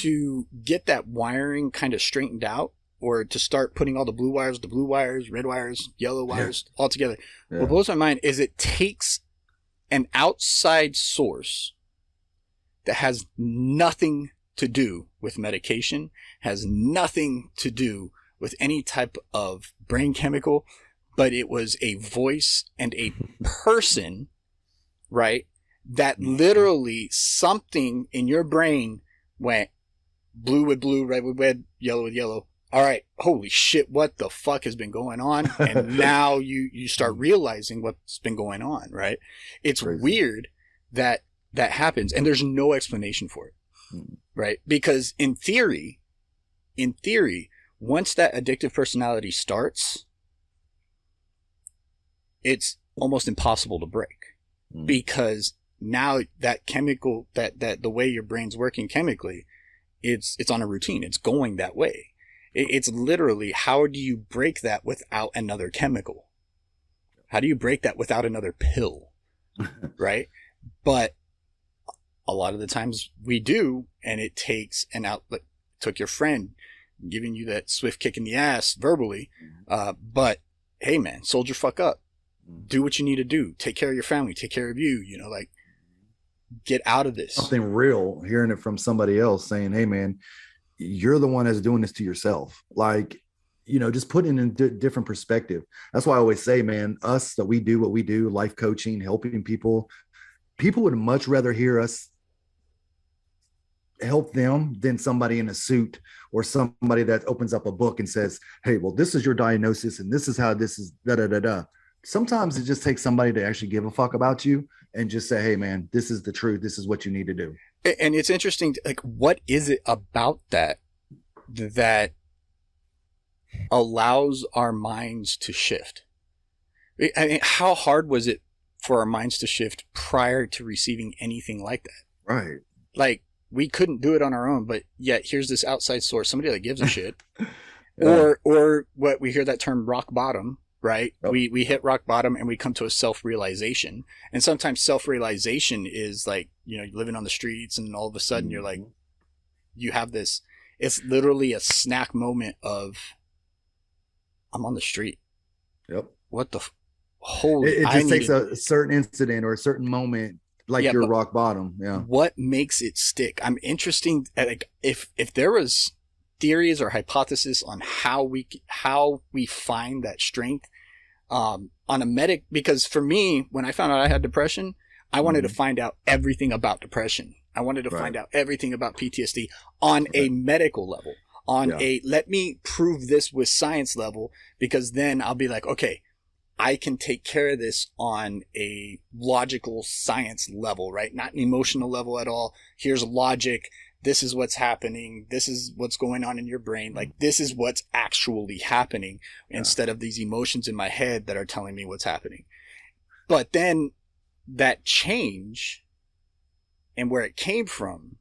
to get that wiring kind of straightened out, or to start putting all the blue wires, red wires, yellow wires all together. Yeah. What blows my mind is it takes an outside source that has nothing to do with medication, has nothing to do with any type of brain chemical, but it was a voice and a person, right? That literally something in your brain went blue with blue, red with red, yellow with yellow. All right, holy shit, what the fuck has been going on? And now you start realizing what's been going on, right? It's crazy. Weird that happens, and there's no explanation for it, right? Because in theory, once that addictive personality starts, it's almost impossible to break, because now that chemical, that the way your brain's working chemically, it's on a routine. It's going that way. It's literally, how do you break that without another chemical? How do you break that without another pill? Right? But a lot of the times we do, and it takes an outlet. Took your friend giving you that swift kick in the ass verbally. But hey man, soldier fuck up. Do what you need to do. Take care of your family. Take care of you. Get out of this. Something real, hearing it from somebody else saying, hey man, you're the one that's doing this to yourself. Just putting it in different perspective. That's why I always say, man, that we do what we do, life coaching, helping people would much rather hear us help them than somebody in a suit or somebody that opens up a book and says, hey, well, this is your diagnosis and this is how this is da-da-da-da. Sometimes it just takes somebody to actually give a fuck about you and just say, hey man, this is the truth. This is what you need to do. And it's interesting, what is it about that allows our minds to shift? I mean, how hard was it for our minds to shift prior to receiving anything like that? Right. We couldn't do it on our own, but yet here's this outside source, somebody that gives a shit. Or what we hear that term rock bottom, right? Yep. We hit rock bottom and we come to a self-realization. And sometimes self-realization is you're living on the streets and all of a sudden you're like, you have this, it's literally a snack moment of, I'm on the street. Yep. What the holy, it just takes a certain incident or a certain moment, your rock bottom. Yeah. What makes it stick? I'm interested, if there was theories or hypothesis on how we find that strength on a medic, because for me, when I found out I had depression, I wanted to find out everything about depression. I wanted to find out everything about PTSD on a medical level, let me prove this with science level, because then I'll be like, okay, I can take care of this on a logical science level, right? Not an emotional level at all. Here's logic. This is what's happening. This is what's going on in your brain. This is what's actually happening instead of these emotions in my head that are telling me what's happening. But then that change and where it came from,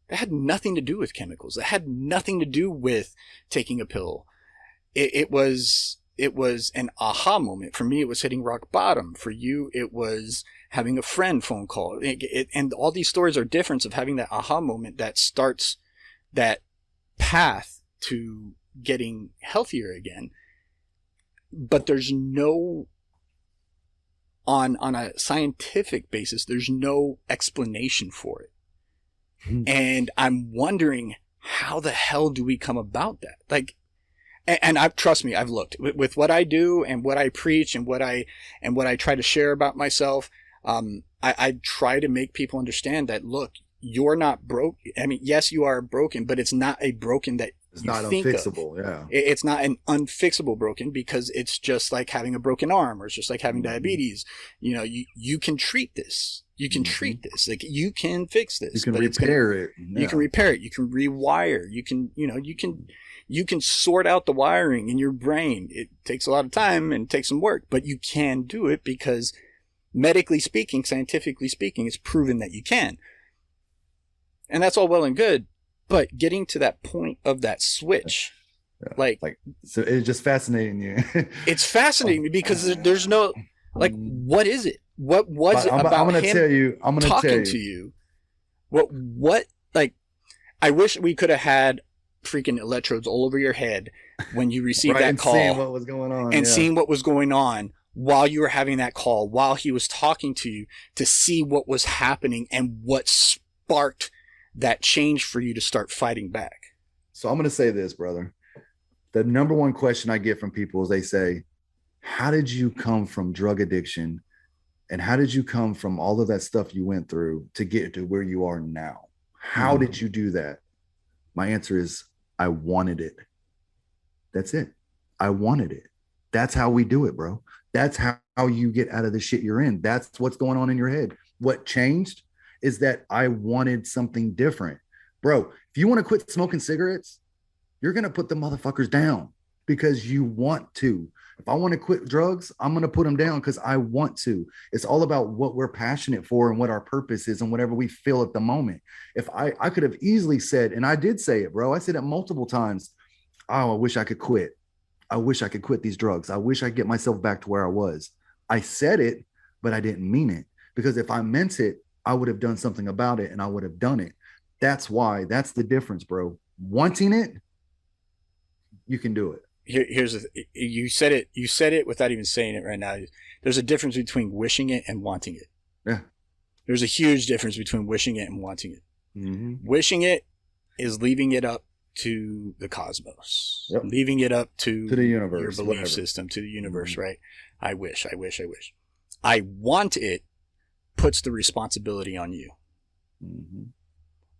that had nothing to do with chemicals. It had nothing to do with taking a pill. It was an aha moment. For me, it was hitting rock bottom. For you, it was having a friend phone call. And all these stories are different of having that aha moment that starts that path to getting healthier again. But there's no, on a scientific basis, there's no explanation for it. And I'm wondering, how the hell do we come about that? And trust me, I've looked with what I do and what I preach and what I try to share about myself. I try to make people understand that, look, you're not broke. I mean, yes, you are broken, but it's not a broken that It's you not think of. unfixable. Yeah. It's not an unfixable broken, because it's just like having a broken arm, or it's just like having diabetes. You know, you can treat this. You can treat this. Like, you can fix this. You can repair it. You can repair it. You can rewire. You can, you can sort out the wiring in your brain. It takes a lot of time and takes some work, but you can do it, because medically speaking, scientifically speaking, it's proven that you can. And that's all well and good, but getting to that point of that switch, like so it's just fascinating you. It's fascinating me, because there's no, like, what is it? What was it about I'm gonna him tell you, talking to you? What, like, I wish we could have had freaking electrodes all over your head when you received that call, seeing what was going on, and seeing what was going on while you were having that call, while he was talking to you, to see what was happening and what sparked that change for you to start fighting back. So I'm going to say this, brother. The number one question I get from people is they say, how did you come from drug addiction? And how did you come from all of that stuff you went through to get to where you are now? How did you do that? My answer is, I wanted it. That's it. I wanted it. That's how we do it, bro. That's how you get out of the shit you're in. That's what's going on in your head. What changed is that I wanted something different. Bro, if you want to quit smoking cigarettes, you're going to put the motherfuckers down because you want to. If I want to quit drugs, I'm going to put them down because I want to. It's all about what we're passionate for and what our purpose is and whatever we feel at the moment. If I could have easily said, and I did say it, bro. I said it multiple times. Oh, I wish I could quit. I wish I could quit these drugs. I wish I could get myself back to where I was. I said it, but I didn't mean it, because if I meant it, I would have done something about it, and I would have done it. That's why. That's the difference, bro. Wanting it, you can do it. Here's you said it without even saying it right now. There's a difference between wishing it and wanting it. Yeah. There's a huge difference between wishing it and wanting it. Mm-hmm. Wishing it is leaving it up to the cosmos, leaving it up to the universe, your belief system, to the universe, right? I wish. I want it puts the responsibility on you. Mm-hmm.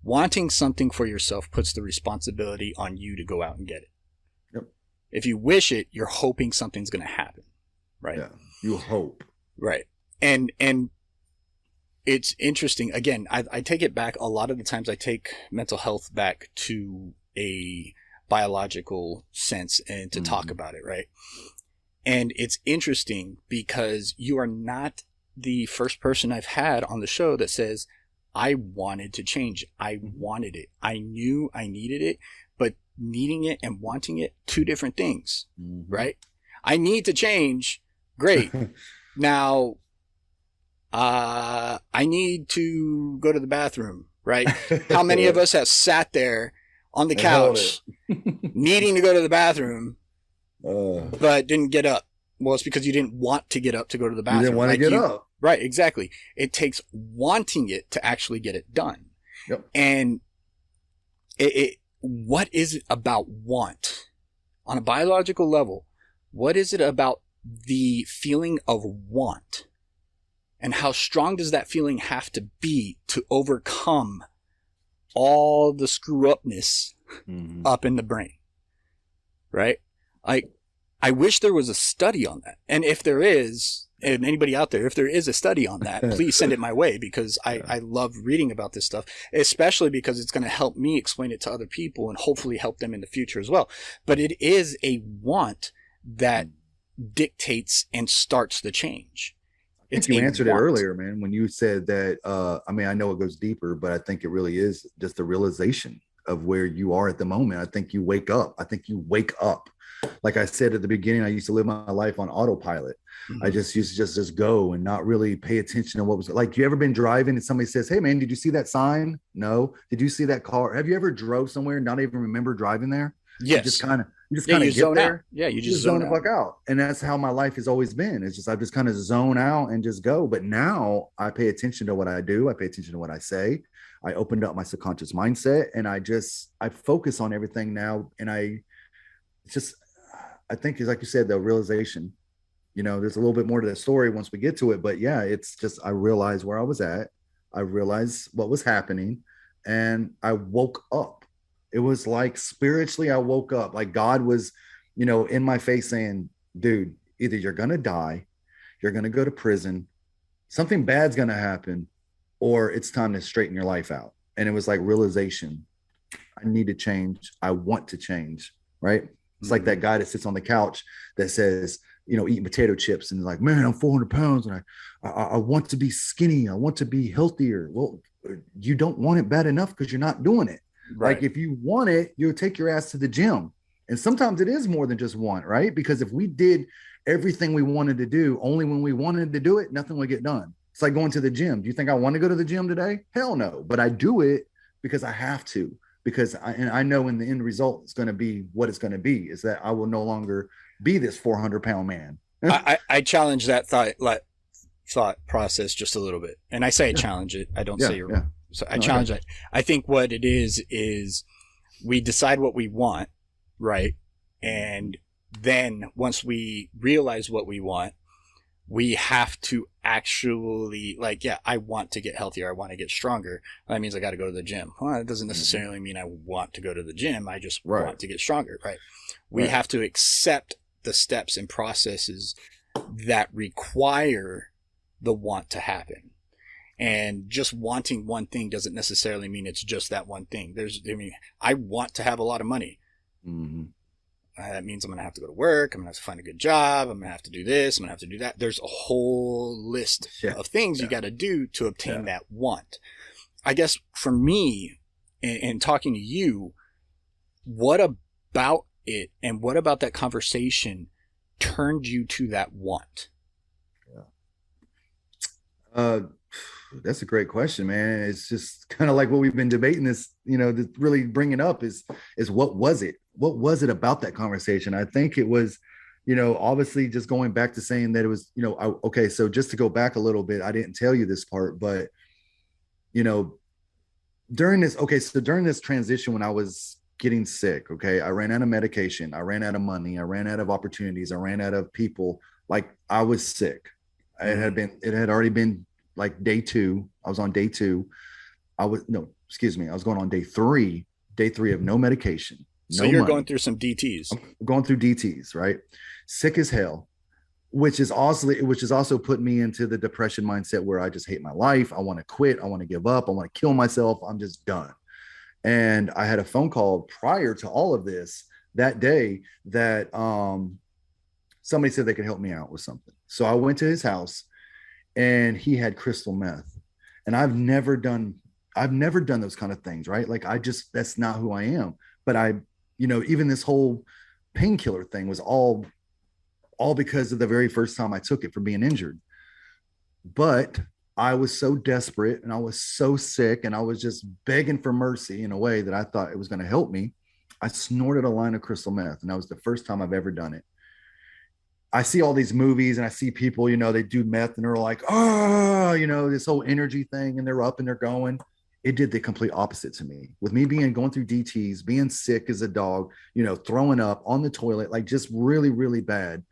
Wanting something for yourself puts the responsibility on you to go out and get it. Yep. If you wish it, you're hoping something's going to happen, right? Yeah, you hope. Right. And it's interesting. Again, I take it back. A lot of the times I take mental health back to a biological sense and to talk about it, right? And it's interesting because you are not the first person I've had on the show that says, I wanted to change. I wanted it. I knew I needed it, but needing it and wanting it, two different things, right? I need to change. Great. Now, I need to go to the bathroom, right? How many of us have sat there on the couch needing to go to the bathroom, but didn't get up? Well, it's because you didn't want to get up to go to the bathroom. You didn't want to get up. Right, exactly. It takes wanting it to actually get it done. Yep. And what is it about want? On a biological level, what is it about the feeling of want? And how strong does that feeling have to be to overcome all the screw upness up in the brain? Right? I wish there was a study on that. And if there is, and anybody out there, if there is a study on that, please send it my way, because I love reading about this stuff, especially because it's going to help me explain it to other people and hopefully help them in the future as well. But it is a want that dictates and starts the change. I think you answered it earlier, man, when you said that. I mean, I know it goes deeper, but I think it really is just the realization of where you are at the moment. I think you wake up. Like I said at the beginning, I used to live my life on autopilot. I just used to just go and not really pay attention to what was like. You ever been driving and somebody says, "Hey man, did you see that sign?" No. Did you see that car? Have you ever drove somewhere and not even remember driving there? Yes. You just kind of get there. Out. Yeah, you just zone the fuck out. And that's how my life has always been. It's just I just kind of zone out and just go. But now I pay attention to what I do. I pay attention to what I say. I opened up my subconscious mindset, and I focus on everything now. And I think it's like you said, the realization, there's a little bit more to the story once we get to it, but yeah, it's just, I realized where I was at. I realized what was happening, and I woke up. It was like spiritually, I woke up like God was, in my face saying, dude, either you're going to die, you're going to go to prison, something bad's going to happen, or it's time to straighten your life out. And it was like realization. I need to change. I want to change. Right. It's like that guy that sits on the couch that says, eating potato chips and like, man, I'm 400 pounds and I want to be skinny. I want to be healthier. Well, you don't want it bad enough because you're not doing it. Right. Like if you want it, you'll take your ass to the gym. And sometimes it is more than just want, right? Because if we did everything we wanted to do only when we wanted to do it, nothing would get done. It's like going to the gym. Do you think I want to go to the gym today? Hell no. But I do it because I have to, because I know in the end result it's going to be what it's going to be, is that I will no longer be this 400-pound man. I challenge that thought process just a little bit. And I say I challenge it. I don't say you're wrong. So I challenge it. I think what it is we decide what we want, right? And then once we realize what we want, we have to actually I want to get healthier. I want to get stronger. That means I got to go to the gym. Well, that doesn't necessarily mean I want to go to the gym. I just want to get stronger, right? We have to accept the steps and processes that require the want to happen. And just wanting one thing doesn't necessarily mean it's just that one thing. I want to have a lot of money. Mm-hmm. That means I'm going to have to go to work. I'm going to have to find a good job. I'm going to have to do this. I'm going to have to do that. There's a whole list of things you got to do to obtain that want. I guess for me, and talking to you, what about it and what about that conversation turned you to that want? That's a great question, man. It's just kind of like what we've been debating this, really bringing up is what was it? What was it about that conversation? I think it was, obviously just going back to saying that it was, okay. So just to go back a little bit, I didn't tell you this part, but, during this transition, when I was getting sick, okay, I ran out of medication. I ran out of money. I ran out of opportunities. I ran out of people. Like I was sick. It had already been like day 2. I was on day 2. I was going on day 3 of no medication. So you're going through some DTs. I'm going through DTs, right? Sick as hell, which is also put me into the depression mindset where I just hate my life. I want to quit. I want to give up. I want to kill myself. I'm just done. And I had a phone call prior to all of this that day that somebody said they could help me out with something. So I went to his house and he had crystal meth. And I've never done those kind of things, right? Like that's not who I am. But even this whole painkiller thing was all because of the very first time I took it for being injured. But I was so desperate and I was so sick and I was just begging for mercy in a way that I thought it was going to help me. I snorted a line of crystal meth, and that was the first time I've ever done it. I see all these movies and I see people, they do meth and they're like, this whole energy thing, and they're up and they're going. It did the complete opposite to me. With me going through DTs, being sick as a dog, throwing up on the toilet, like just really, really bad.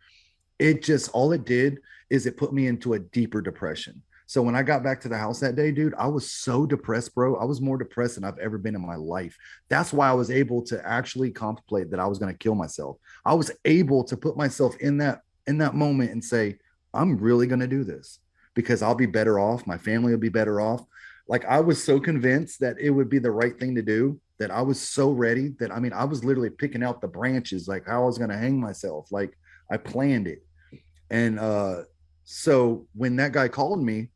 All it did is it put me into a deeper depression. So when I got back to the house that day, dude, I was so depressed, bro. I was more depressed than I've ever been in my life. That's why I was able to actually contemplate that I was going to kill myself. I was able to put myself in that moment and say, I'm really going to do this because I'll be better off. My family will be better off. Like I was so convinced that it would be the right thing to do that I was so ready that, I was literally picking out the branches, like how I was going to hang myself. Like I planned it. And so when that guy called me,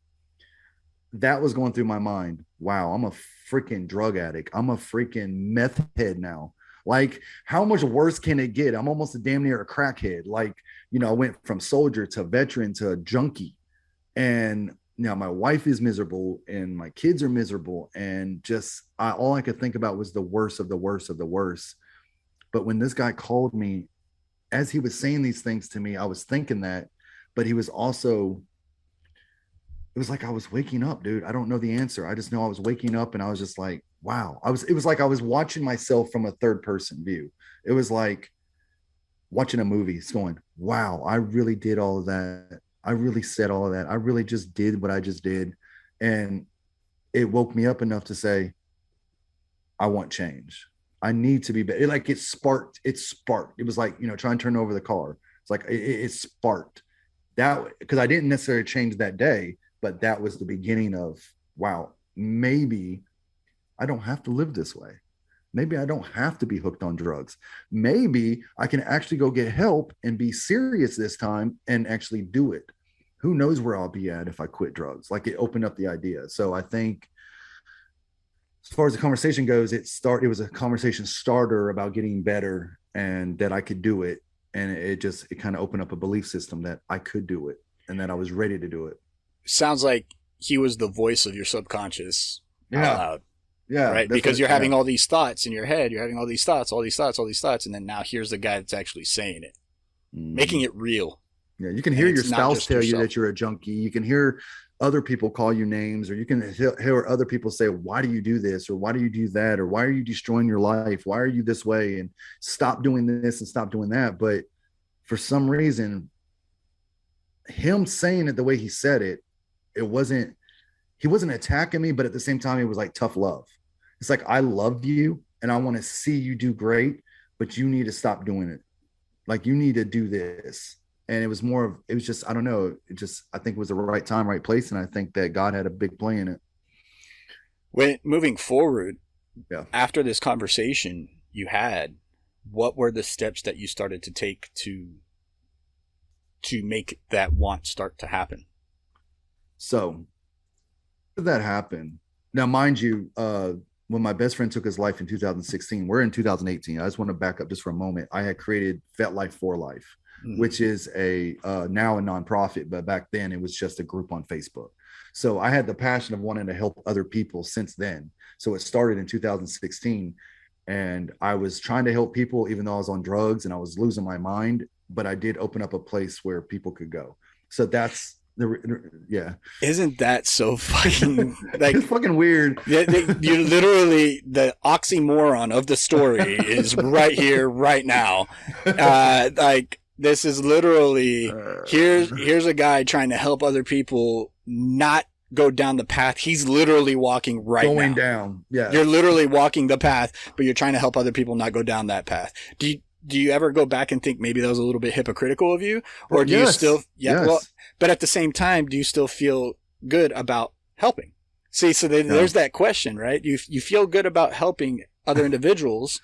that was going through my mind. Wow, I'm a freaking drug addict. I'm a freaking meth head now. Like, how much worse can it get? I'm almost a damn near a crackhead. Like, I went from soldier to veteran to a junkie. And now my wife is miserable and my kids are miserable. And all I could think about was the worst of the worst of the worst. But when this guy called me, as he was saying these things to me, I was thinking that, but he was also, it was like I was waking up, dude. I don't know the answer. I just know I was waking up and I was just like, wow. It was like I was watching myself from a third person view. It was like watching a movie. It's going, wow, I really did all of that. I really said all of that. I really just did what I just did. And it woke me up enough to say, I want change. I need to be better. It sparked. It sparked. It was like, try and turn over the car. It's like, it sparked that, because I didn't necessarily change that day, but that was the beginning of, wow, maybe I don't have to live this way. Maybe I don't have to be hooked on drugs. Maybe I can actually go get help and be serious this time and actually do it. Who knows where I'll be at if I quit drugs? Like, it opened up the idea. So I think as far as the conversation goes, it was a conversation starter about getting better and that I could do it. And it kind of opened up a belief system that I could do it and that I was ready to do it. Sounds like he was the voice of your subconscious out loud. Yeah. Right. Because you're having all these thoughts in your head. You're having all these thoughts. And then now here's the guy that's actually saying it, making it real. Yeah. You can hear your spouse tell you that you're a junkie. You can hear other people call you names, or you can hear other people say, why do you do this? Or why do you do that? Or why are you destroying your life? Why are you this way? And stop doing this and stop doing that. But for some reason, him saying it the way he said it, he wasn't attacking me, but at the same time, it was like tough love. It's like, I love you and I want to see you do great, but you need to stop doing it. Like, you need to do this. And it was just, I don't know. I think it was the right time, right place. And I think that God had a big play in it. When moving forward, after this conversation you had, what were the steps that you started to take to make that want start to happen? So that happened. Now, mind you, when my best friend took his life in 2016, we're in 2018. I just want to back up just for a moment. I had created Vet Life for Life, which is now a nonprofit, but back then it was just a group on Facebook. So I had the passion of wanting to help other people since then. So it started in 2016, and I was trying to help people, even though I was on drugs and I was losing my mind, but I did open up a place where people could go. So that's Isn't that so fucking like it's fucking weird? You're literally, the oxymoron of the story is right here, right now. Like, this is literally here's a guy trying to help other people not go down the path he's literally walking going down. Yeah, you're literally walking the path, but you're trying to help other people not go down that path. Do you ever go back and think maybe that was a little bit hypocritical of you, or do you still? Yeah, well, but at the same time, do you still feel good about helping? See, so there's that question, right? You feel good about helping other individuals,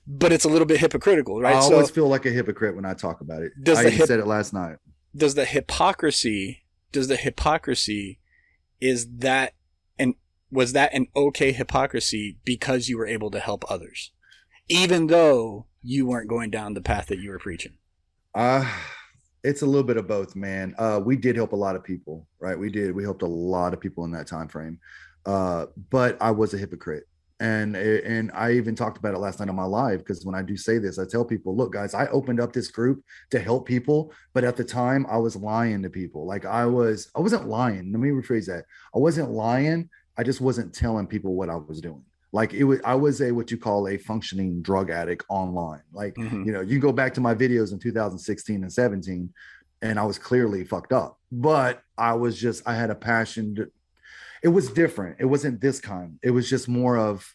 but it's a little bit hypocritical, right? I always feel like a hypocrite when I talk about it. I said it last night. Was that an okay hypocrisy because you were able to help others, even though you weren't going down the path that you were preaching? It's a little bit of both, man. We did help a lot of people, right? We helped a lot of people in that time frame. But I was a hypocrite. And I even talked about it last night on my live, because when I do say this, I tell people, look, guys, I opened up this group to help people, but at the time I was lying to people. Like, I wasn't lying. Let me rephrase that. I wasn't lying. I just wasn't telling people what I was doing. Like, I was what you call a functioning drug addict online. Like, you go back to my videos in 2016 and 17, and I was clearly fucked up, but I had a passion it was different. It wasn't this kind. It was just more of,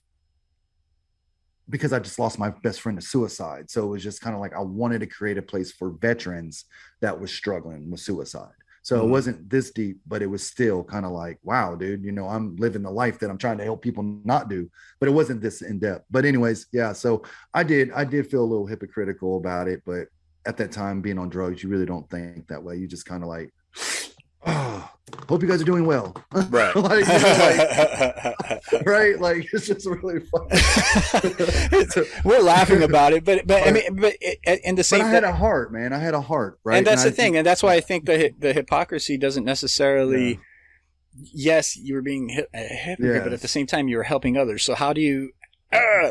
because I just lost my best friend to suicide. So it was just kind of like, I wanted to create a place for veterans that was struggling with suicide. So it wasn't this deep, but it was still kind of like, wow, dude, I'm living the life that I'm trying to help people not do, but it wasn't this in depth. But anyways, yeah. So I did feel a little hypocritical about it, but at that time, being on drugs, you really don't think that way. You just kind of like, oh, hope you guys are doing well. Right. Right. Like, it's just really fun. We're laughing about it, but I mean, but in the same, but I had a heart, man. I had a heart, right? And that's the thing. And that's why I think the hypocrisy doesn't necessarily, yes, you were being a hypocrite, but at the same time, you were helping others. So how do you,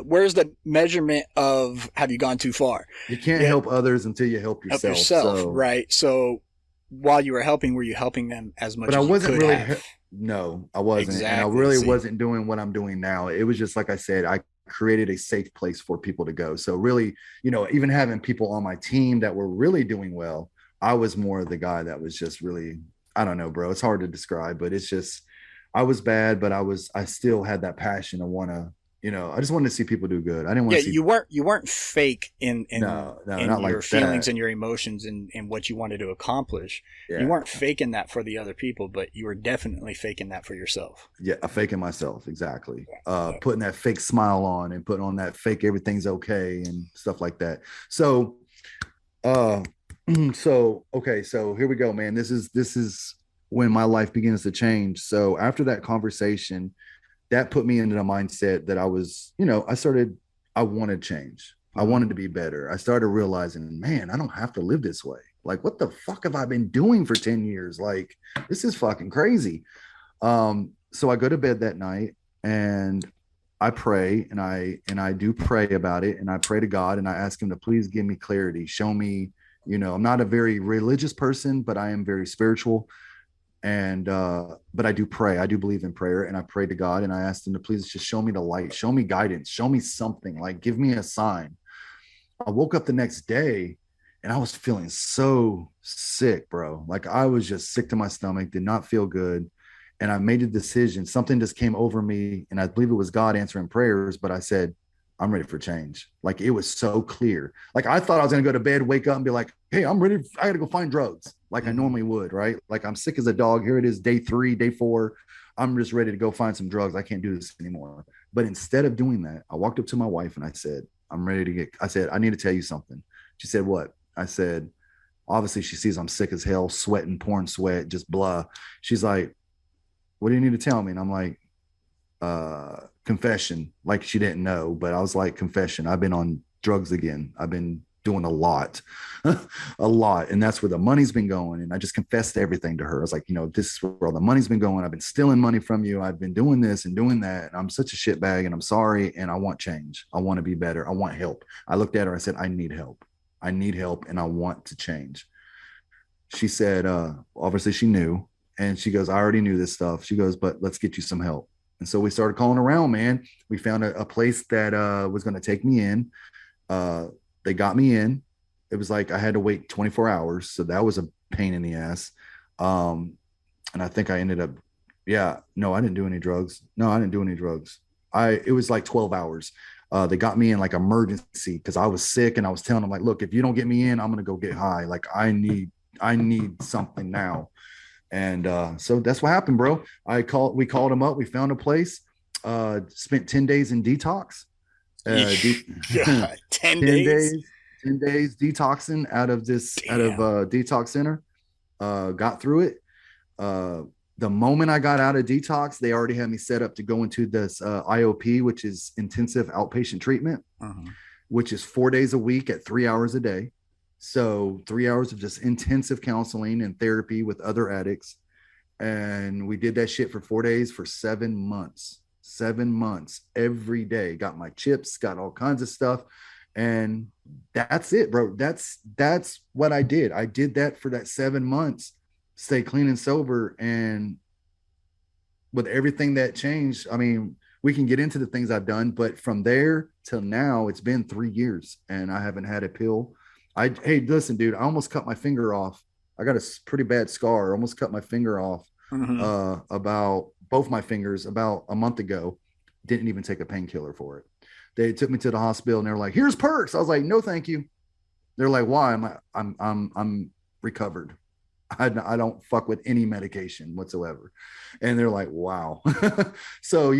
where's the measurement of, have you gone too far? You can't help others until you help yourself. Right. So while you were helping, were you helping them as much as you could? But I wasn't really have? No, I wasn't. Exactly. And I really wasn't doing what I'm doing now. It was just, like I said, I created a safe place for people to go. So really, even having people on my team that were really doing well, I was more of the guy that was just really, I don't know, bro. It's hard to describe, but it's just, I was bad, but I still had that passion to want to I just wanted to see people do good. I didn't want Yeah, to see. you weren't fake in No, in not your like feelings that. and your emotions and what you wanted to accomplish. You Yeah. weren't faking that for the other people, but you were definitely faking that for yourself. Yeah, faking myself, exactly. Putting that fake smile on and putting on that fake everything's okay and stuff like that. So, uh, so here we go, man. This is when my life begins to change. So after that conversation, that put me into the mindset that I was, I wanted change. I wanted to be better. I started realizing, man, I don't have to live this way. Like, what the fuck have I been doing for 10 years? Like, this is fucking crazy. So I go to bed that night and I pray and I do pray about it. And I pray to God and I ask him to please give me clarity. Show me, I'm not a very religious person, but I am very spiritual. And but I do pray. I do believe in prayer, and I pray to God and I asked him to please just show me the light, show me guidance, show me something, like give me a sign. I woke up the next day and I was feeling so sick, bro. Like I was just sick to my stomach, did not feel good. And I made a decision. Something just came over me, and I believe it was God answering prayers, but I said, I'm ready for change. Like it was so clear. Like I thought I was gonna go to bed, wake up, and be like, hey, I'm ready. I gotta go find drugs, like I normally would, right? Like I'm sick as a dog. Here it is, day 3, day 4. I'm just ready to go find some drugs. I can't do this anymore. But instead of doing that, I walked up to my wife and I said, I said, I need to tell you something. She said, what? I said, obviously she sees I'm sick as hell, sweating, pouring sweat, just blah. She's like, what do you need to tell me? And I'm like, confession. Like she didn't know, but I was like, confession. I've been on drugs again. I've been doing a lot, a lot. And that's where the money's been going. And I just confessed everything to her. I was like, this is where all the money's been going. I've been stealing money from you. I've been doing this and doing that. And I'm such a shitbag and I'm sorry. And I want change. I want to be better. I want help. I looked at her. I said, I need help. I need help. And I want to change. She said, obviously she knew. And she goes, I already knew this stuff. She goes, but let's get you some help. And so we started calling around, man. We found a place that was going to take me in. They got me in. It was like I had to wait 24 hours. So that was a pain in the ass. And I think I ended up, no, I didn't do any drugs. It was like 12 hours. They got me in like emergency because I was sick, and I was telling them like, look, if you don't get me in, I'm going to go get high. Like I need something now. And so that's what happened, bro. We called him up. We found a place, spent 10 days in detox. 10 days? 10 days detoxing out of detox center. Got through it. The moment I got out of detox, they already had me set up to go into this IOP, which is intensive outpatient treatment, which is 4 days a week at 3 hours a day. So 3 hours of just intensive counseling and therapy with other addicts. And we did that shit for 4 days for 7 months. 7 months every day. Got my chips, got all kinds of stuff. And that's it, bro. That's what I did. I did that for that 7 months, stay clean and sober. And with everything that changed, I mean, we can get into the things I've done, but from there till now, it's been 3 years and I haven't had a pill. Hey, listen, dude, I almost cut my finger off. I got a pretty bad scar. I almost cut my finger off about both my fingers about a month ago. Didn't even take a painkiller for it. They took me to the hospital and they were like, here's perks. I was like, no, thank you. They're like, why? I'm like, I'm recovered. I don't fuck with any medication whatsoever. And they're like, wow. So,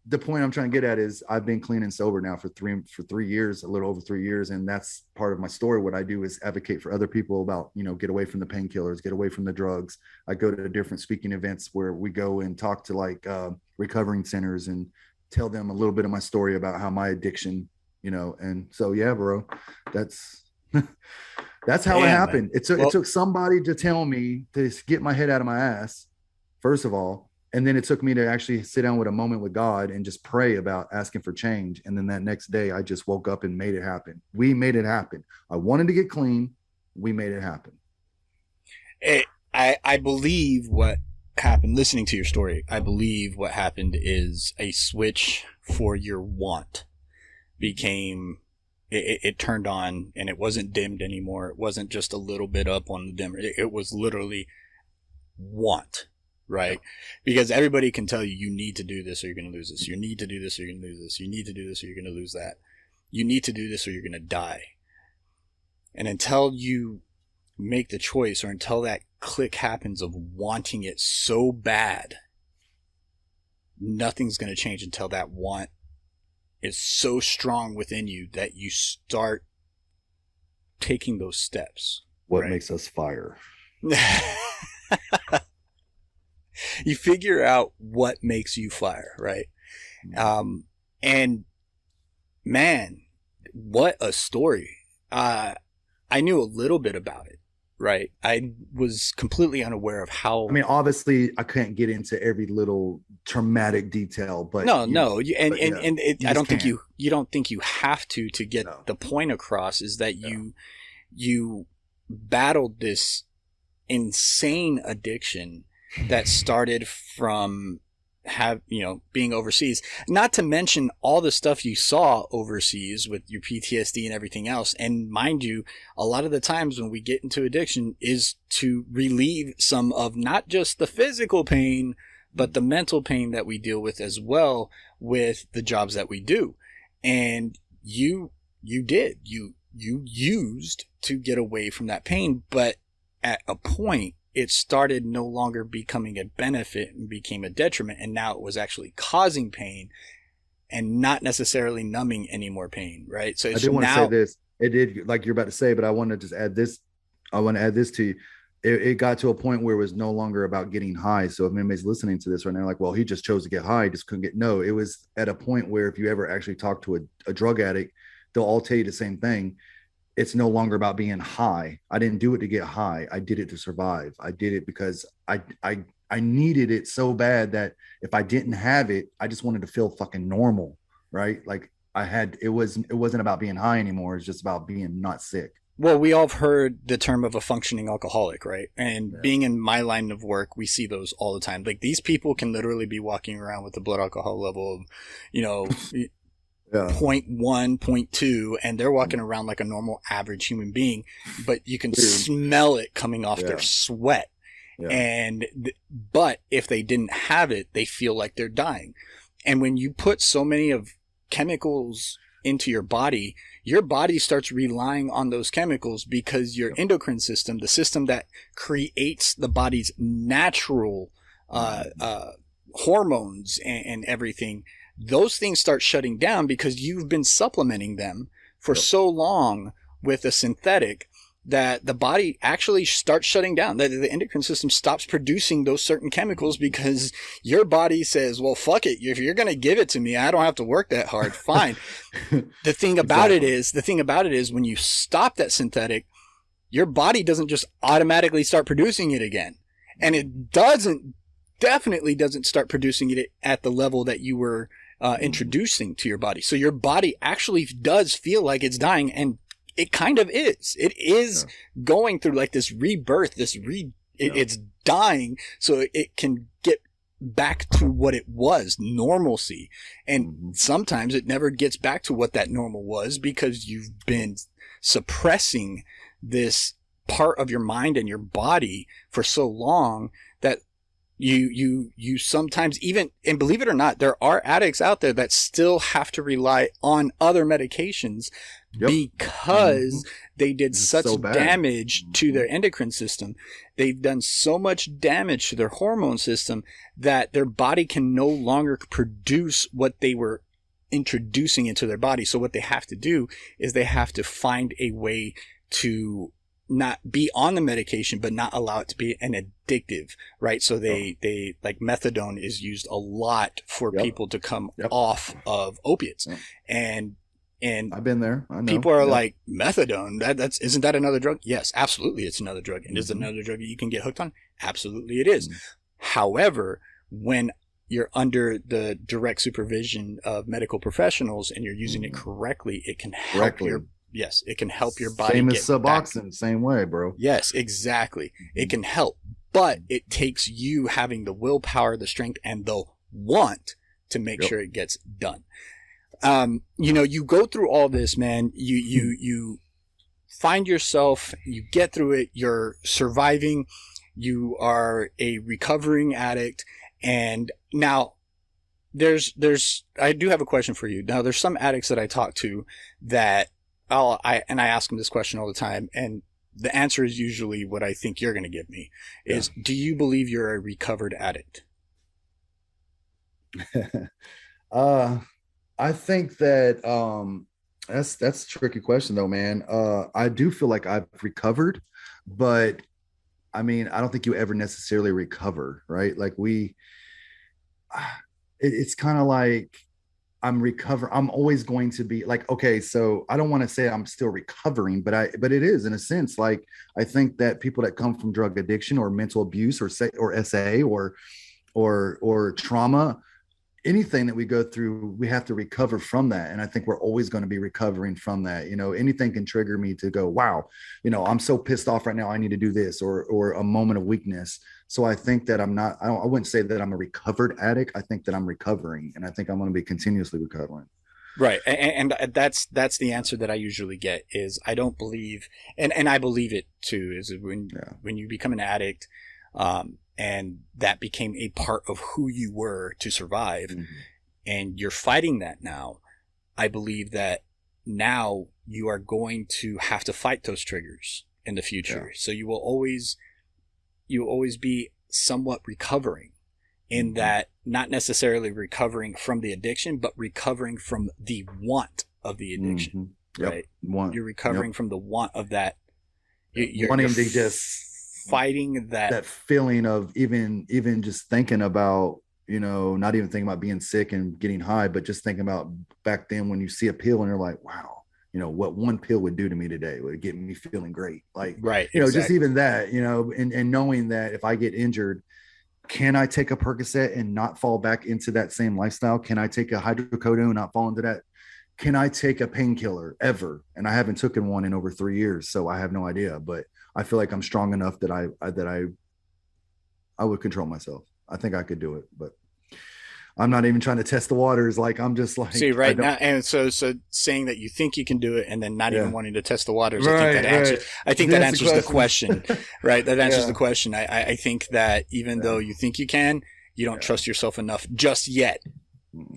the point I'm trying to get at is I've been clean and sober now for 3 years, a little over 3 years. And that's part of my story. What I do is advocate for other people about, get away from the painkillers, get away from the drugs. I go to different speaking events where we go and talk to like recovering centers and tell them a little bit of my story about how my addiction, and so, yeah, bro, that's how it happened. It took somebody to tell me to get my head out of my ass, first of all. And then it took me to actually sit down with a moment with God and just pray about asking for change. And then that next day, I just woke up and made it happen. We made it happen. I wanted to get clean. We made it happen. I believe what happened, listening to your story, I believe what happened is a switch for your want became... It turned on and it wasn't dimmed anymore. It wasn't just a little bit up on the dimmer. It was literally want. right? Because everybody can tell you, you need to do this or you're going to lose this. You need to do this or you're going to lose this. You need to do this or you're going to lose that. You need to do this or you're going to die. And until you make the choice, or until that click happens of wanting it so bad, nothing's going to change until that want is so strong within you that you start taking those steps. What right? makes us fire? You figure out what makes you fire, right? And man, what a story. I knew a little bit about it, right? I was completely unaware of how. I mean, obviously, I couldn't get into every little traumatic detail, but I don't think you don't think you have to get the point across. Is that you battled this insane addiction that started from being overseas, not to mention all the stuff you saw overseas with your PTSD and everything else. And mind you, a lot of the times when we get into addiction is to relieve some of not just the physical pain, but the mental pain that we deal with as well with the jobs that we do. And you used to get away from that pain, but at a point it started no longer becoming a benefit and became a detriment. And now it was actually causing pain and not necessarily numbing any more pain. Right. So I did want to say this. It did, like you're about to say, but I want to just add this. I want to add this to you. It got to a point where it was no longer about getting high. So if anybody's listening to this right now, like, well, he just chose to get high, he just couldn't get. No, it was at a point where if you ever actually talk to a drug addict, they'll all tell you the same thing. It's no longer about being high. I didn't do it to get high. I did it to survive. I did it because I needed it so bad that if I didn't have it, I just wanted to feel fucking normal, right? Like it wasn't about being high anymore. It's just about being not sick. Well, we all have heard the term of a functioning alcoholic, right? And being in my line of work, we see those all the time. Like these people can literally be walking around with a blood alcohol level of, 0.1, 0.2, and they're walking around like a normal average human being, but you can smell it coming off their sweat. Yeah. But if they didn't have it, they feel like they're dying. And when you put so many of chemicals into your body starts relying on those chemicals because your endocrine system, the system that creates the body's natural hormones and everything, those things start shutting down because you've been supplementing them for so long with a synthetic that the body actually starts shutting down. The endocrine system stops producing those certain chemicals because your body says, well, fuck it. If you're going to give it to me, I don't have to work that hard. Fine. The thing about it is when you stop that synthetic, your body doesn't just automatically start producing it again. And it definitely doesn't start producing it at the level that you were introducing to your body. So your body actually does feel like it's dying, and it kind of is. It is going through like this rebirth, it's dying so it can get back to what it was, normalcy. And sometimes it never gets back to what that normal was because you've been suppressing this part of your mind and your body for so long that you sometimes even, and believe it or not, there are addicts out there that still have to rely on other medications because they did such damage to their endocrine system. They've done so much damage to their hormone system that their body can no longer produce what they were introducing into their body. So what they have to do is they have to find a way to not be on the medication, but not allow it to be an addictive, right? So they like methadone is used a lot for people to come off of opiates. And I've been there. I know. People are like, methadone, isn't that another drug? Yes, absolutely. It's another drug. And is it another drug that you can get hooked on? Absolutely it is. However, when you're under the direct supervision of medical professionals and you're using it correctly, it can help it can help your body. Same as Suboxone, same way, bro. Yes, exactly. It can help, but it takes you having the willpower, the strength, and the want to make sure it gets done. You go through all this, man. You find yourself, you get through it, you're surviving, You are a recovering addict. And now I do have a question for you. Now, there's some addicts that I talk to that I ask them this question all the time. And the answer is usually what I think you're going to give me is, do you believe you're a recovered addict? I think that that's a tricky question though, man. I do feel like I've recovered, but I mean, I don't think you ever necessarily recover, right? Like it's kind of like I'm always going to be like, okay, so I don't want to say I'm still recovering, but it is in a sense. Like, I think that people that come from drug addiction or mental abuse or SA or trauma, anything that we go through, we have to recover from that. And I think we're always going to be recovering from that. Anything can trigger me to go, wow, I'm so pissed off right now, I need to do this, or a moment of weakness. So I think that I wouldn't say that I'm a recovered addict. I think that I'm recovering, and I think I'm going to be continuously recovering. Right. And that's the answer that I usually get is I don't believe, and I believe it too, is when you become an addict, and that became a part of who you were to survive, and you're fighting that now. I believe that now you are going to have to fight those triggers in the future. So you will always be somewhat recovering in that, not necessarily recovering from the addiction, but recovering from the want of the addiction, right? You're recovering from the want of that. You're wanting to just fighting that feeling of even just thinking about, not even thinking about being sick and getting high, but just thinking about back then when you see a pill and you're like, wow, what one pill would do to me today would get me feeling great. Like, right. Just even that, and knowing that if I get injured, can I take a Percocet and not fall back into that same lifestyle? Can I take a hydrocodone and not fall into that? Can I take a painkiller ever? And I haven't taken one in over 3 years, so I have no idea, but I feel like I'm strong enough that I would control myself. I think I could do it, but I'm not even trying to test the waters. Like, I'm just like, see, right now. And so saying that you think you can do it and then not even wanting to test the waters. I think that answers the question, right? That answers the question. I think that even though you think you can, you don't trust yourself enough just yet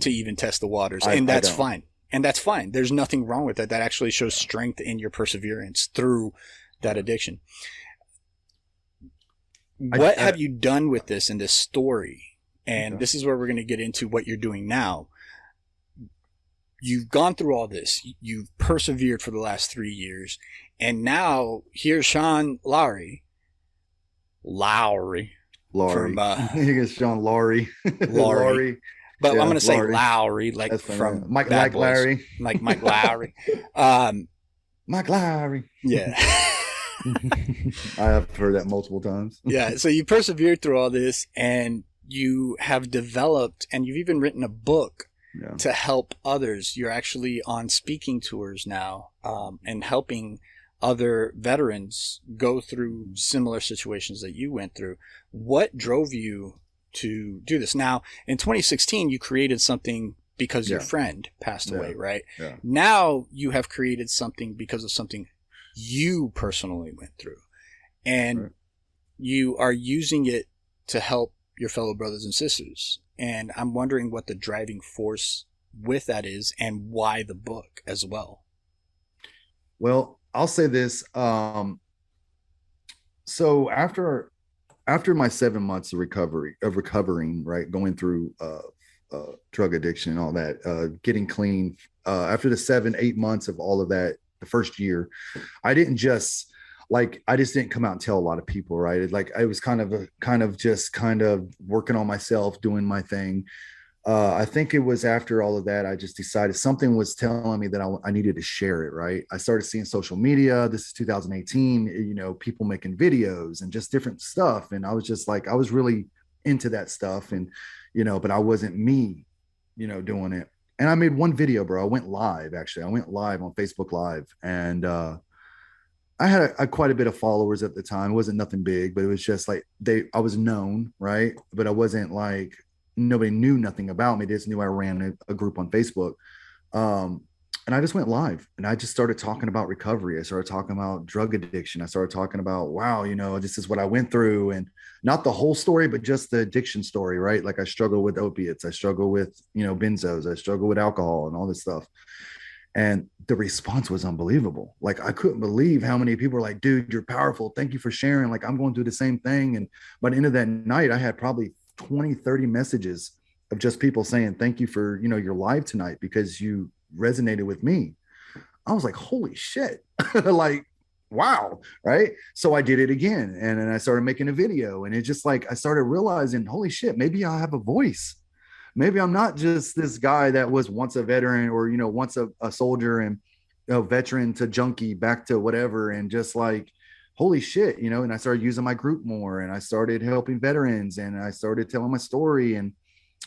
to even test the waters. And that's fine. And that's fine. There's nothing wrong with that. That actually shows strength in your perseverance through that addiction. What have you done with this in this story? And this is where we're going to get into what you're doing now. You've gone through all this. You've persevered for the last 3 years. And now here's Shawn Lowry. From, Shawn Lowry. Lowry. But I'm going to say Lowry, like from Mike Lowry. Like Mike Lowry. Mike Lowry. Yeah. I have heard that multiple times. Yeah. So you persevered through all this, and you have developed, and you've even written a book to help others. You're actually on speaking tours now, and helping other veterans go through similar situations that you went through. What drove you to do this? Now, in 2016, you created something because your friend passed away, right? Yeah. Now you have created something because of something you personally went through, and you are using it to help your fellow brothers and sisters. And I'm wondering what the driving force with that is, and why the book as well. Well, I'll say this. So after my 7 months of recovering, right, going through drug addiction and all that, getting clean, after the 7-8 months of all of that, the first year, I didn't didn't come out and tell a lot of people, right? Like, I was kind of working on myself, doing my thing. I think it was after all of that, I just decided something was telling me that I needed to share it, right? I started seeing social media. This is 2018, people making videos and just different stuff. And I was just like, I was really into that stuff, and, but I wasn't me, doing it. And I made one video, bro. I went live on Facebook Live, and I had quite a bit of followers at the time. It wasn't nothing big, but it was just like I was known, right? But I wasn't like, nobody knew nothing about me. They just knew I ran a group on Facebook. And And I just went live and I just started talking about recovery. I started talking about drug addiction. I started talking about, wow, this is what I went through, and not the whole story, but just the addiction story, right? Like I struggle with opiates. I struggle with, benzos. I struggle with alcohol and all this stuff. And the response was unbelievable. Like I couldn't believe how many people were like, dude, you're powerful. Thank you for sharing. Like I'm going through the same thing. And by the end of that night, I had probably 20, 30 messages of just people saying, thank you for, your live tonight because you resonated with me. I was like, holy shit. Like, wow. Right. So I did it again. And then I started making a video, and it just like, I started realizing, holy shit, maybe I have a voice. Maybe I'm not just this guy that was once a veteran or, once a soldier and veteran to junkie back to whatever. And just like, holy shit, and I started using my group more, and I started helping veterans, and I started telling my story, and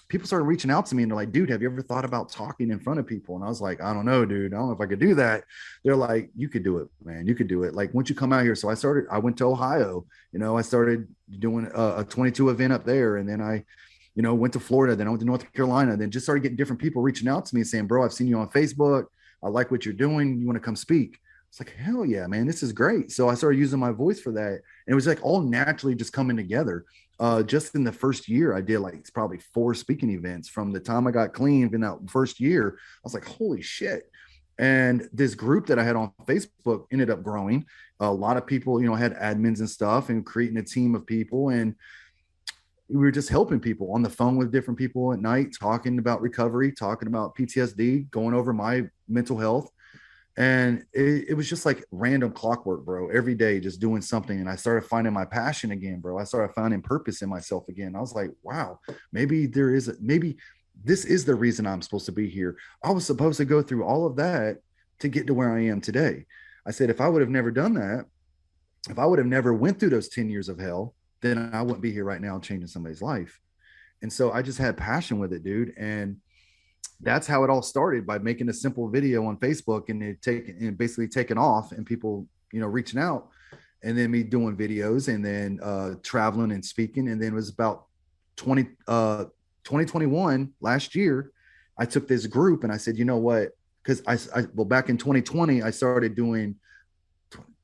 people started reaching out to me, and they're like, dude, have you ever thought about talking in front of people? And I was like, I don't know, dude. I don't know if I could do that. They're like, you could do it, man. You could do it. Like once you come out here. So I went to Ohio, I started doing a 22 event up there. And then I, went to Florida, then I went to North Carolina, then just started getting different people reaching out to me saying, bro, I've seen you on Facebook. I like what you're doing. You want to come speak? It's like, hell yeah, man, this is great. So I started using my voice for that. And it was like all naturally just coming together. Just in the first year, I did like probably 4 speaking events from the time I got clean in that first year. I was like, holy shit. And this group that I had on Facebook ended up growing. A lot of people, had admins and stuff, and creating a team of people. And we were just helping people on the phone with different people at night, talking about recovery, talking about PTSD, going over my mental health. And it was just like random clockwork, bro, every day, just doing something. And I started finding my passion again, bro. I started finding purpose in myself again. I was like, wow, maybe this is the reason I'm supposed to be here. I was supposed to go through all of that to get to where I am today. I said, if I would have never done that, if I would have never went through those 10 years of hell, then I wouldn't be here right now changing somebody's life. And so I just had passion with it, dude. And that's how it all started, by making a simple video on Facebook, and it basically taken off, and people, reaching out, and then me doing videos, and then traveling and speaking. And then it was about 2021, last year, I took this group and I said, you know what? Because back in 2020, I started doing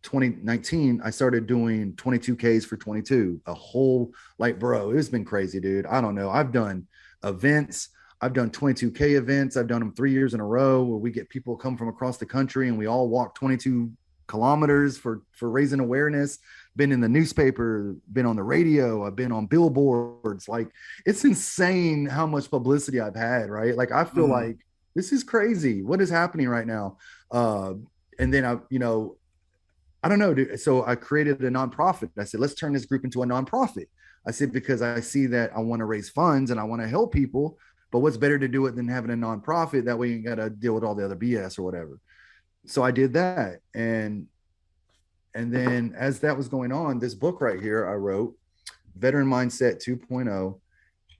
2019, I started doing 22Ks for 22, a whole, like, bro, it's been crazy, dude. I don't know. I've done events. I've done 22K events. I've done them 3 years in a row, where we get people come from across the country and we all walk 22 kilometers for raising awareness. Been in the newspaper, been on the radio. I've been on billboards. Like, it's insane how much publicity I've had, right? Like, I feel like this is crazy. What is happening right now? And then I don't know, dude. So I created a nonprofit. I said, let's turn this group into a nonprofit. I said, because I see that I want to raise funds and I want to help people, but what's better to do it than having a nonprofit? That way you got to deal with all the other BS or whatever. So I did that. And then as that was going on, this book right here, I wrote Veteran Mindset 2.0.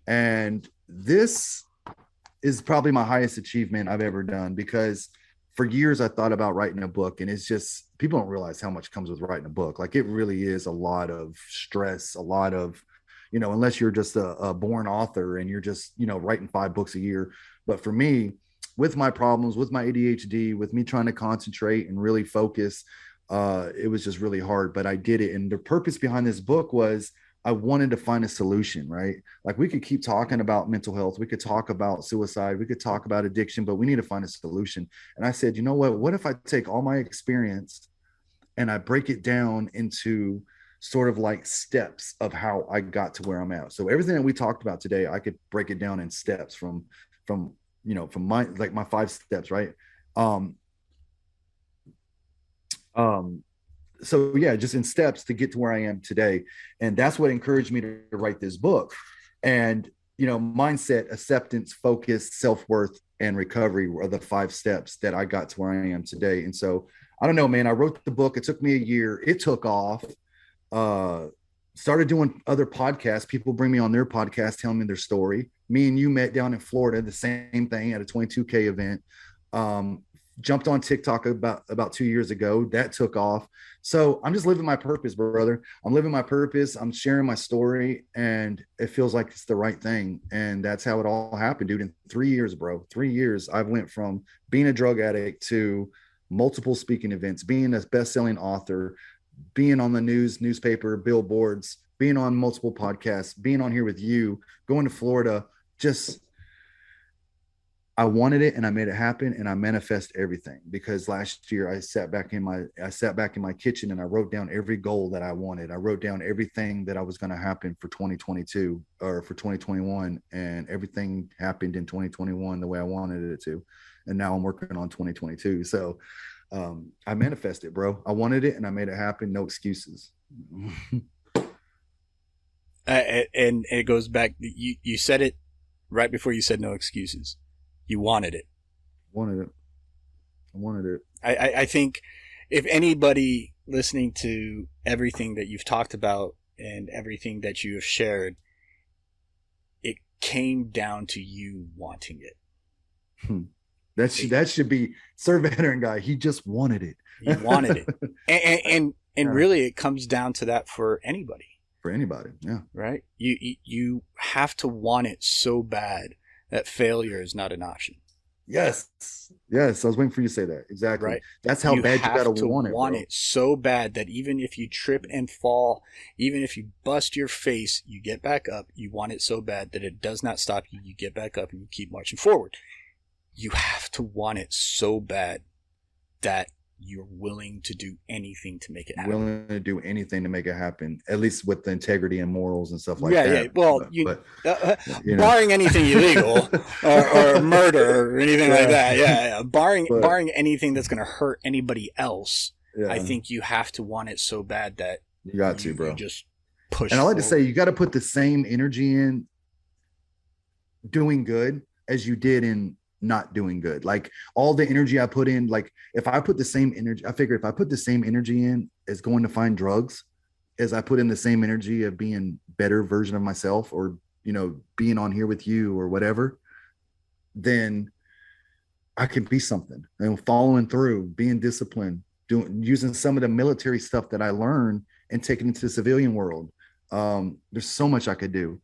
And this is probably my highest achievement I've ever done, because for years I thought about writing a book, and it's just, people don't realize how much comes with writing a book. Like, it really is a lot of stress, a lot of, unless you're just a born author and you're just, writing 5 books a year. But for me, with my problems, with my ADHD, with me trying to concentrate and really focus, it was just really hard, but I did it. And the purpose behind this book was, I wanted to find a solution, right? Like, we could keep talking about mental health. We could talk about suicide. We could talk about addiction, but we need to find a solution. And I said, you know what if I take all my experience and I break it down into sort of like steps of how I got to where I'm at. So everything that we talked about today, I could break it down in steps from my 5 steps, right? So yeah, just in steps to get to where I am today. And that's what encouraged me to write this book. And, mindset, acceptance, focus, self-worth, and recovery are the 5 steps that I got to where I am today. And so, I don't know, man, I wrote the book. It took me a year. It took off. Started doing other podcasts. People bring me on their podcast, telling me their story. Me and you met down in Florida, the same thing, at a 22K event. jumped on TikTok about 2 years ago. That took off. So I'm just living my purpose, brother. I'm living my purpose. I'm sharing my story, and it feels like it's the right thing. And that's how it all happened, dude. In 3 years, bro, 3 years, I went from being a drug addict to multiple speaking events, being a best-selling author, being on the newspaper, billboards, being on multiple podcasts, being on here with you, going to Florida. Just, I wanted it and I made it happen, and I manifest everything, because last year I sat back in my kitchen and I wrote down every goal that I wanted. I wrote down everything that I was going to happen for 2022 or for 2021, and everything happened in 2021 the way I wanted it to. And now I'm working on 2022. So I manifested, bro. I wanted it and I made it happen. No excuses. And it goes back. You said it right before you said no excuses. You wanted it. I wanted it. I think if anybody listening to everything that you've talked about and everything that you have shared, it came down to you wanting it. That should be Sir Veteran Guy. He just wanted it. He wanted it. And really it comes down to that for anybody. For anybody, yeah. Right? You have to want it so bad that failure is not an option. Yes. I was waiting for you to say that. Exactly. Right. That's how bad you gotta want it. Want it so bad that even if you trip and fall, even if you bust your face, you get back up. You want it so bad that it does not stop you. You get back up and you keep marching forward. You have to want it so bad that you're willing to do anything to make it happen. Willing to do anything to make it happen, at least with the integrity and morals and stuff like that. Yeah. Well, barring anything illegal or murder or anything like that. Yeah. Barring anything that's going to hurt anybody else. Yeah. I think you have to want it so bad that you got to, bro. You just push. And I like to say, you got to put the same energy in doing good as you did in not doing good. Like all the energy I put in, like if I put the same energy, I figure if I put the same energy in as going to find drugs, as I put in the same energy of being better version of myself, or, being on here with you or whatever, then I can be something. And following through, being disciplined, using some of the military stuff that I learned and taking it to the civilian world. There's so much I could do.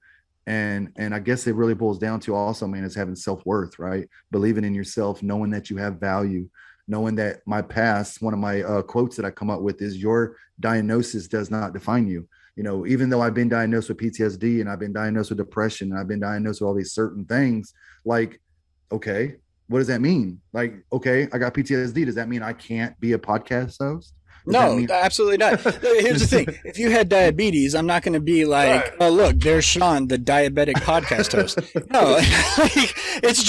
And I guess it really boils down to also, man, is having self-worth, right? Believing in yourself, knowing that you have value, knowing that my past, one of my quotes that I come up with is, your diagnosis does not define you. Even though I've been diagnosed with PTSD and I've been diagnosed with depression and I've been diagnosed with all these certain things, like, okay, what does that mean? Like, okay, I got PTSD. Does that mean I can't be a podcast host? No, absolutely not. Here's the thing. If you had diabetes, I'm not going to be like, oh, look, there's Shawn, the diabetic podcast host. No, it's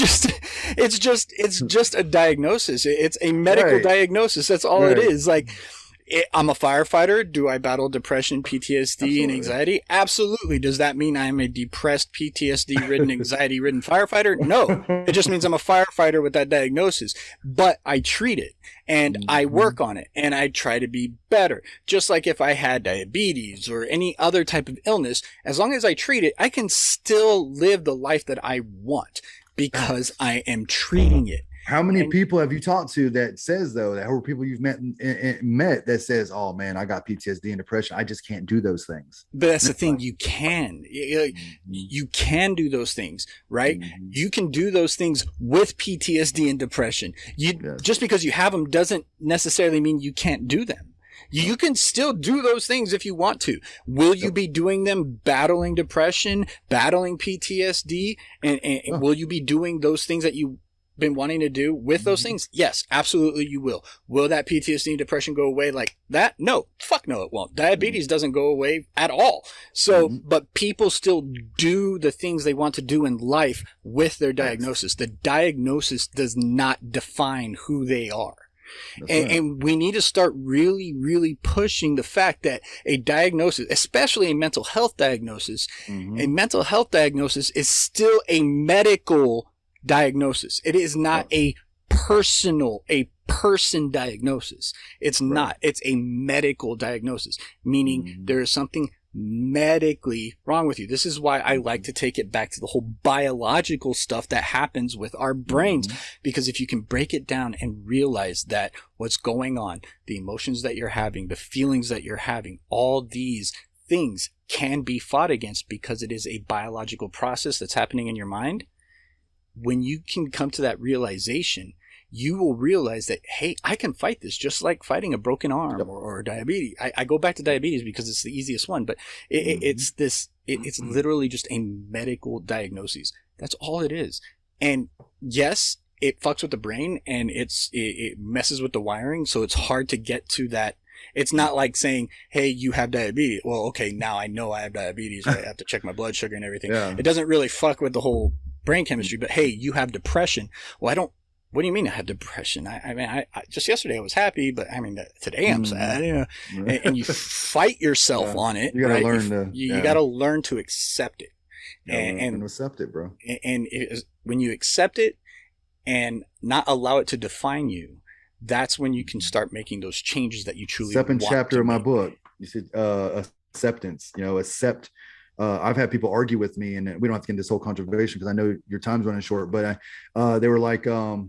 just a diagnosis. It's a medical diagnosis. That's all it is. Like, I'm a firefighter. Do I battle depression, PTSD, and anxiety? Absolutely. Does that mean I'm a depressed, PTSD-ridden, anxiety-ridden firefighter? No. It just means I'm a firefighter with that diagnosis. But I treat it, and I work on it, and I try to be better. Just like if I had diabetes or any other type of illness, as long as I treat it, I can still live the life that I want because I am treating it. How many people have you talked to that says, though, that or people you've met that says, oh man, I got PTSD and depression, I just can't do those things? But that's the thing. You can do those things, right? Mm-hmm. You can do those things with PTSD and depression. Just because you have them doesn't necessarily mean you can't do them. You can still do those things if you want to. Will you be doing them battling depression, battling PTSD, and will you be doing those things that you've been wanting to do with those things? Yes, absolutely you will. Will that PTSD and depression go away like that? No. Fuck no, it won't. Diabetes doesn't go away at all. So, but people still do the things they want to do in life with their diagnosis. The diagnosis does not define who they are. And we need to start really, really pushing the fact that a diagnosis, especially a mental health diagnosis, a mental health diagnosis is still a medical diagnosis. It is not a person diagnosis. It's not. It's a medical diagnosis, meaning there is something medically wrong with you. This is why I like to take it back to the whole biological stuff that happens with our brains. Because if you can break it down and realize that what's going on, the emotions that you're having, the feelings that you're having, all these things can be fought against because it is a biological process that's happening in your mind. When you can come to that realization, you will realize that, hey, I can fight this just like fighting a broken arm or diabetes. I go back to diabetes because it's the easiest one, but it's literally just a medical diagnosis. That's all it is. And yes, it fucks with the brain and it messes with the wiring. So it's hard to get to that. It's not like saying, hey, you have diabetes. Well, okay, now I know I have diabetes. Right? I have to check my blood sugar and everything. Yeah. It doesn't really fuck with the whole brain chemistry, but hey, you have depression. Well, what do you mean I have depression? I mean, just yesterday I was happy, but I mean, today I'm sad, you know, and you fight yourself on it. You gotta right? learn you gotta learn to accept it. And accept it, bro. And when you accept it and not allow it to define you, that's when you can start making those changes that you truly want. Second chapter of my book, you said acceptance, you know, accept. I've had people argue with me, and we don't have to get into this whole controversy because I know your time's running short, but they were like, well,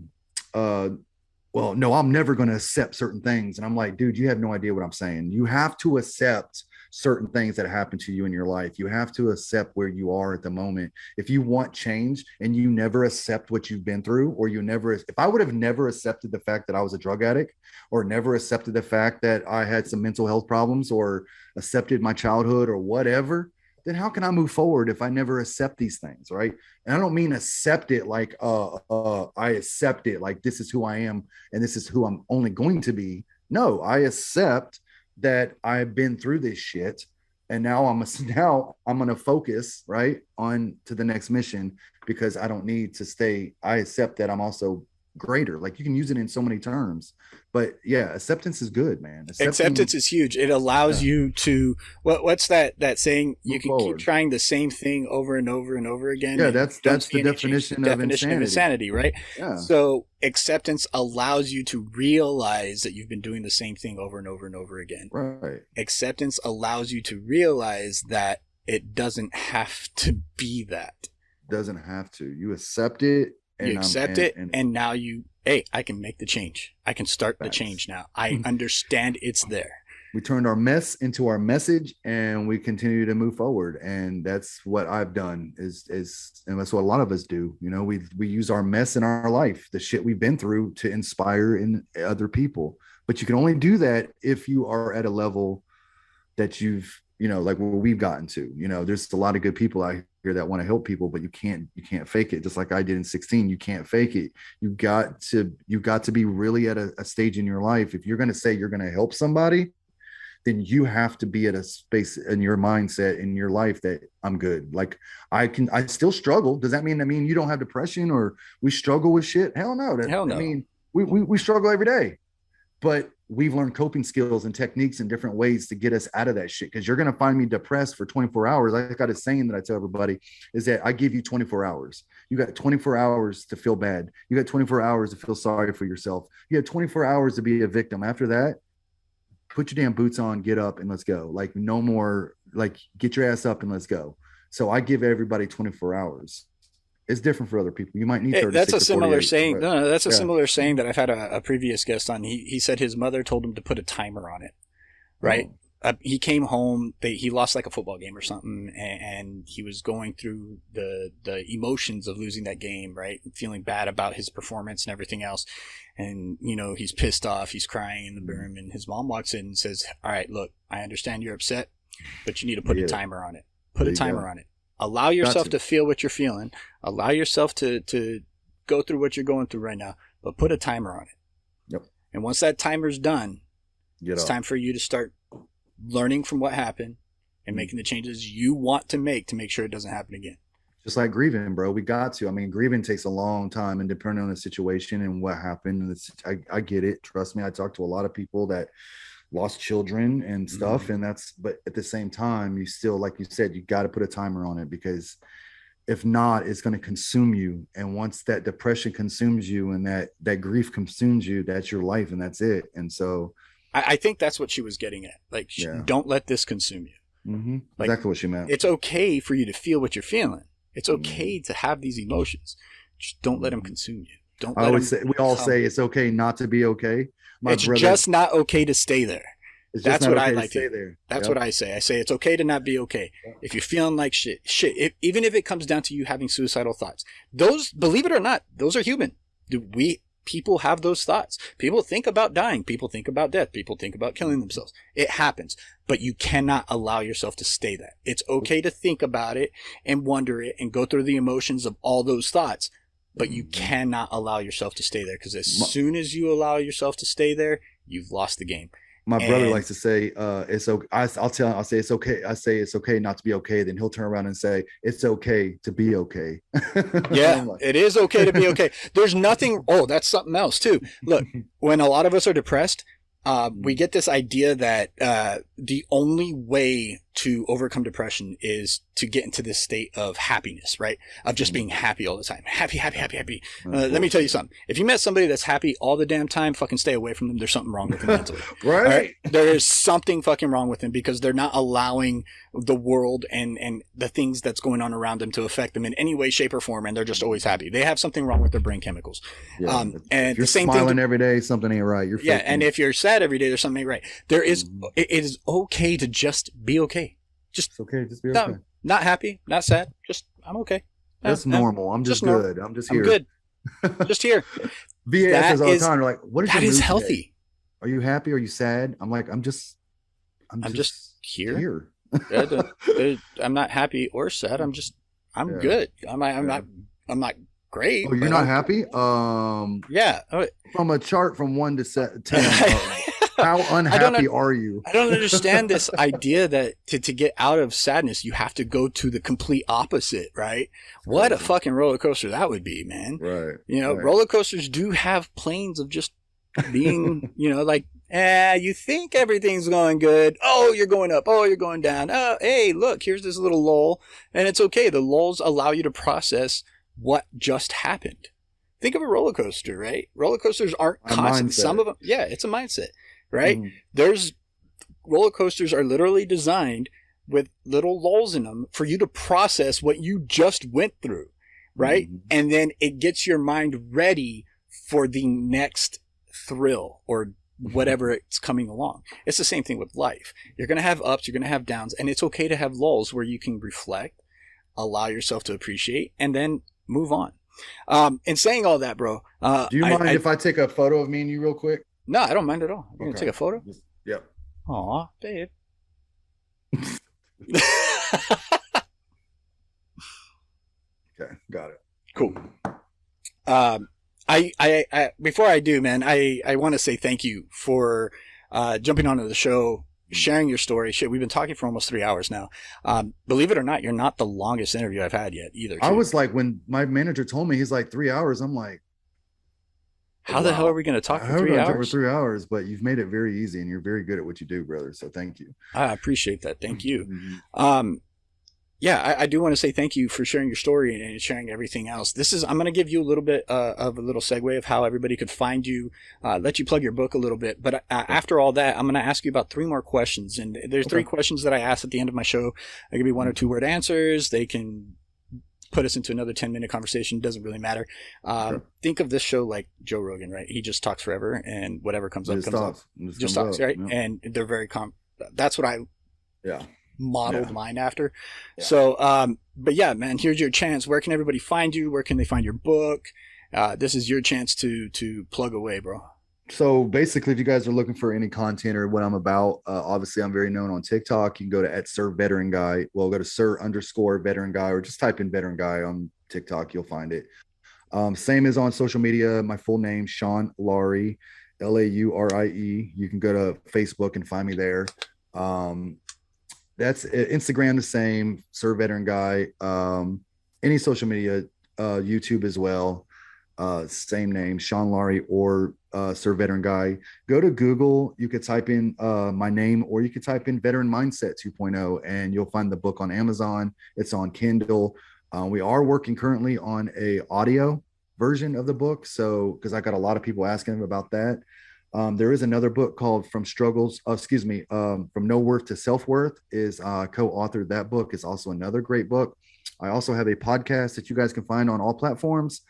no, I'm never going to accept certain things. And I'm like, dude, you have no idea what I'm saying. You have to accept certain things that happen to you in your life. You have to accept where you are at the moment. If you want change and you never accept what you've been through, or if I would have never accepted the fact that I was a drug addict, or never accepted the fact that I had some mental health problems, or accepted my childhood or whatever, then how can I move forward if I never accept these things, right? And I don't mean accept it like I accept it like this is who I am and this is who I'm only going to be. No, I accept that I've been through this shit, and now I'm going to focus right on to the next mission, because I don't need to stay. I accept that I'm also greater. Like, you can use it in so many terms, but yeah, acceptance is good, man. Acceptance is huge. It allows you to what's that saying? You can keep trying the same thing over and over and over again. Yeah, that's the definition of insanity, right? Yeah. So acceptance allows you to realize that you've been doing the same thing over and over and over again. Right. Acceptance allows you to realize that it doesn't have to be that. Doesn't have to. You accept it. You accept it, and now I can make the change. I can start the change now. I understand it's there. We turned our mess into our message, and we continue to move forward. And that's what I've done and that's what a lot of us do. You know, we use our mess in our life, the shit we've been through, to inspire in other people. But you can only do that if you are at a level that you've, you know, like where we've gotten to. You know, there's a lot of good people out here that want to help people, but you can't fake it. Just like I did in 16, you can't fake it. You got to be really at a stage in your life. If you're going to say you're going to help somebody, then you have to be at a space in your mindset in your life that I'm good. Like, I still struggle. Does that mean you don't have depression or we struggle with shit? Hell no. Hell no. I mean, we struggle every day, but we've learned coping skills and techniques and different ways to get us out of that shit. Cause you're going to find me depressed for 24 hours. I got a saying that I tell everybody is that I give you 24 hours. You got 24 hours to feel bad. You got 24 hours to feel sorry for yourself. You have 24 hours to be a victim. After that, put your damn boots on, get up and let's go. Like, no more, like, get your ass up and let's go. So I give everybody 24 hours. It's different for other people. You might need 36. That's a similar saying. No, that's a similar saying that I've had a previous guest on. He said his mother told him to put a timer on it, right? Oh. He came home, he lost like a football game or something, and he was going through the emotions of losing that game, right? Feeling bad about his performance and everything else. And, you know, he's pissed off, he's crying in the room, and his mom walks in and says, all right, look, I understand you're upset, but you need to put a timer on it. Put a timer on it. Allow yourself to feel what you're feeling. Allow yourself to go through what you're going through right now, but put a timer on it. Yep. And once that timer's done, it's time for you to start learning from what happened and making the changes you want to make sure it doesn't happen again. Just like grieving, bro. We got to. I mean, grieving takes a long time, and depending on the situation and what happened, I get it. Trust me. I talked to a lot of people that lost children and stuff. Mm-hmm. But at the same time, you still, like you said, you got to put a timer on it, because if not, it's going to consume you. And once that depression consumes you and that grief consumes you, that's your life and that's it. And so I think that's what she was getting at. Like, don't let this consume you. Like, exactly what she meant. it's okay for you to feel what you're feeling. It's okay to have these emotions. Just don't let them consume you. Don't. I always say, we all say it's okay not to be okay. It's just not okay to stay there. That's what I like to say there. That's what I say. I say it's okay to not be okay. If you're feeling like shit, even if it comes down to you having suicidal thoughts, those, believe it or not, those are human. People have those thoughts. People think about dying. People think about death. People think about killing themselves. It happens, but you cannot allow yourself to stay that. It's okay to think about it and wonder it and go through the emotions of all those thoughts, but you cannot allow yourself to stay there, because as soon as you allow yourself to stay there, you've lost the game. My brother likes to say, it's okay. I'll say it's okay. I say it's okay not to be okay. Then he'll turn around and say, it's okay to be okay. Yeah, it is okay to be okay. There's nothing. Oh, that's something else too. Look, when a lot of us are depressed, we get this idea that the only way to overcome depression is to get into this state of happiness, right? Of just being happy all the time. Happy. Let me tell you something. If you met somebody that's happy all the damn time, fucking stay away from them. There's something wrong with them mentally. Right? There is something fucking wrong with them, because they're not allowing the world and the things that's going on around them to affect them in any way, shape, or form, and they're just always happy. They have something wrong with their brain chemicals. Yeah. And if you're the same smiling thing every day, something ain't right. You're faking. and if you're sad every day, there's something ain't right. There is. It is okay to just be okay. It's okay. Just be okay. Not happy, not sad. Just, I'm okay. That's normal. I'm just good. I'm just here. I'm good. Just here. VA asks all the time. They're like, "What is your mood That is today? healthy. Are you happy? Are you sad?" I'm like, I'm just here. I'm not happy or sad. I'm good. I'm not great. Oh, you're not happy? Yeah. From a chart from 1 to 10. How unhappy are you? I don't understand this idea that to get out of sadness, you have to go to the complete opposite, right? What a fucking roller coaster that would be, man. Right. Roller coasters do have planes of just being, like, you think everything's going good. Oh, you're going up. Oh, you're going down. Oh, hey, look, here's this little lull. And it's okay. The lulls allow you to process what just happened. Think of a roller coaster, right? Roller coasters aren't constant. Some of them, it's a mindset. Right? There's roller coasters are literally designed with little lulls in them for you to process what you just went through. Right? And then it gets your mind ready for the next thrill or whatever it's coming along. It's the same thing with life. You're going to have ups, you're going to have downs, and it's okay to have lulls where you can reflect, allow yourself to appreciate, and then move on. And saying all that, bro. Do you mind if I take a photo of me and you real quick? No, I don't mind at all. You're going to take a photo? Yep. Aw, babe. Okay, got it. Cool. I before I do, man, I want to say thank you for jumping onto the show, sharing your story. Shit, we've been talking for almost 3 hours now. Believe it or not, you're not the longest interview I've had yet either. I was like, when my manager told me he's like 3 hours, I'm like, how the hell are we going to talk for 3 hours? For 3 hours, but you've made it very easy, and you're very good at what you do, brother. So thank you. I appreciate that. Thank you. I do want to say thank you for sharing your story and sharing everything else. I'm going to give you a little bit of a little segue of how everybody could find you, let you plug your book a little bit. But after all that, I'm going to ask you about 3 more questions. And there's 3 questions that I ask at the end of my show. They can be 1 or 2 word answers. They can put us into another 10-minute conversation. Doesn't really matter. Think of this show like Joe Rogan, right? He just talks forever, and whatever comes up, just talks, right? Yeah. And they're very that's what I modeled mine after. Yeah. So, but yeah, man, here's your chance. Where can everybody find you? Where can they find your book? This is your chance to plug away, bro. So basically, if you guys are looking for any content or what I'm about, obviously I'm very known on TikTok. You can go to @SirVeteranGuy. Well, go to Sir_Veteran Guy, or just type in Veteran Guy on TikTok. You'll find it. Same as on social media. My full name, Shawn Laurie, Laurie. You can go to Facebook and find me there. That's Instagram, the same, Sir Veteran Guy. Any social media, YouTube as well. Same name, Shawn Laurie or Sir Veteran Guy. Go to Google. You could type in my name, or you could type in Veteran Mindset 2.0, and you'll find the book on Amazon. It's on Kindle. We are working currently on a audio version of the book, so because I got a lot of people asking about that. There is another book called From No Worth to Self-Worth is co-authored that book. It's also another great book. I also have a podcast that you guys can find on all platforms.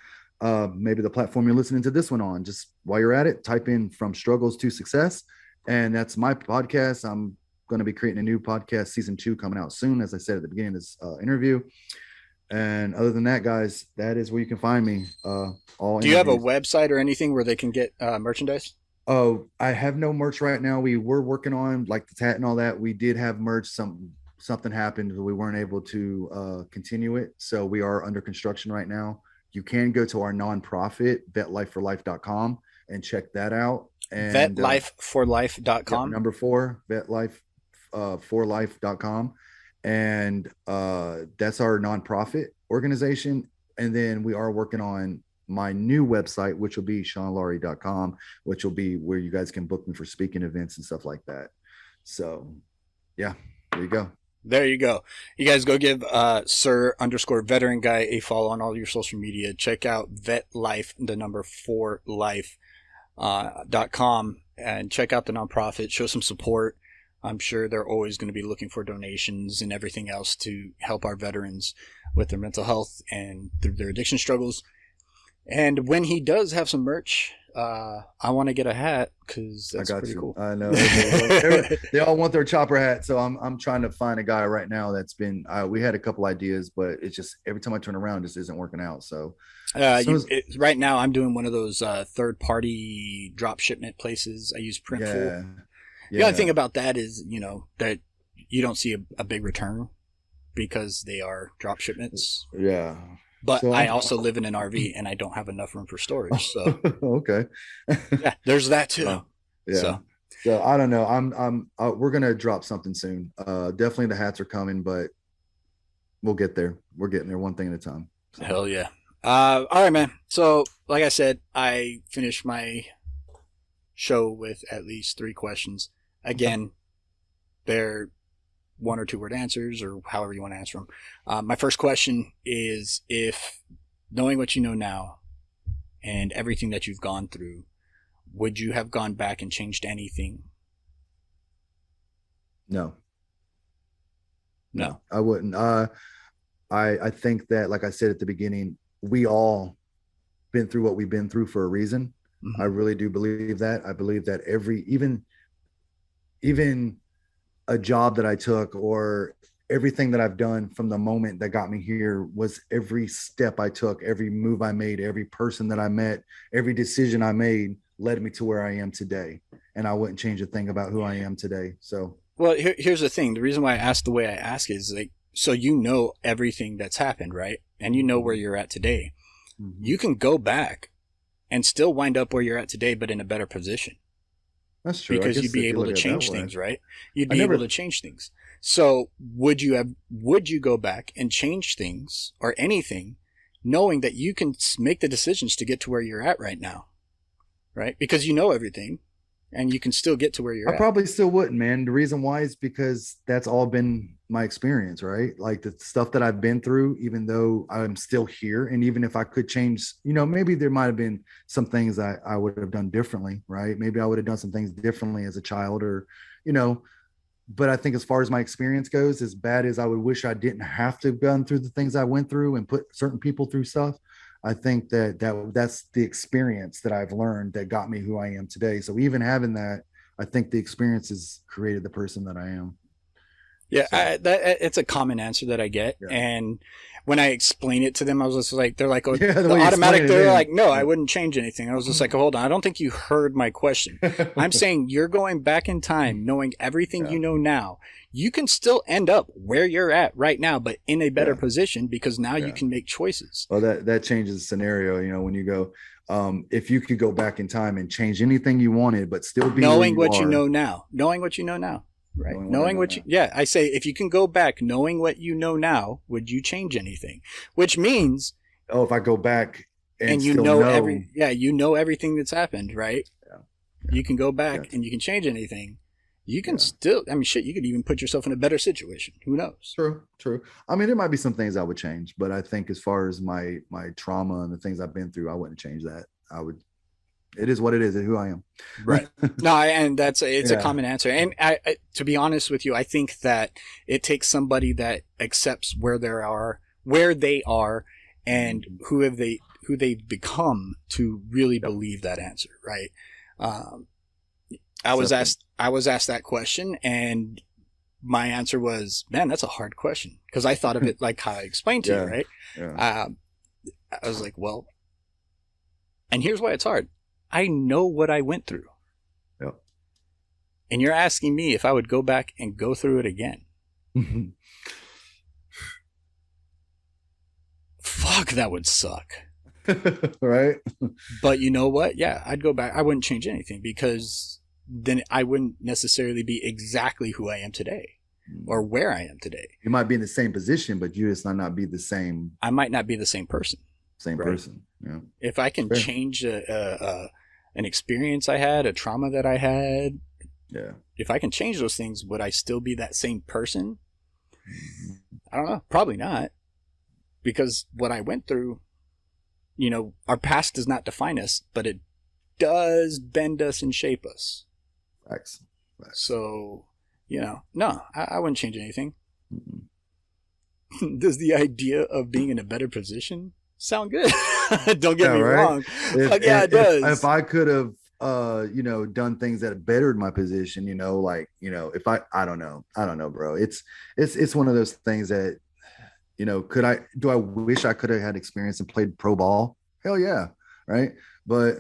Maybe the platform you're listening to this one on, just while you're at it, type in From Struggles to Success. And that's my podcast. I'm going to be creating a new podcast, season 2, coming out soon, as I said at the beginning of this interview. And other than that, guys, that is where you can find me. Do you have a website or anything where they can get merchandise? Oh, I have no merch right now. We were working on like the tat and all that. We did have merch. Something happened, but we weren't able to continue it. So we are under construction right now. You can go to our nonprofit, vetlifeforlife.com, and check that out. And vetlifeforlife.com. Number 4, vetlifeforlife.com. And that's our nonprofit organization. And then we are working on my new website, which will be ShawnLaurie.com, which will be where you guys can book me for speaking events and stuff like that. So yeah, there you go. There you go. You guys go give Sir_Veteran Guy a follow on all your social media. Check out VetLife, the number 4 life.com, and check out the nonprofit. Show some support. I'm sure they're always going to be looking for donations and everything else to help our veterans with their mental health and through their addiction struggles. And when he does have some merch, I want to get a hat because that's pretty cool. I know they all want their chopper hat, so I'm trying to find a guy right now that's been. We had a couple ideas, but it's just every time I turn around, it just isn't working out. So right now, I'm doing one of those third-party drop shipment places. I use Printful. The only thing about that is, that you don't see a big return because they are drop shipments. Yeah. But I also live in an RV and I don't have enough room for storage. So okay. Yeah, there's that too. Yeah. So I don't know. We're gonna drop something soon. Definitely the hats are coming, but we'll get there. We're getting there one thing at a time. So. Hell yeah. All right, man. So like I said, I finished my show with at least 3 questions. Again, they're 1 or 2 word answers or however you want to answer them. My first question is, if knowing what you know now and everything that you've gone through, would you have gone back and changed anything? No, I wouldn't. I think that, like I said at the beginning, we all been through what we've been through for a reason. Mm-hmm. I really do believe that. I believe that even a job that I took or everything that I've done from the moment that got me here was every step I took, every move I made, every person that I met, every decision I made led me to where I am today. And I wouldn't change a thing about who I am today. So, well, here's the thing. The reason why I ask the way I ask is so everything that's happened, right? And you know where you're at today. Mm-hmm. You can go back and still wind up where you're at today, but in a better position. That's true. Because you'd be able to change things, right? You'd be able to change things. So would you go back and change things or anything, knowing that you can make the decisions to get to where you're at right now, right? Because you know everything and you can still get to where you're at. I probably still wouldn't, man. The reason why is because that's all been my experience, right? Like the stuff that I've been through, even though I'm still here. And even if I could change, maybe there might've been some things I would have done differently, right? Maybe I would have done some things differently as a child or, but I think as far as my experience goes, as bad as I would wish I didn't have to have gone through the things I went through and put certain people through stuff, I think that's the experience that I've learned that got me who I am today. So even having that, I think the experience has created the person that I am. Yeah, so. It's a common answer that I get. Yeah. And when I explain it to them, I was just like, they're like, oh, yeah, the automatic, they're like, no, I wouldn't change anything. I was just like, hold on, I don't think you heard my question. I'm saying you're going back in time, knowing everything you know now. You can still end up where you're at right now, but in a better position because now you can make choices. Well, that changes the scenario, when you go, if you could go back in time and change anything you wanted, but still be knowing what you know now. Right. I say, if you can go back knowing what you know now, would you change anything? Which means, if I go back and you know everything that's happened, right? Yeah. You can go back and you can change anything. You can still, you could even put yourself in a better situation. Who knows? True. I mean, there might be some things I would change, but I think as far as my trauma and the things I've been through, I wouldn't change that. I would, it is what it is and who I am. Right. No, and it's Yeah. a common answer. And to be honest with you, I think that it takes somebody that accepts where they are and who they've become to really believe that answer. Right. I was asked that question, and my answer was, man, that's a hard question. Cause I thought of it like how I explained to you. Right. Yeah. I was like, well, and here's why it's hard. I know what I went through. Yep. And you're asking me if I would go back and go through it again. Fuck, that would suck. Right. But you know what? Yeah, I'd go back. I wouldn't change anything, because then I wouldn't necessarily be exactly who I am today or where I am today. You might be in the same position, but you just might not be the same. I might not be the same person. Same right? person. Yeah. If I can change an experience I had, a trauma that I had, Yeah. if I can change those things, would I still be that same person? I don't know. Probably not. Because what I went through, our past does not define us, but it does bend us and shape us. Facts. So, no, I wouldn't change anything. Does the idea of being in a better position sound good? Don't get me wrong. It does. If I could have, done things that have bettered my position, if I don't know, bro. It's one of those things that, do I wish I could have had experience and played pro ball? Hell yeah. Right. But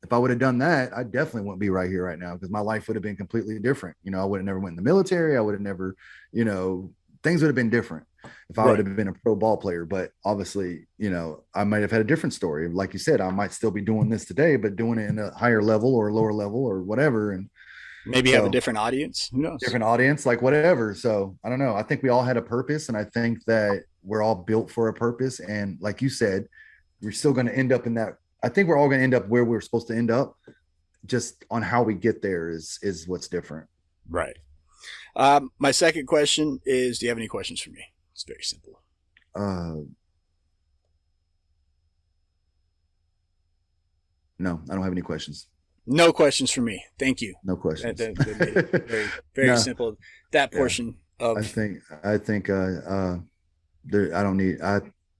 if I would have done that, I definitely wouldn't be right here right now, because my life would have been completely different. I would have never went in the military. I would have never, things would have been different if I would have been a pro ball player. But obviously, I might have had a different story. Like you said, I might still be doing this today, but doing it in a higher level or lower level or whatever. And maybe have a different audience. Who knows? Different audience, like whatever. So I don't know. I think we all had a purpose, and I think that we're all built for a purpose. And like you said, we're still going to end up in that. I think we're all going to end up where we're supposed to end up. Just on how we get there is what's different. Right. My second question is, do you have any questions for me? It's very simple. No, I don't have any questions. No questions for me. Thank you. No questions. That made it very, very simple. That portion of. I think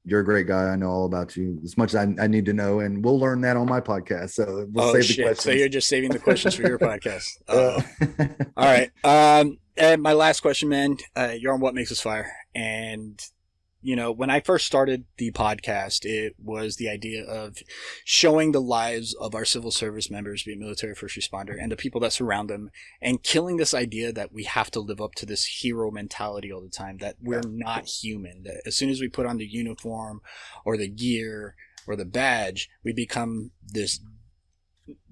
you're a great guy. I know all about you as much as I need to know, and we'll learn that on my podcast. So we'll save the questions. So you're just saving the questions for your podcast. All right. And my last question, man, you're on What Makes Us Fire. And, when I first started the podcast, it was the idea of showing the lives of our civil service members, be it military, first responder, and the people that surround them, and killing this idea that we have to live up to this hero mentality all the time, that we're not human, that as soon as we put on the uniform or the gear or the badge, we become this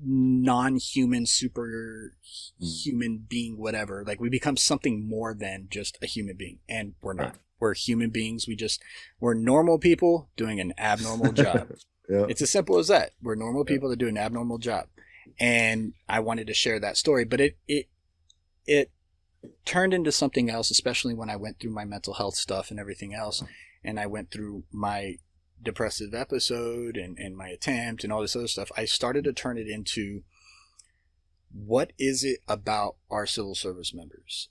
non-human, superhuman being, whatever. Like, we become something more than just a human being, and we're not. Right. We're human beings. We're normal people doing an abnormal job. Yeah. It's as simple as that. We're normal people that do an abnormal job. And I wanted to share that story, but it turned into something else, especially when I went through my mental health stuff and everything else. And I went through my depressive episode and my attempt and all this other stuff. I started to turn it into, what is it about our civil service members?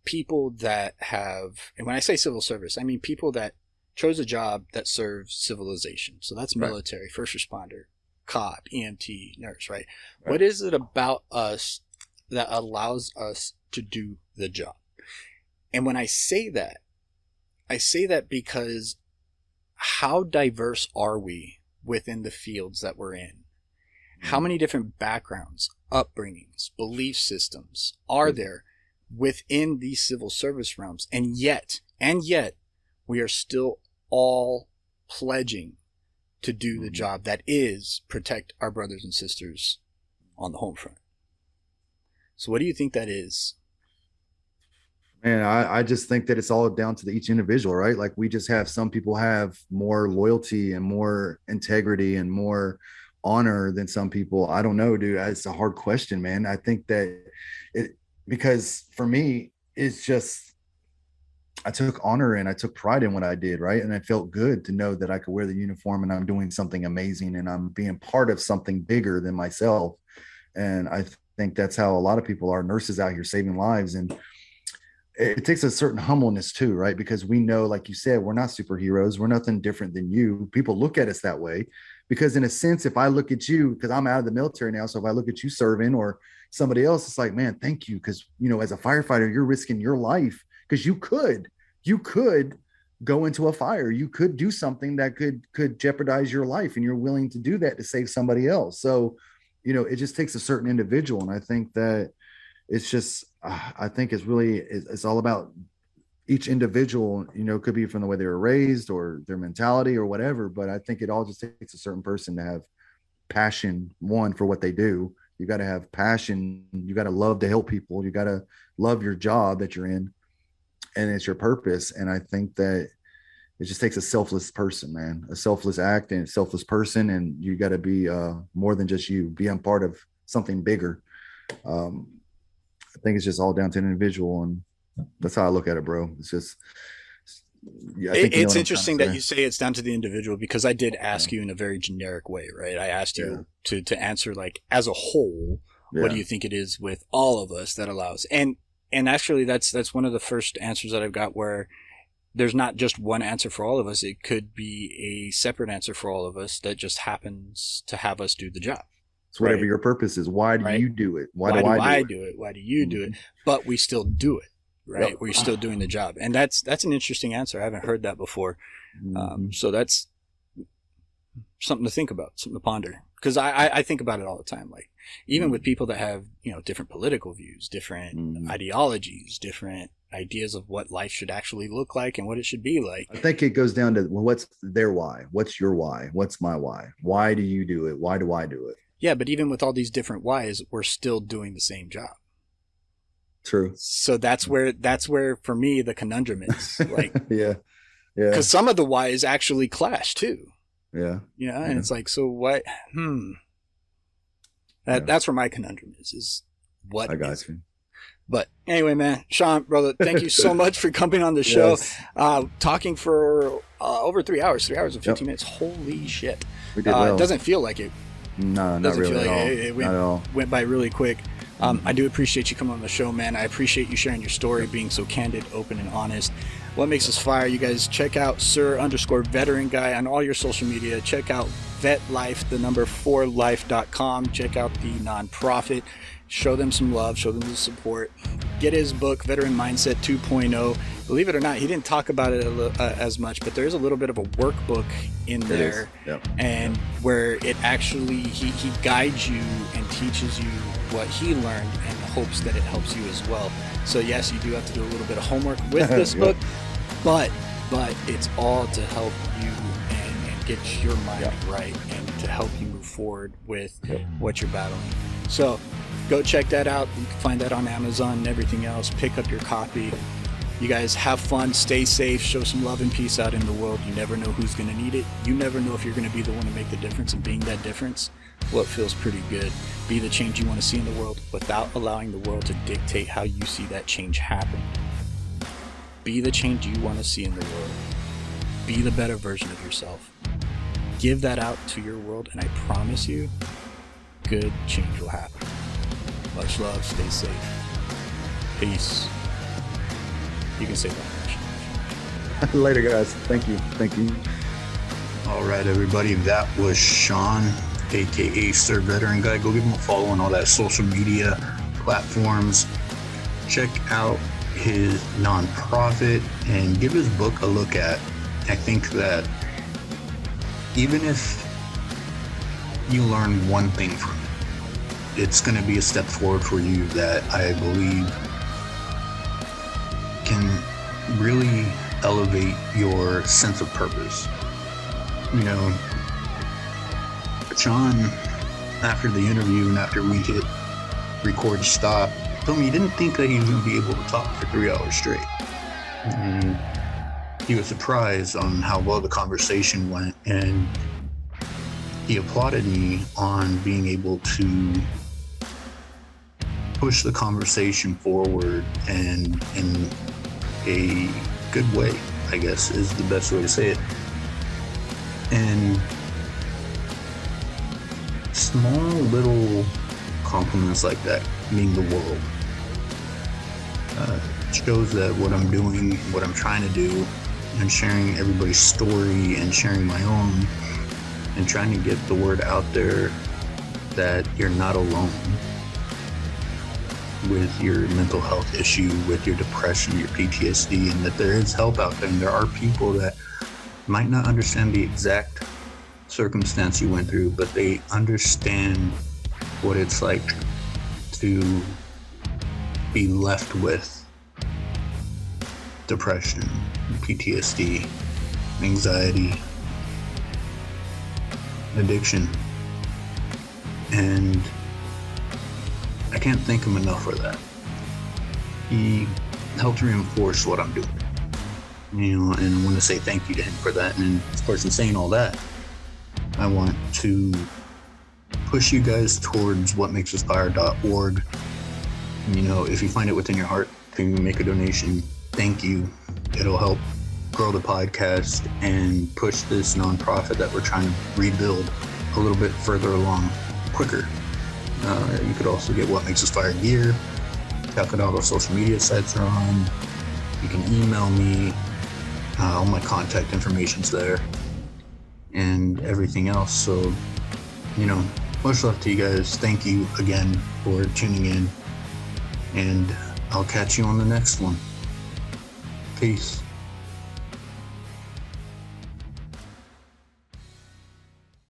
People that have, and when I say civil service, I mean people that chose a job that serves civilization. So that's military, first responder, cop, EMT, nurse, right? What is it about us that allows us to do the job? And when I say that because how diverse are we within the fields that we're in? How many different backgrounds, upbringings, belief systems are there within these civil service realms? And yet we are still all pledging to do the job that is protect our brothers and sisters on the home front. So what do you think that is? Man, I just think that it's all down to each individual, right? Like, we just have, some people have more loyalty and more integrity and more honor than some people. I don't know, dude. It's a hard question, man. I think that because for me, it's just, I took honor and I took pride in what I did, right? And it felt good to know that I could wear the uniform and I'm doing something amazing and I'm being part of something bigger than myself. And I think that's how a lot of people are, nurses out here saving lives. And it takes a certain humbleness too, right? Because we know, like you said, we're not superheroes. We're nothing different than you. People look at us that way because in a sense, if I look at you, because I'm out of the military now, so if I look at you serving or somebody else, it's like, man, thank you. Because, you know, as a firefighter, you're risking your life because you could go into a fire. You could do something that could jeopardize your life, and you're willing to do that to save somebody else. So, you know, it just takes a certain individual. And I think that it's just, I think it's all about each individual, you know, could be from the way they were raised or their mentality or whatever. But I think it all just takes a certain person to have passion, one, for what they do. You got to have passion. You got to love to help people. You got to love your job that you're in, and it's your purpose. And I think that it just takes a selfless person, man, a selfless act and a selfless person. And you got to be more than just you, be a part of something bigger. I think it's just all down to an individual, and that's how I look at it, bro. It's just, yeah, it's interesting that you say it's down to the individual, because I did ask you in a very generic way, right? I asked you to answer, like, as a whole, what do you think it is with all of us that allows? And actually that's one of the first answers that I've got, where there's not just one answer for all of us. It could be a separate answer for all of us that just happens to have us do the job. So whatever your purpose is, why do you do it? Why do I do it? Why do you do it? But we still do it, right? We're still doing the job. And that's an interesting answer. I haven't heard that before. So that's something to think about, something to ponder. Because I think about it all the time. Like, even with people that have, you know, different political views, different ideologies, different ideas of what life should actually look like and what it should be like. I think it goes down to, well, what's their why? What's your why? What's my why? Why do you do it? Why do I do it? Yeah, but even with all these different whys, we're still doing the same job. True. So that's where for me the conundrum is. Like, yeah. Because some of the whys actually clash too. Yeah. Yeah, and it's like, so what? That's where my conundrum is what I got you. But anyway, man, Shawn, brother, thank you so much for coming on the show. Talking for over 3 hours, 3 hours and 15 minutes. Holy shit. We did well. It doesn't feel like it. No, not really at all. It not at all. Went by really quick. I do appreciate you coming on the show, man. I appreciate you sharing your story, being so candid, open, and honest. What Makes Us Fire? You guys check out Sir_Veteran Guy on all your social media. Check out VetLife, the number 4life.com. Check out the nonprofit. Show them some love. Show them the support. Get his book, Veteran Mindset 2.0. Believe it or not, he didn't talk about it as much, but there's a little bit of a workbook in there, and where it actually he guides you and teaches you what he learned, and hopes that it helps you as well. So yes, you do have to do a little bit of homework with this book, but it's all to help you and get your mind right, and to help you move forward with what you're battling. So go check that out. You can find that on Amazon and everything else. Pick up your copy. You guys have fun, stay safe, show some love and peace out in the world. You never know who's going to need it. You never know if you're going to be the one to make the difference, and being that difference, well, it feels pretty good. Be the change you want to see in the world without allowing the world to dictate how you see that change happen. Be the change you want to see in the world. Be the better version of yourself. Give that out to your world, and I promise you, good change will happen. Much love, stay safe. Peace. You can say that. Later, guys. Thank you. All right, everybody. That was Shawn, aka Sir Veteran Guy. Go give him a follow on all that social media platforms. Check out his nonprofit and give his book a look at. I think that even if you learn one thing from it, it's going to be a step forward for you that I believe can really elevate your sense of purpose. You know, Shawn, after the interview and after we hit record stop, told me he didn't think that he was going to be able to talk for 3 hours straight. And he was surprised on how well the conversation went, and he applauded me on being able to push the conversation forward and in a good way, I guess, is the best way to say it. And small little compliments like that mean the world. Shows that what I'm doing, what I'm trying to do, and sharing everybody's story and sharing my own, and trying to get the word out there that you're not alone with your mental health issue, with your depression, your PTSD, and that there is help out there, and there are people that might not understand the exact circumstance you went through, but they understand what it's like to be left with depression, PTSD, anxiety, addiction. And I can't thank him enough for that. He helped reinforce what I'm doing, and I want to say thank you to him for that. And of course, in saying all that, I want to push you guys towards WhatMakesUsFire.org. If you find it within your heart to make a donation, thank you. It'll help grow the podcast and push this nonprofit that we're trying to rebuild a little bit further along quicker. You could also get What Makes Us Fire gear. Check out all the social media sites are on. You can email me. All my contact information's there and everything else. So, much love to you guys. Thank you again for tuning in, and I'll catch you on the next one. Peace.